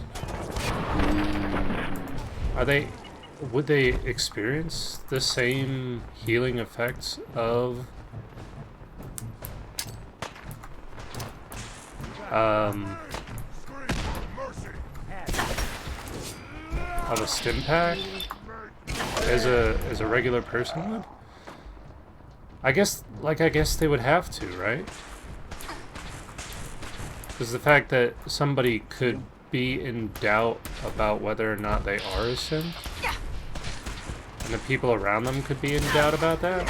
[SPEAKER 1] Would they experience the same healing effects of a stim pack as a regular person would? I guess they would have to, right? Because the fact that somebody could be in doubt about whether or not they are a synth, and the people around them could be in doubt about that,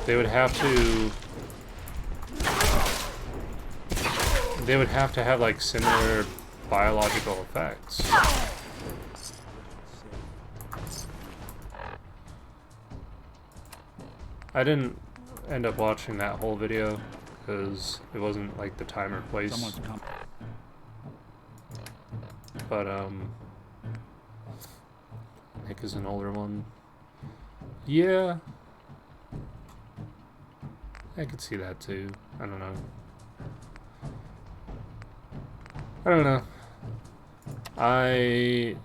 [SPEAKER 1] they would have to have like similar biological effects. I didn't end up watching that whole video because it wasn't like the time or place. But Nick is an older one. Yeah, I could see that too. I don't know. I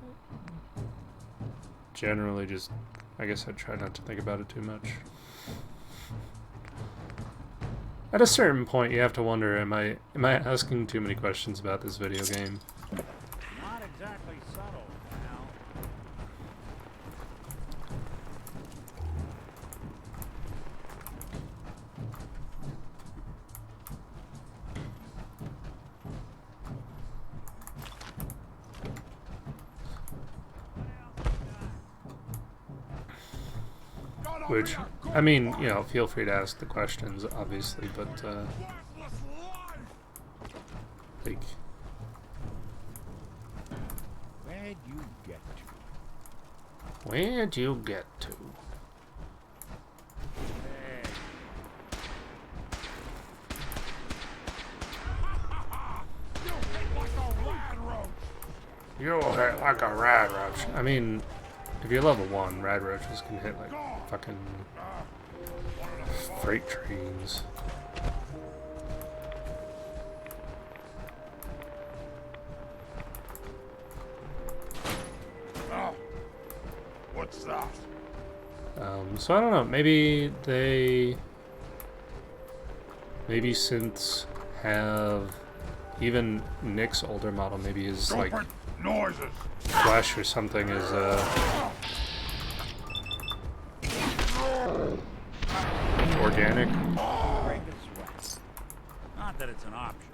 [SPEAKER 1] generally just, I guess I try not to think about it too much. At a certain point, you have to wonder, am I asking too many questions about this video game?
[SPEAKER 12] Not exactly subtle, now.
[SPEAKER 1] Which, I mean, you know, feel free to ask the questions, obviously, but, like...
[SPEAKER 12] Where'd you get to?
[SPEAKER 1] Where'd you get to?
[SPEAKER 12] Hey.
[SPEAKER 1] You hit like a rad roach. I mean, if you're level 1, rad roaches can hit like fucking freight trains.
[SPEAKER 7] Oh, what's that?
[SPEAKER 1] So I don't know, maybe synths have, even Nick's older model, maybe his like
[SPEAKER 7] noises.
[SPEAKER 1] flesh or something is organic.
[SPEAKER 12] Break a sweat. Not that it's an option.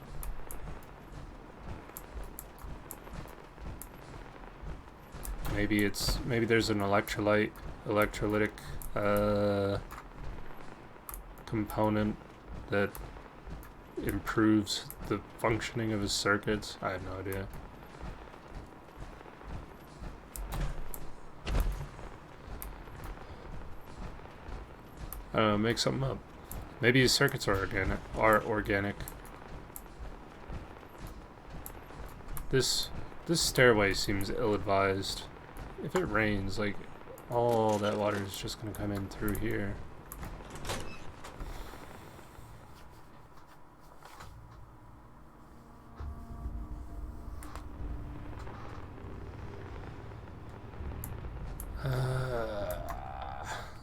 [SPEAKER 1] Maybe there's an electrolytic component that improves the functioning of his circuits. I have no idea. I don't know, make something up. Maybe his circuits are organic. This stairway seems ill-advised. If it rains, like, all that water is just gonna come in through here.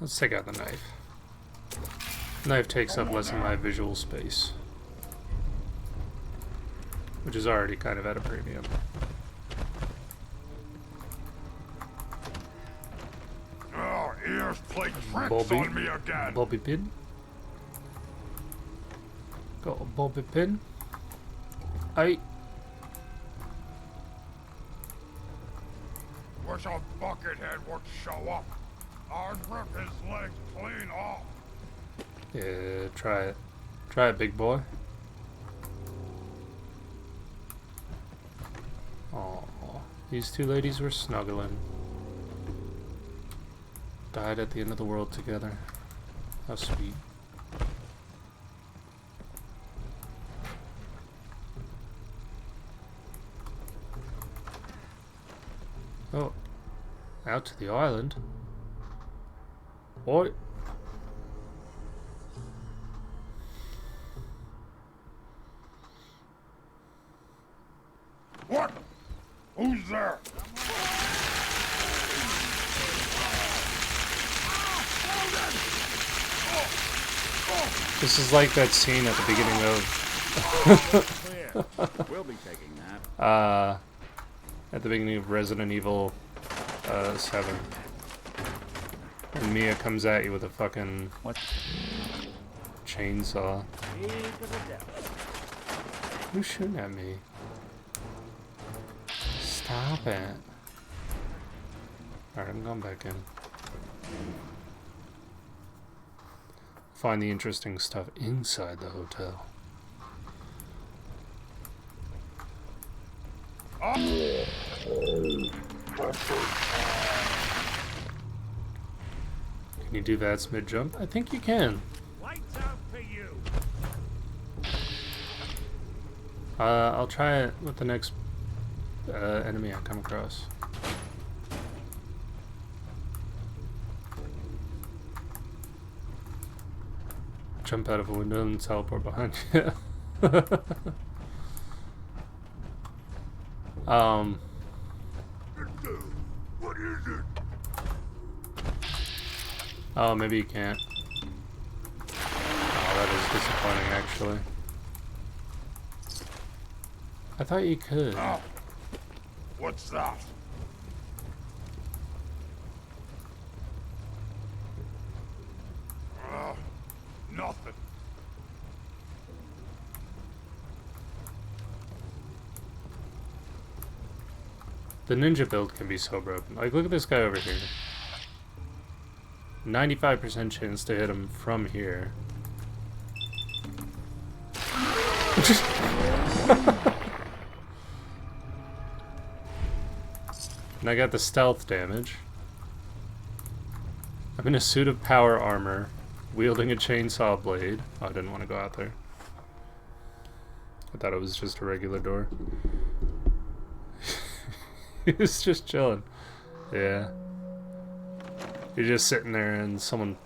[SPEAKER 1] Let's take out the knife. Knife takes up less of my visual space, which is already kind of at a premium.
[SPEAKER 7] Oh, ears playing tricks on me again.
[SPEAKER 1] Bobby pin. Got a bobby pin. Hey.
[SPEAKER 7] Wish a buckethead would show up. I'd rip his legs clean off.
[SPEAKER 1] Yeah, try it. Try it, big boy. Aww. These two ladies were snuggling. Died at the end of the world together. How sweet. Oh. Out to the island. What?
[SPEAKER 7] What? Who's there?
[SPEAKER 1] This is like that scene at the beginning of
[SPEAKER 12] We'll be taking that.
[SPEAKER 1] at the beginning of Resident Evil 7. And Mia comes at you with a fucking chainsaw. Who's shooting at me? Stop it. Alright, I'm going back in. Find the interesting stuff inside the hotel. Can you do that mid jump? I think you can.
[SPEAKER 12] Lights out for you.
[SPEAKER 1] I'll try it with the next enemy I come across. Jump out of a window and teleport behind you.
[SPEAKER 7] What is it?
[SPEAKER 1] Oh, maybe you can't. Oh, that is disappointing, actually. I thought you could.
[SPEAKER 7] Oh, what's that? Nothing.
[SPEAKER 1] The ninja build can be so broken. Like, look at this guy over here. 95% chance to hit him from here. And I got the stealth damage. I'm in a suit of power armor, wielding a chainsaw blade. Oh, I didn't want to go out there. I thought it was just a regular door. He was just chilling. Yeah. You're just sitting there and someone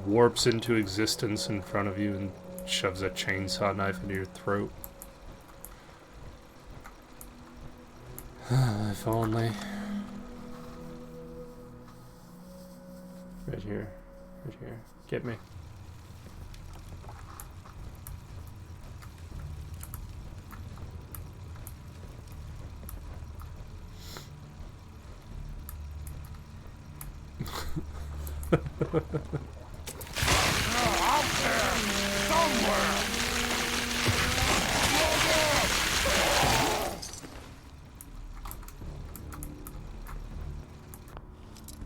[SPEAKER 1] warps into existence in front of you and shoves a chainsaw knife into your throat. If only. Right here. Right here. Get me.
[SPEAKER 7] Out there! Somewhere!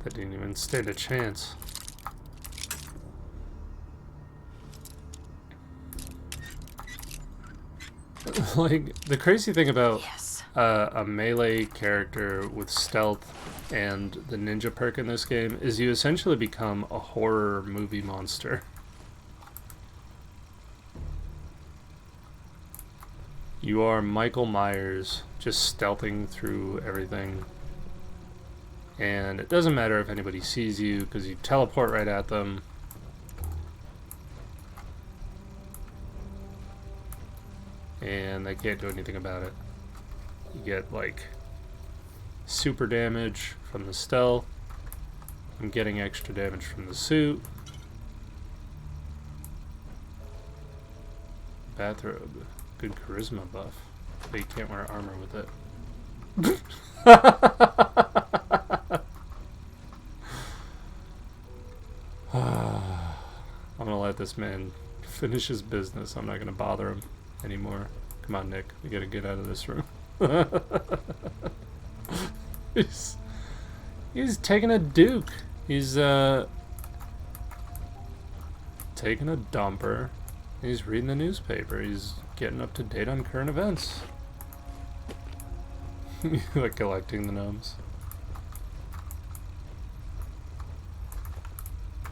[SPEAKER 1] That didn't even stand a chance. Like, the crazy thing about a melee character with stealth and the ninja perk in this game is you essentially become a horror movie monster. You are Michael Myers just stealthing through everything. And it doesn't matter if anybody sees you because you teleport right at them. And they can't do anything about it. You get like super damage from the stealth. I'm getting extra damage from the suit. Bathrobe. Good charisma buff. But you can't wear armor with it. I'm gonna let this man finish his business. I'm not gonna bother him anymore. Come on, Nick. We gotta get out of this room. He's taking a duke. He's taking a dumper. He's reading the newspaper. He's getting up to date on current events. Like collecting the gnomes.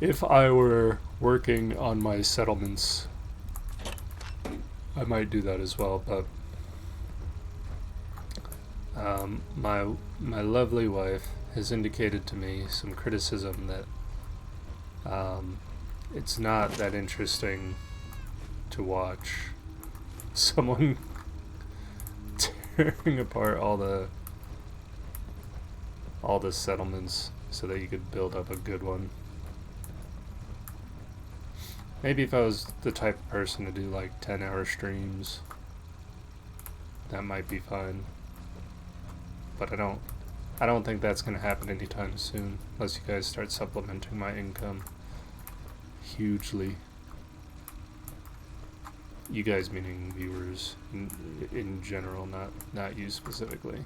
[SPEAKER 1] If I were working on my settlements, I might do that as well, but my lovely wife has indicated to me some criticism that it's not that interesting to watch someone tearing apart all the settlements so that you could build up a good one. Maybe if I was the type of person to do like 10-hour streams, that might be fine. But I don't think that's gonna happen anytime soon, unless you guys start supplementing my income hugely. You guys meaning viewers in general, not you specifically.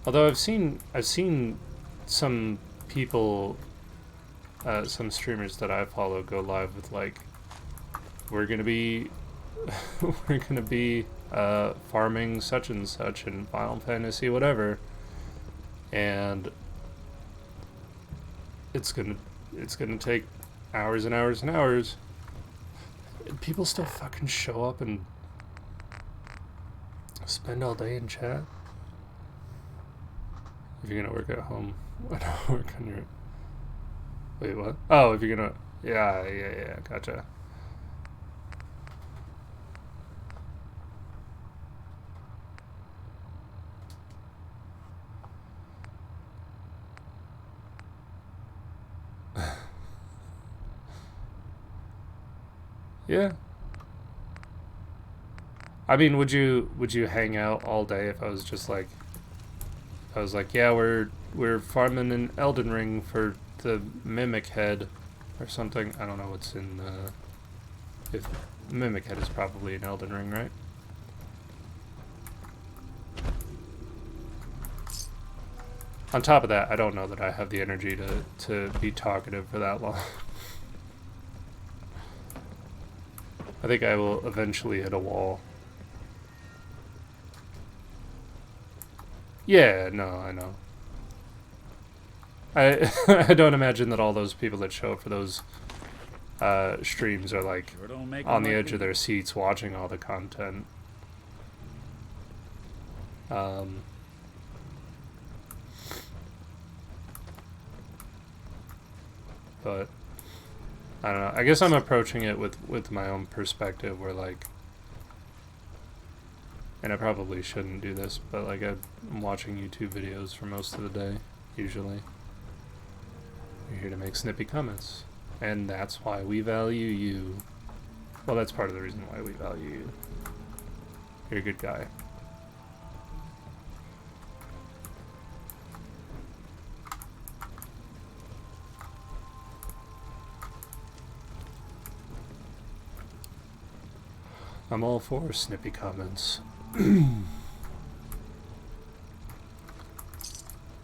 [SPEAKER 1] Although I've seen some people, some streamers that I follow go live with like, we're gonna be farming such and such in Final Fantasy whatever, and it's gonna take hours and hours and hours. And people still fucking show up and spend all day in chat. If you're gonna work at home, why not work on your... Wait, what? Oh, if you're gonna... Yeah, gotcha. Yeah. I mean, would you hang out all day if I was just like, yeah, we're farming an Elden Ring for the Mimic Head or something. I don't know what's in if Mimic Head is probably an Elden Ring, right? On top of that, I don't know that I have the energy to be talkative for that long. I think I will eventually hit a wall. Yeah, no, I know. I don't imagine that all those people that show up for those streams are like on the edge of their seats watching all the content. But I don't know. I guess I'm approaching it with my own perspective, where like, and I probably shouldn't do this, but like I'm watching YouTube videos for most of the day, usually. You're here to make snippy comments, and that's why we value you. Well, that's part of the reason why we value you. You're a good guy. I'm all for snippy comments.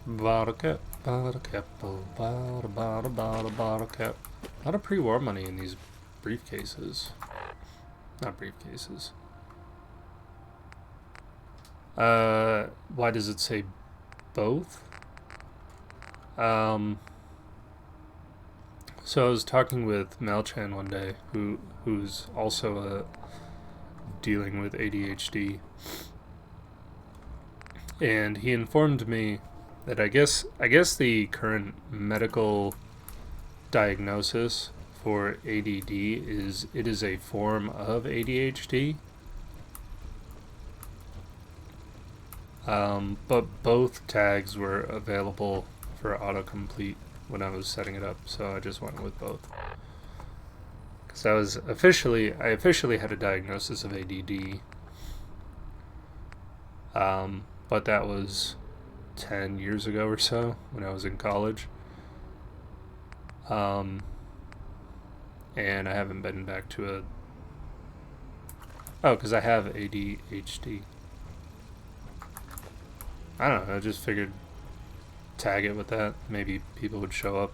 [SPEAKER 1] Bottle cap, bottle cap, bottle cap. A lot of pre-war money in these briefcases. Not briefcases. Why does it say both? So I was talking with Melchan one day, who's also dealing with ADHD, and he informed me that I guess the current medical diagnosis for ADD is it is a form of ADHD. But both tags were available for autocomplete when I was setting it up, so I just went with both. Because I officially had a diagnosis of ADD, but that was 10 years ago or so when I was in college, and I haven't been back to because I have ADHD. I don't know, I just figured tag it with that, maybe people would show up.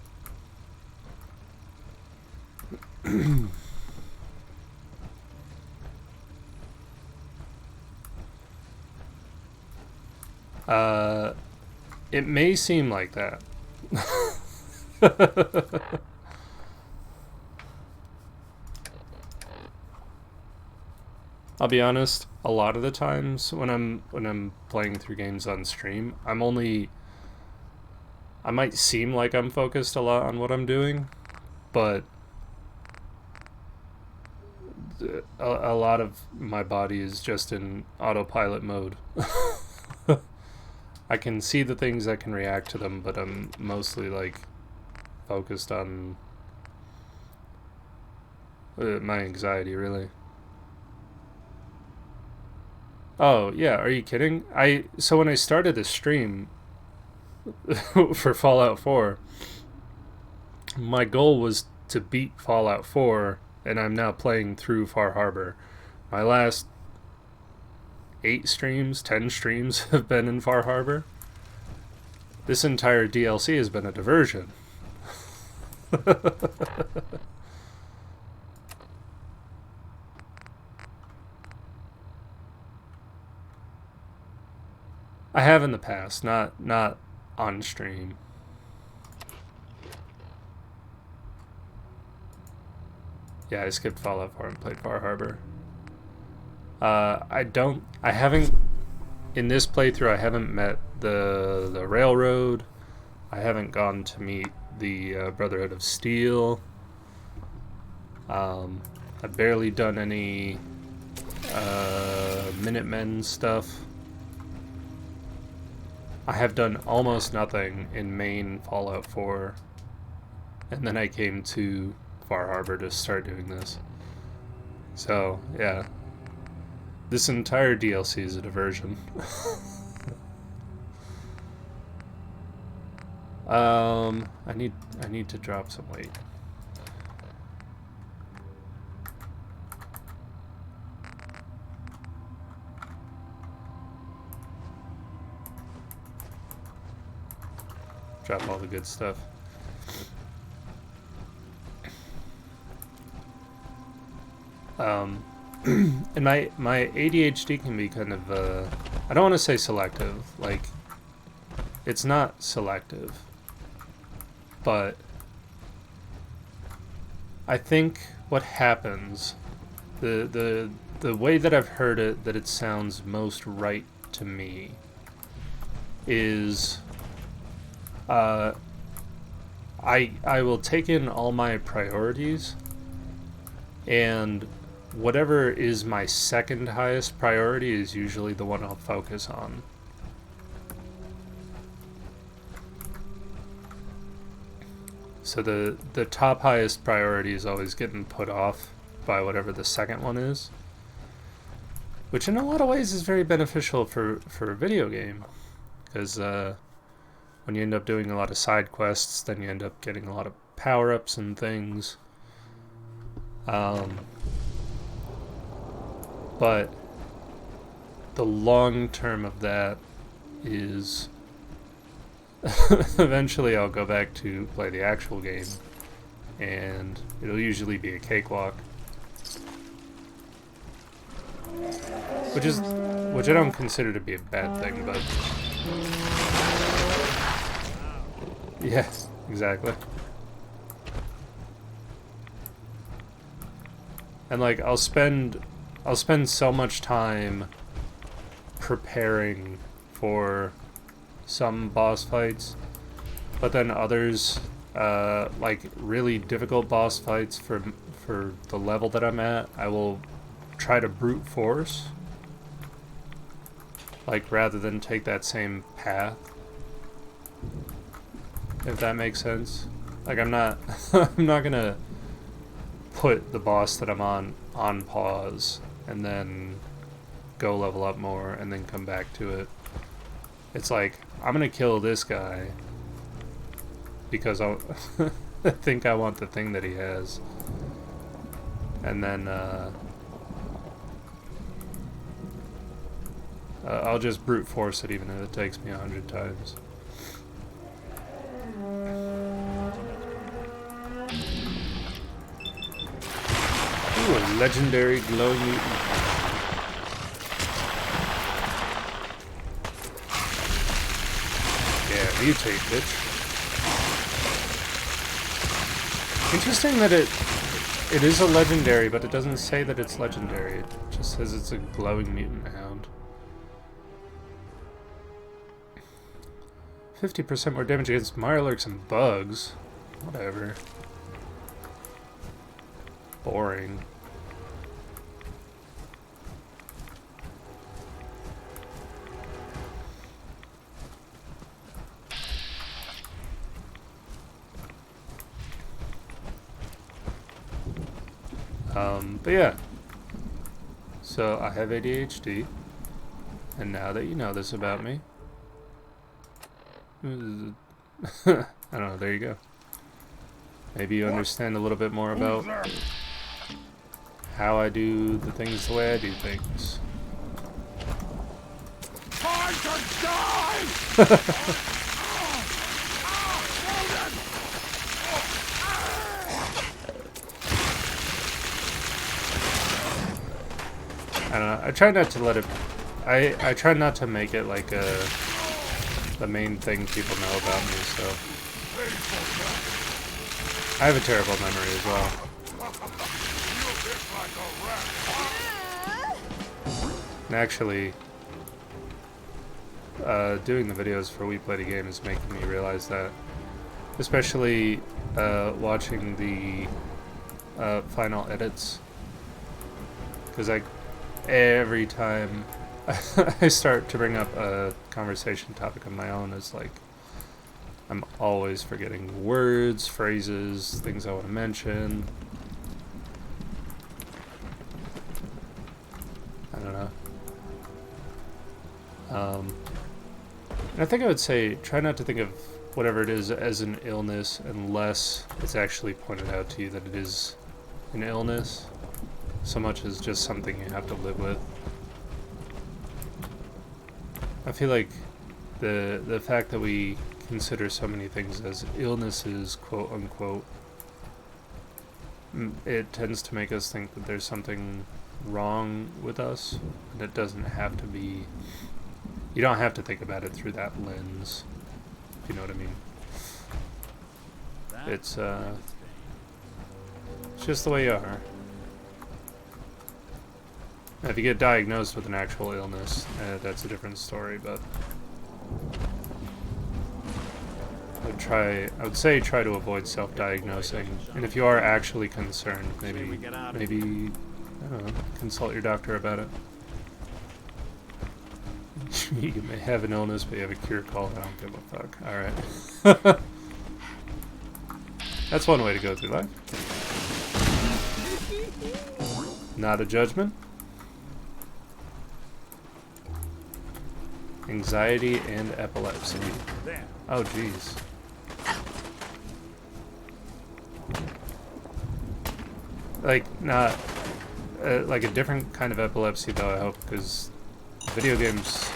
[SPEAKER 1] It may seem like that. I'll be honest, a lot of the times when I'm playing through games on stream, I might seem like I'm focused a lot on what I'm doing, but a lot of my body is just in autopilot mode. I can see the things, I can react to them, but I'm mostly like focused on my anxiety, really. Oh yeah, are you kidding? So when I started this stream for Fallout 4, my goal was to beat Fallout 4, and I'm now playing through Far Harbor. My last 10 streams have been in Far Harbor. This entire DLC has been a diversion. I have in the past, not on stream. Yeah, I skipped Fallout 4 and played Far Harbor. I haven't, in this playthrough, I haven't met the Railroad. I haven't gone to meet the Brotherhood of Steel. I've barely done any Minutemen stuff. I have done almost nothing in main Fallout 4, and then I came to Far Harbor to start doing this. So, yeah. This entire DLC is a diversion. I need to drop some weight. Drop all the good stuff. And my ADHD can be kind of, I don't want to say selective, like, it's not selective, but I think what happens, the way that I've heard it, that it sounds most right to me, is, I will take in all my priorities, and whatever is my second highest priority is usually the one I'll focus on. So the top highest priority is always getting put off by whatever the second one is, which in a lot of ways is very beneficial for a video game, because when you end up doing a lot of side quests, then you end up getting a lot of power-ups and things. But the long term of that is eventually I'll go back to play the actual game, and it'll usually be a cakewalk, which I don't consider to be a bad thing, but yeah, exactly. And like I'll spend so much time preparing for some boss fights, but then others, like really difficult boss fights for the level that I'm at, I will try to brute force, like rather than take that same path, if that makes sense. Like I'm not I'm not gonna put the boss that I'm on pause and then go level up more and then come back to it. It's like, I'm gonna kill this guy because I think I want the thing that he has, and then I'll just brute force it even if it takes me 100 times. Ooh, a legendary glowing mutant. Yeah, mutate, bitch. Interesting that it is a legendary, but it doesn't say that it's legendary. It just says it's a glowing mutant hound. 50% more damage against Mirelurks and bugs. Whatever. Boring. But yeah, so I have ADHD, and now that you know this about me, I don't know, there you go. Maybe you understand a little bit more about how I do the things the way I do things.
[SPEAKER 7] Time to die!
[SPEAKER 1] I don't know. I try not to let it. I try not to make it like the main thing people know about me. So I have a terrible memory as well. And actually, doing the videos for We Played a Game is making me realize that, especially watching the final edits, because every time I start to bring up a conversation topic of my own, it's like I'm always forgetting words, phrases, things I want to mention. don't know. And I think I would say try not to think of whatever it is as an illness unless it's actually pointed out to you that it is an illness, so much as just something you have to live with. I feel like the fact that we consider so many things as illnesses, quote unquote, it tends to make us think that there's something wrong with us, and it doesn't have to be. You don't have to think about it through that lens, if you know what I mean. It's just the way you are. Now, if you get diagnosed with an actual illness, that's a different story, but I would say try to avoid self-diagnosing, and if you are actually concerned, maybe I don't know, consult your doctor about it. You may have an illness, but you have a cure called I don't give a fuck. Alright. That's one way to go through life. Not a judgment. Anxiety and epilepsy. Oh, jeez. Like, not... like a different kind of epilepsy, though, I hope, because video games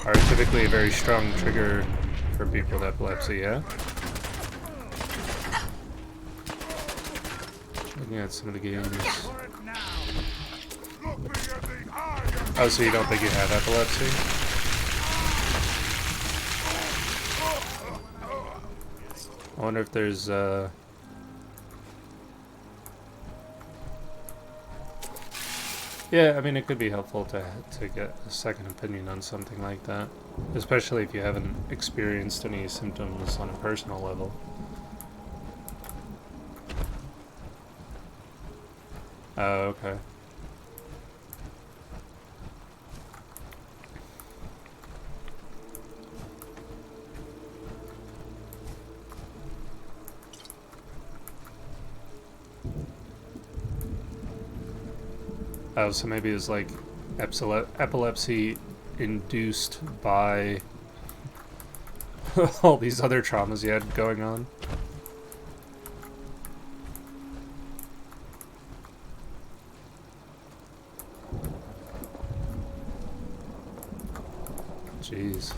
[SPEAKER 1] are typically a very strong trigger for people with epilepsy, yeah? Looking at some of the games. Oh, so you don't think you have epilepsy? I wonder if there's, yeah, I mean, it could be helpful to get a second opinion on something like that, especially if you haven't experienced any symptoms on a personal level. Oh, okay. Oh, so maybe it's like epilepsy induced by all these other traumas you had going on. Jeez.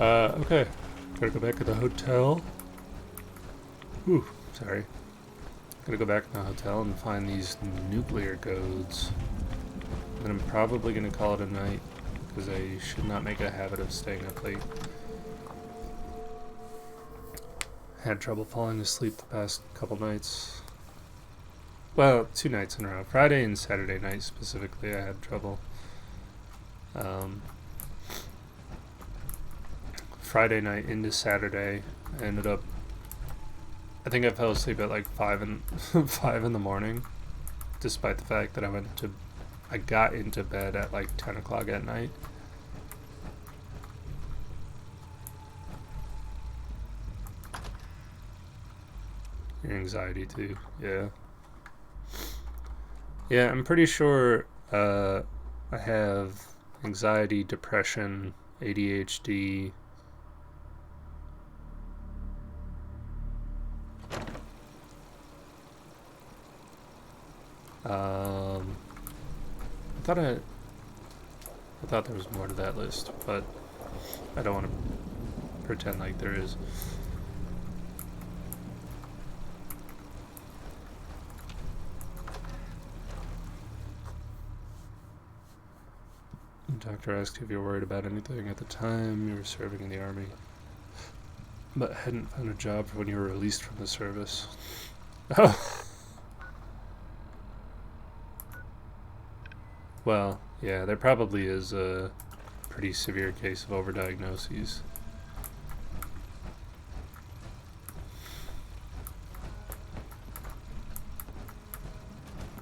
[SPEAKER 1] Okay. Gotta go back to the hotel. Whew. Sorry. Gotta go back to the hotel and find these nuclear codes. And I'm probably gonna call it a night, because I should not make a habit of staying up late. Had trouble falling asleep the past couple nights. Well, 2 nights in a row. Friday and Saturday night specifically I had trouble. Friday night into Saturday, I ended up, I think I fell asleep at like 5 in the morning, despite the fact that I got into bed at like 10 o'clock at night. Your anxiety too, yeah. Yeah, I'm pretty sure I have anxiety, depression, ADHD, I thought there was more to that list, but I don't want to pretend like there is. The doctor asked if you were worried about anything at the time you were serving in the army, but hadn't found a job when you were released from the service. Oh. Well, yeah, there probably is a pretty severe case of overdiagnoses.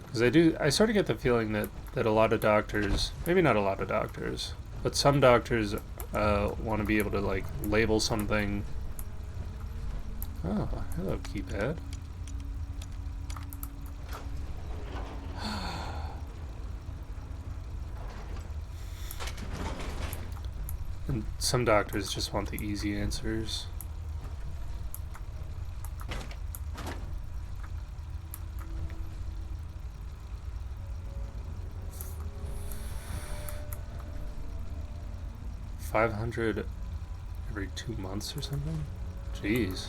[SPEAKER 1] Because I sort of get the feeling that a lot of doctors, maybe not a lot of doctors, but some doctors want to be able to like label something. Oh, hello, keypad. some doctors just want the easy answers. $500 every 2 months or something? Jeez.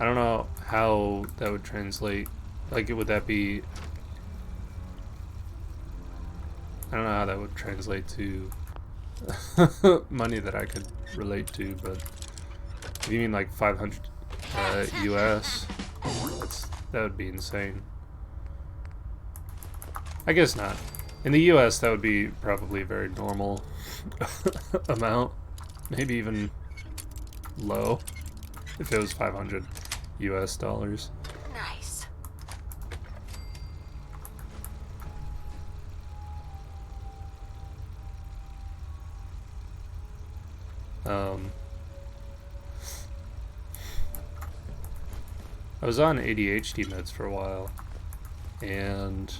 [SPEAKER 1] I don't know how that would translate. Like, would that be... I don't know how that would translate to money that I could relate to, but if you mean like 500 US, that would be insane. I guess not. In the US, that would be probably a very normal amount. Maybe even low, if it was 500 US dollars.
[SPEAKER 10] Nice.
[SPEAKER 1] I was on ADHD meds for a while, and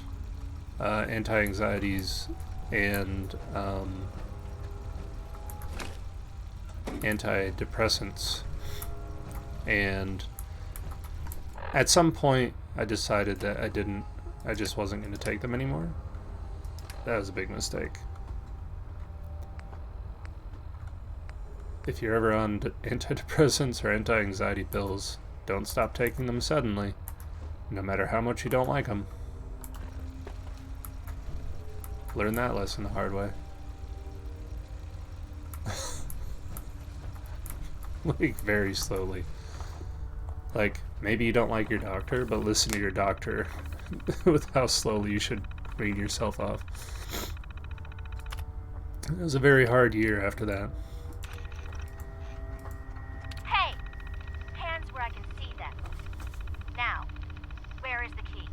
[SPEAKER 1] anti-anxieties and antidepressants, and at some point I decided that I just wasn't going to take them anymore. That was a big mistake. If you're ever on antidepressants or anti-anxiety pills, don't stop taking them suddenly, no matter how much you don't like them. Learn that lesson the hard way. Like, very slowly. Like, maybe you don't like your doctor, but listen to your doctor with how slowly you should wean yourself off. It was a very hard year after that.
[SPEAKER 4] Hey! Hands where I can see them. Now, where is the key?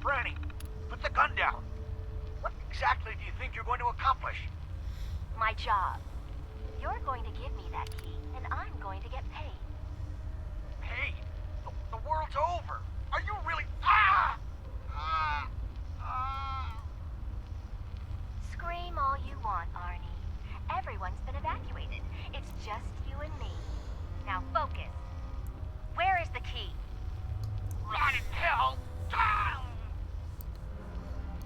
[SPEAKER 16] Franny, put the gun down. What exactly do you think you're going to accomplish?
[SPEAKER 4] My job. You're going to give me that key, and I'm going to get paid.
[SPEAKER 16] Hey, the world's over. Are you really... Ah!
[SPEAKER 4] Scream all you want, Arnie. Everyone's been evacuated. It's just you and me. Now focus. Where is the key?
[SPEAKER 16] Run in hell! Ah!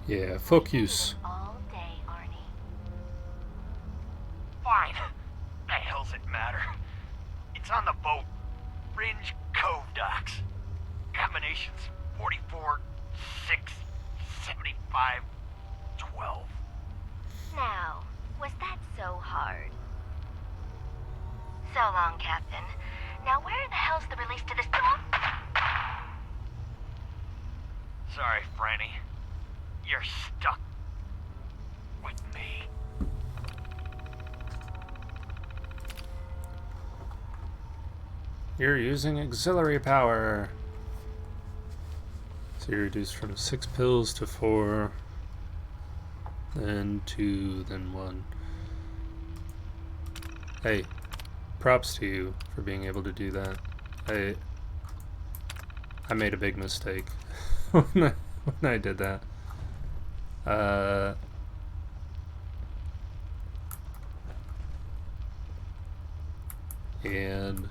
[SPEAKER 1] Yeah, focus.
[SPEAKER 4] All day, Arnie.
[SPEAKER 16] Fine. The hell's it matter? It's on the boat. Fringe Cove docks. Combinations 44, 6, 75, 12.
[SPEAKER 4] Now, was that so hard? So long, Captain. Now where the hell's the release to this...
[SPEAKER 16] Sorry, Franny. You're stuck with me.
[SPEAKER 1] You're using auxiliary power. So you're reduced from 6 pills to 4, then 2, then 1. Hey, props to you for being able to do that. I made a big mistake when I did that. And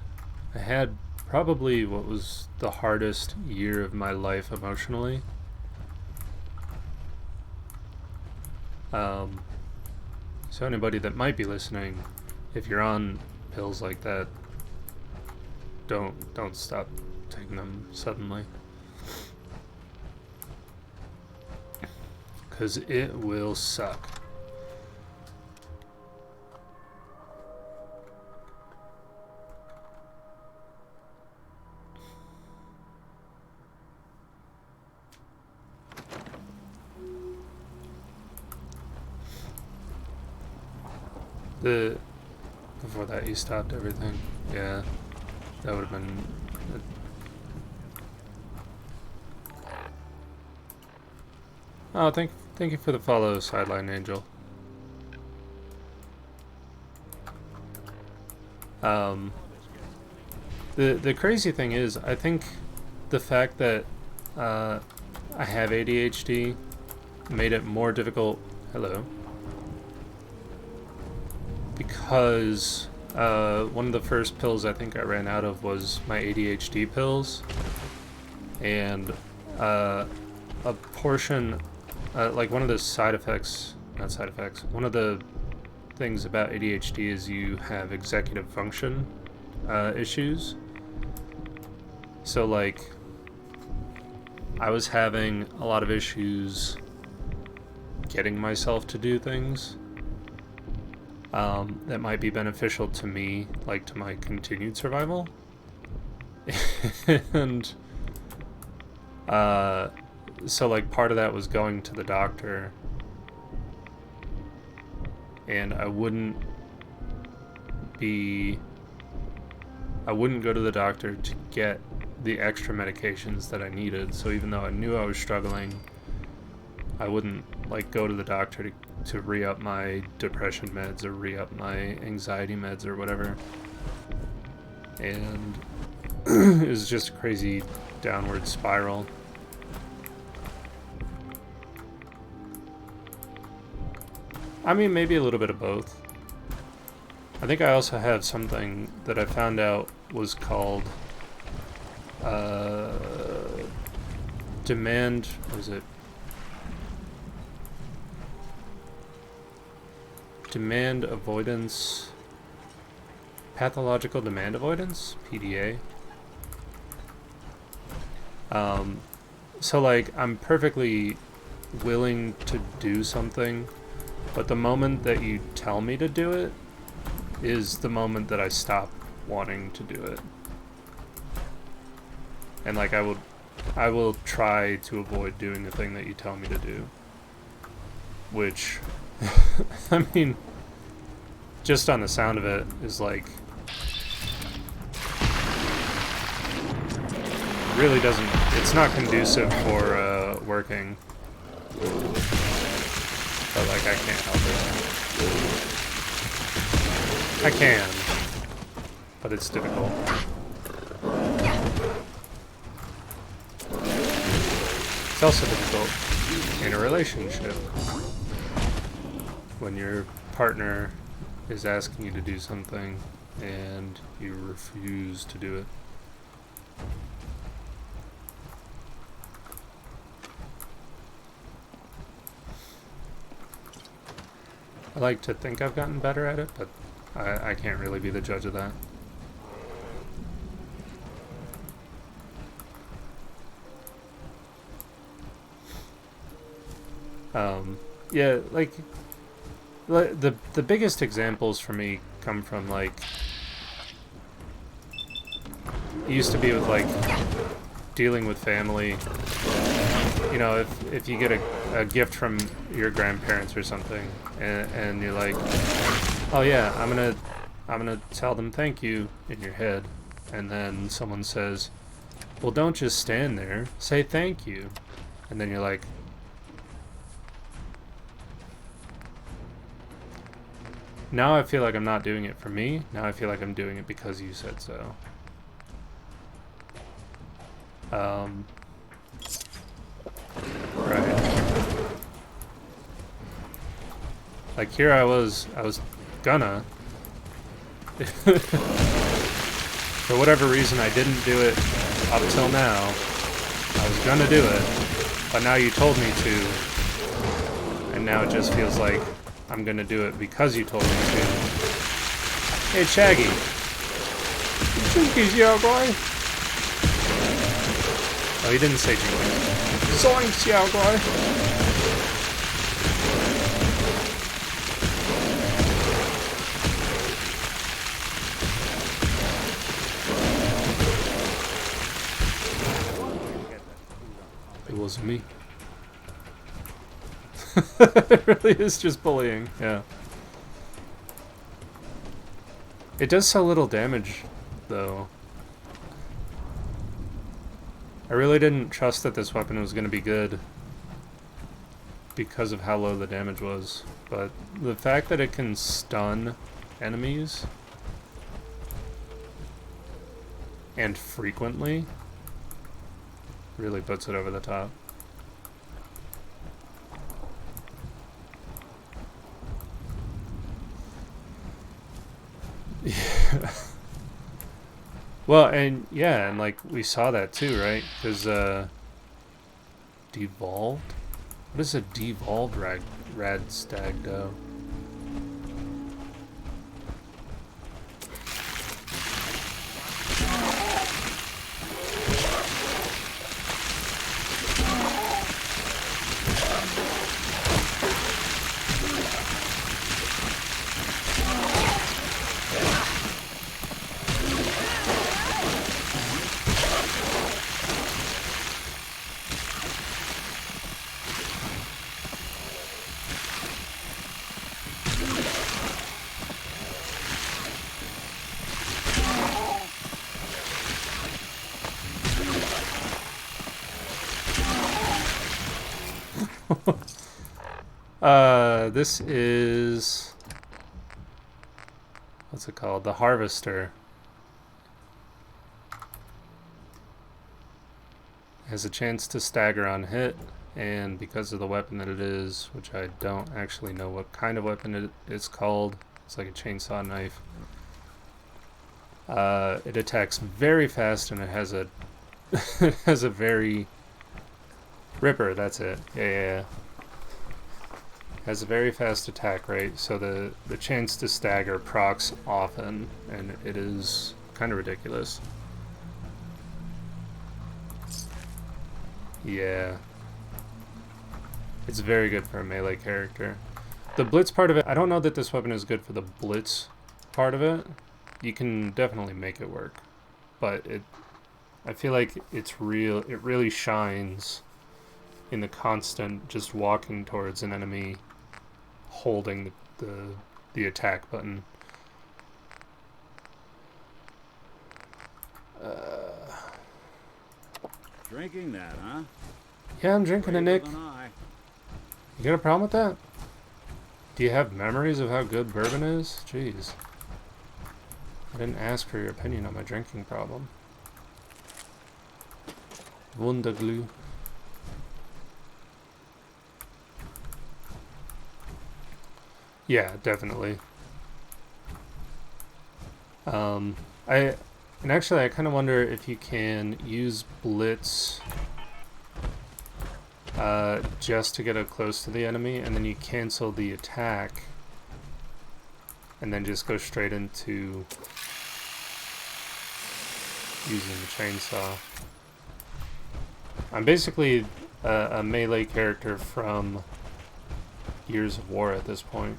[SPEAKER 1] I had probably what was the hardest year of my life emotionally. So anybody that might be listening, if you're on pills like that, don't stop taking them suddenly, because it will suck. Before that, you stopped everything. Yeah, that would have been. Oh, thank you for the follow, Sideline Angel. The crazy thing is, I think the fact that I have ADHD made it more difficult Hello. Because one of the first pills I think I ran out of was my ADHD pills. And a portion, like one of the side effects, not side effects, one of the things about ADHD is you have executive function issues. So like, I was having a lot of issues getting myself to do things that might be beneficial to me, like to my continued survival. And so like part of that was going to the doctor, and I wouldn't go to the doctor to get the extra medications that I needed. So even though I knew I was struggling, I wouldn't like go to the doctor to re-up my depression meds or re-up my anxiety meds or whatever. And it was just a crazy downward spiral. I mean, maybe a little bit of both. I think I also have something that I found out was called demand, what is it? Demand avoidance, pathological demand avoidance, PDA. So like, I'm perfectly willing to do something, but the moment that you tell me to do it is the moment that I stop wanting to do it. And like, I will try to avoid doing the thing that you tell me to do, which I mean, just on the sound of it is like, really doesn't, it's not conducive for working, but like, I can't help it. I can, but it's difficult. It's also difficult in a relationship when your partner is asking you to do something and you refuse to do it. I like to think I've gotten better at it, but I can't really be the judge of that. Yeah, like, the biggest examples for me come from, like, it used to be with, like, dealing with family. You know, if you get a gift from your grandparents or something, and you're like, oh yeah, I'm gonna tell them thank you in your head, and then someone says, well, don't just stand there, say thank you, and then you're like, now I feel like I'm not doing it for me, now I feel like I'm doing it because you said so. Right. Like, here I was gonna, for whatever reason I didn't do it up till now. I was gonna do it, but now you told me to, and now it just feels like I'm gonna do it because you told me to. Hey, Shaggy. Jinkies, yo, boy. Oh, he didn't say Jinkies. Zoinks, yo, boy. It wasn't me. It really is just bullying, yeah. It does so little damage, though. I really didn't trust that this weapon was going to be good because of how low the damage was, but the fact that it can stun enemies and frequently really puts it over the top. Well, and yeah, and like we saw that too, right? Because devolved. What is a devolved rad stag doe? This is, what's it called? The Harvester. Has a chance to stagger on hit, and because of the weapon that it is, which I don't actually know what kind of weapon it's called, it's like a chainsaw knife. It attacks very fast, and it has a it has a very Ripper. That's it. Yeah. Has a very fast attack rate, so the chance to stagger procs often, and it is kind of ridiculous. Yeah. It's very good for a melee character. The blitz part of it, I don't know that this weapon is good for the blitz part of it. You can definitely make it work, but I feel like it really shines in the constant just walking towards an enemy holding the attack button.
[SPEAKER 12] Drinking that, huh?
[SPEAKER 1] Yeah, I'm drinking it, Nick.
[SPEAKER 12] Braver than I.
[SPEAKER 1] You got a problem with that? Do you have memories of how good bourbon is? Jeez. I didn't ask for your opinion on my drinking problem. Wunderglue. Yeah, definitely. I kind of wonder if you can use Blitz just to get up close to the enemy, and then you cancel the attack, and then just go straight into using the chainsaw. I'm basically a melee character from Gears of War at this point.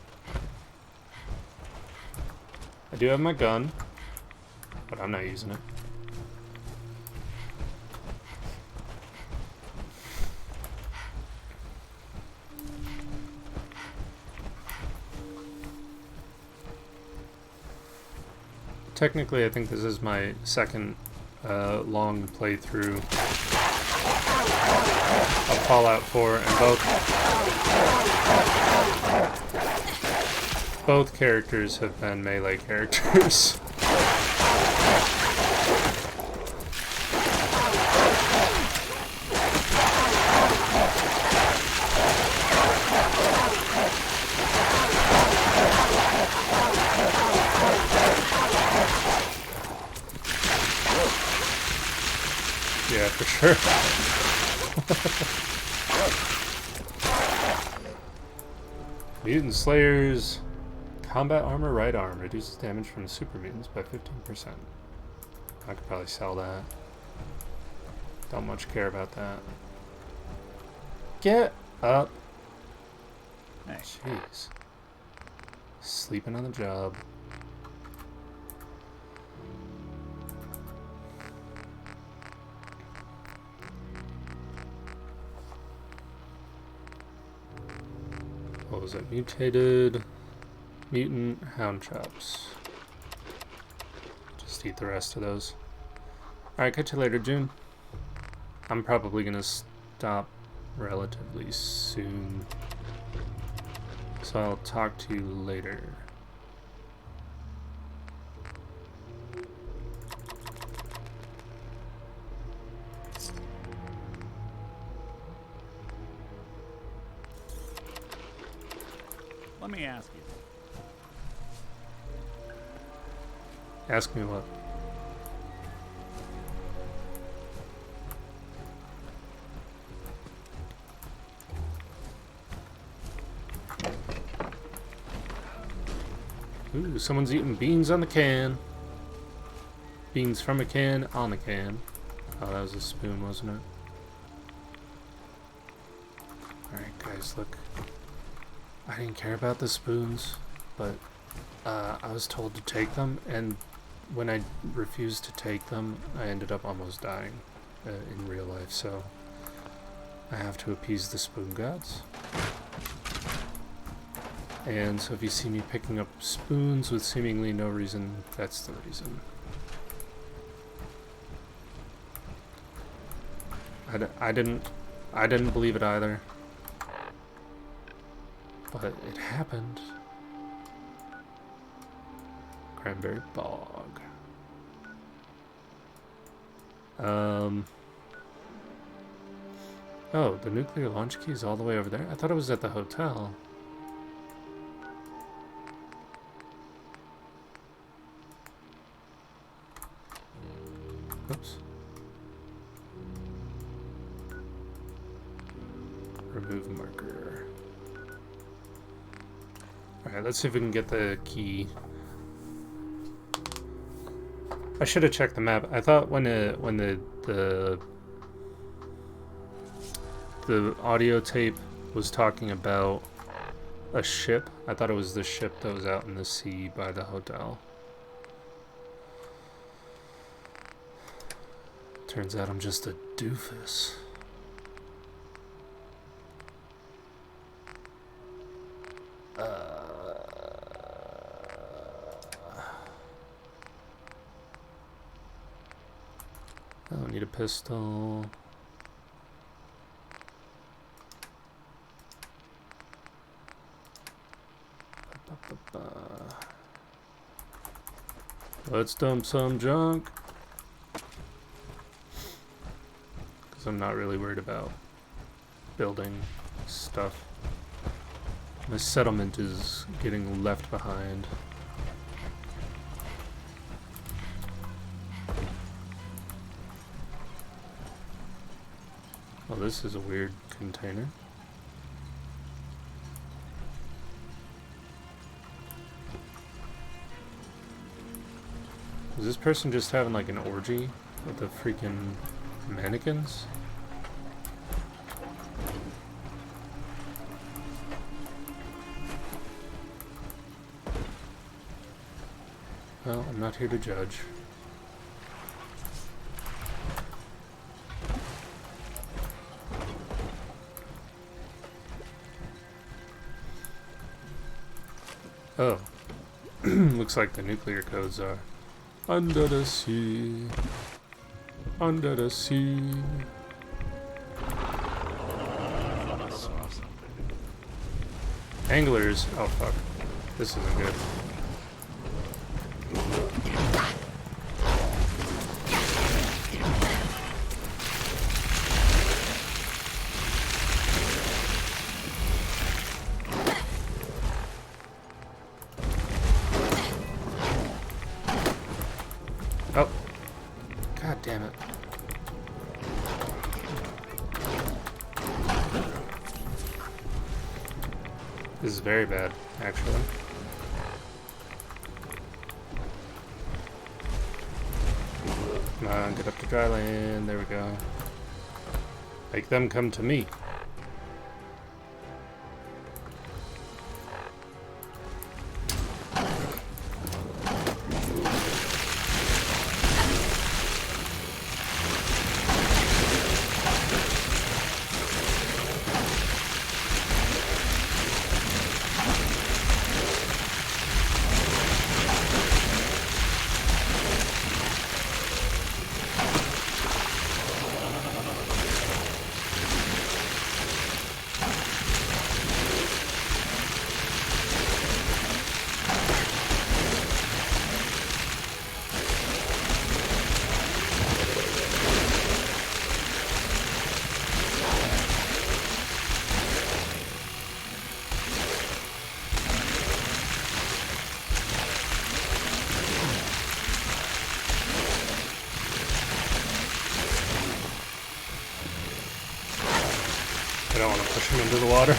[SPEAKER 1] I do have my gun, but I'm not using it. Technically, I think this is my second long playthrough of Fallout 4, and both characters have been melee characters. Yeah, for sure. Mutant Slayer's combat armor right arm reduces damage from super mutants by 15%. I could probably sell that. Don't much care about that. Get up.
[SPEAKER 12] Hey.
[SPEAKER 1] Jeez. Sleeping on the job. What was it? Mutated mutant hound chops. Just eat the rest of those. Alright, catch you later, June. I'm probably gonna stop relatively soon, so I'll talk to you later.
[SPEAKER 12] Let me ask you.
[SPEAKER 1] Ask me what. Ooh, someone's eating beans on the can. Beans from a can on a can. Oh, that was a spoon, wasn't it? Alright, guys, look. I didn't care about the spoons, but I was told to take them, and when I refused to take them, I ended up almost dying in real life, so I have to appease the spoon gods. And so if you see me picking up spoons with seemingly no reason, that's the reason. I didn't believe it either. But it happened. Cranberry Bog. Oh, the nuclear launch key is all the way over there? I thought it was at the hotel. Oops. Remove marker. Alright, let's see if we can get the key. I should have checked the map. I thought when the audio tape was talking about a ship, I thought it was the ship that was out in the sea by the hotel. Turns out I'm just a doofus. I don't need a pistol. Let's dump some junk. Because I'm not really worried about building stuff. My settlement is getting left behind. Oh, this is a weird container. Is this person just having like an orgy with the freaking mannequins? Well, I'm not here to judge. Oh. Looks like the nuclear codes are under the sea. Under the sea. Anglers. Oh fuck. This isn't good. Oh. God damn it. This is very bad, actually. Come on, get up to dry land. There we go. Make them come to me. I don't want to push him into the water.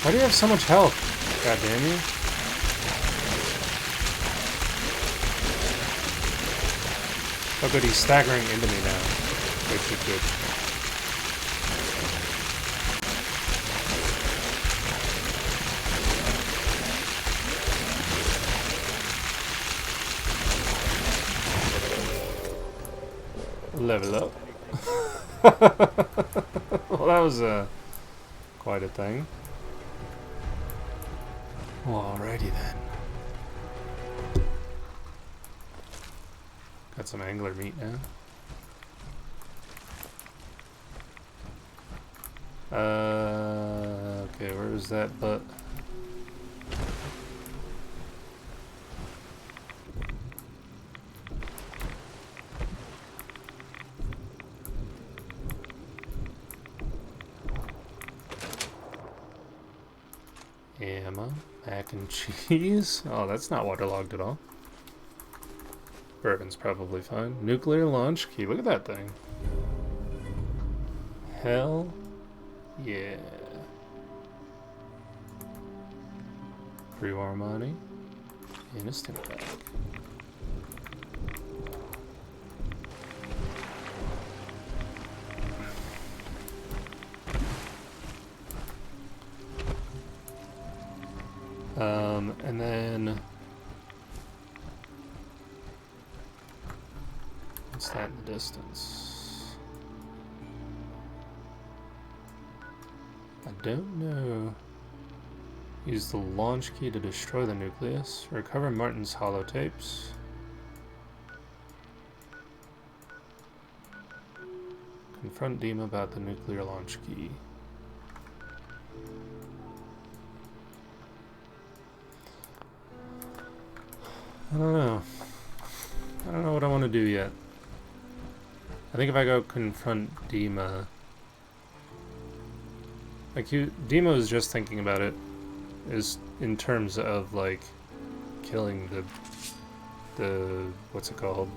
[SPEAKER 1] Why do you have so much health? God damn you. Oh good, he's staggering into me now. Good, good, good. Level up. Well, that was quite a thing. Well, alrighty then. Got some angler meat now. Okay, where is that butt? Ammo, mac and cheese. Oh, that's not waterlogged at all. Bourbon's probably fine. Nuclear launch key. Look at that thing. Hell yeah. Pre-war money. In a stim pack. And then what's that in the distance? I don't know. Use the launch key to destroy the nucleus. Recover Martin's holotapes. Confront Dima about the nuclear launch key. I don't know. I don't know what I want to do yet. I think if I go confront Dima... Like, Dima was just thinking about it is in terms of, like, killing the what's it called?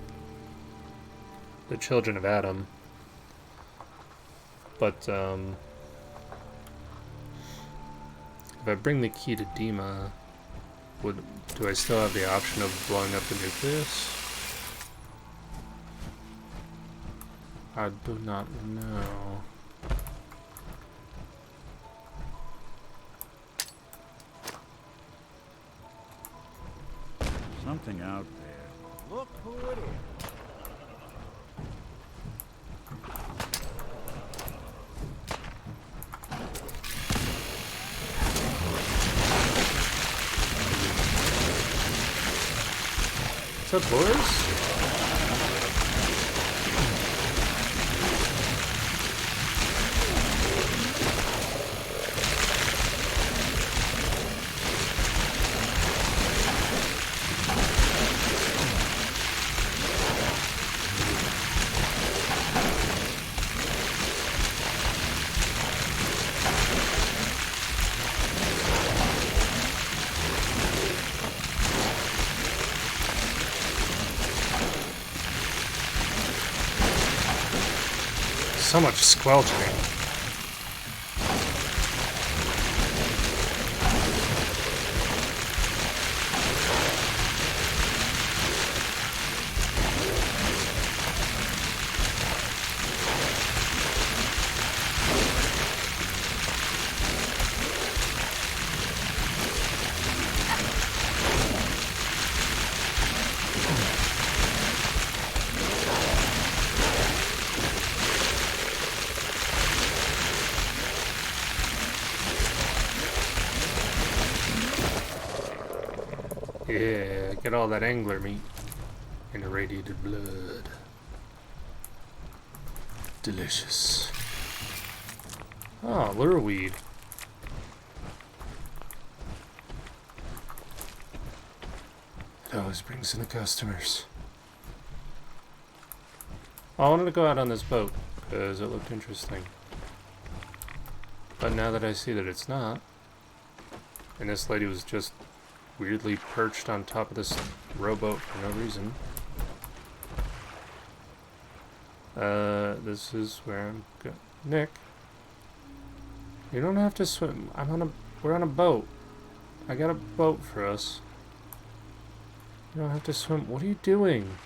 [SPEAKER 1] The children of Adam. But, if I bring the key to Dima... do I still have the option of blowing up the nucleus? I do not know.
[SPEAKER 12] Something out there.
[SPEAKER 16] Look who it is.
[SPEAKER 1] What's up, boys? So much squelching. Yeah, get all that angler meat and irradiated blood. Delicious. Oh, lure weed. It always brings in the customers. I wanted to go out on this boat because it looked interesting. But now that I see that it's not, and this lady was just weirdly perched on top of this rowboat for no reason. This is where I'm going. Nick, you don't have to swim. We're on a boat. I got a boat for us. You don't have to swim. What are you doing?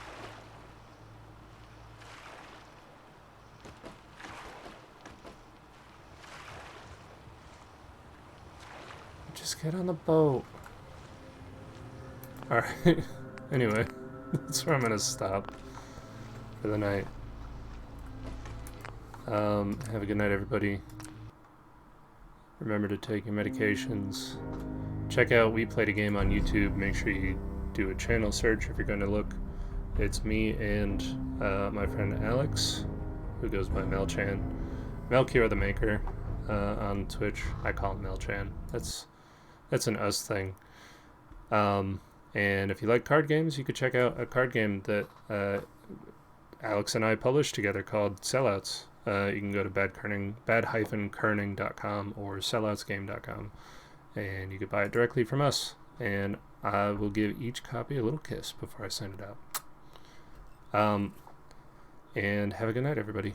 [SPEAKER 1] Just get on the boat. Alright. Anyway, that's where I'm gonna stop for the night. Have a good night, everybody. Remember to take your medications. Check out We Played a Game on YouTube. Make sure you do a channel search if you're going to look. It's me and my friend Alex, who goes by Melchan. Melchior the Maker on Twitch. I call him Melchan. That's an us thing. And if you like card games, you could check out a card game that Alex and I published together called Sellouts. You can go to bad-kerning.com or selloutsgame.com, and you could buy it directly from us. And I will give each copy a little kiss before I send it out. And have a good night, everybody.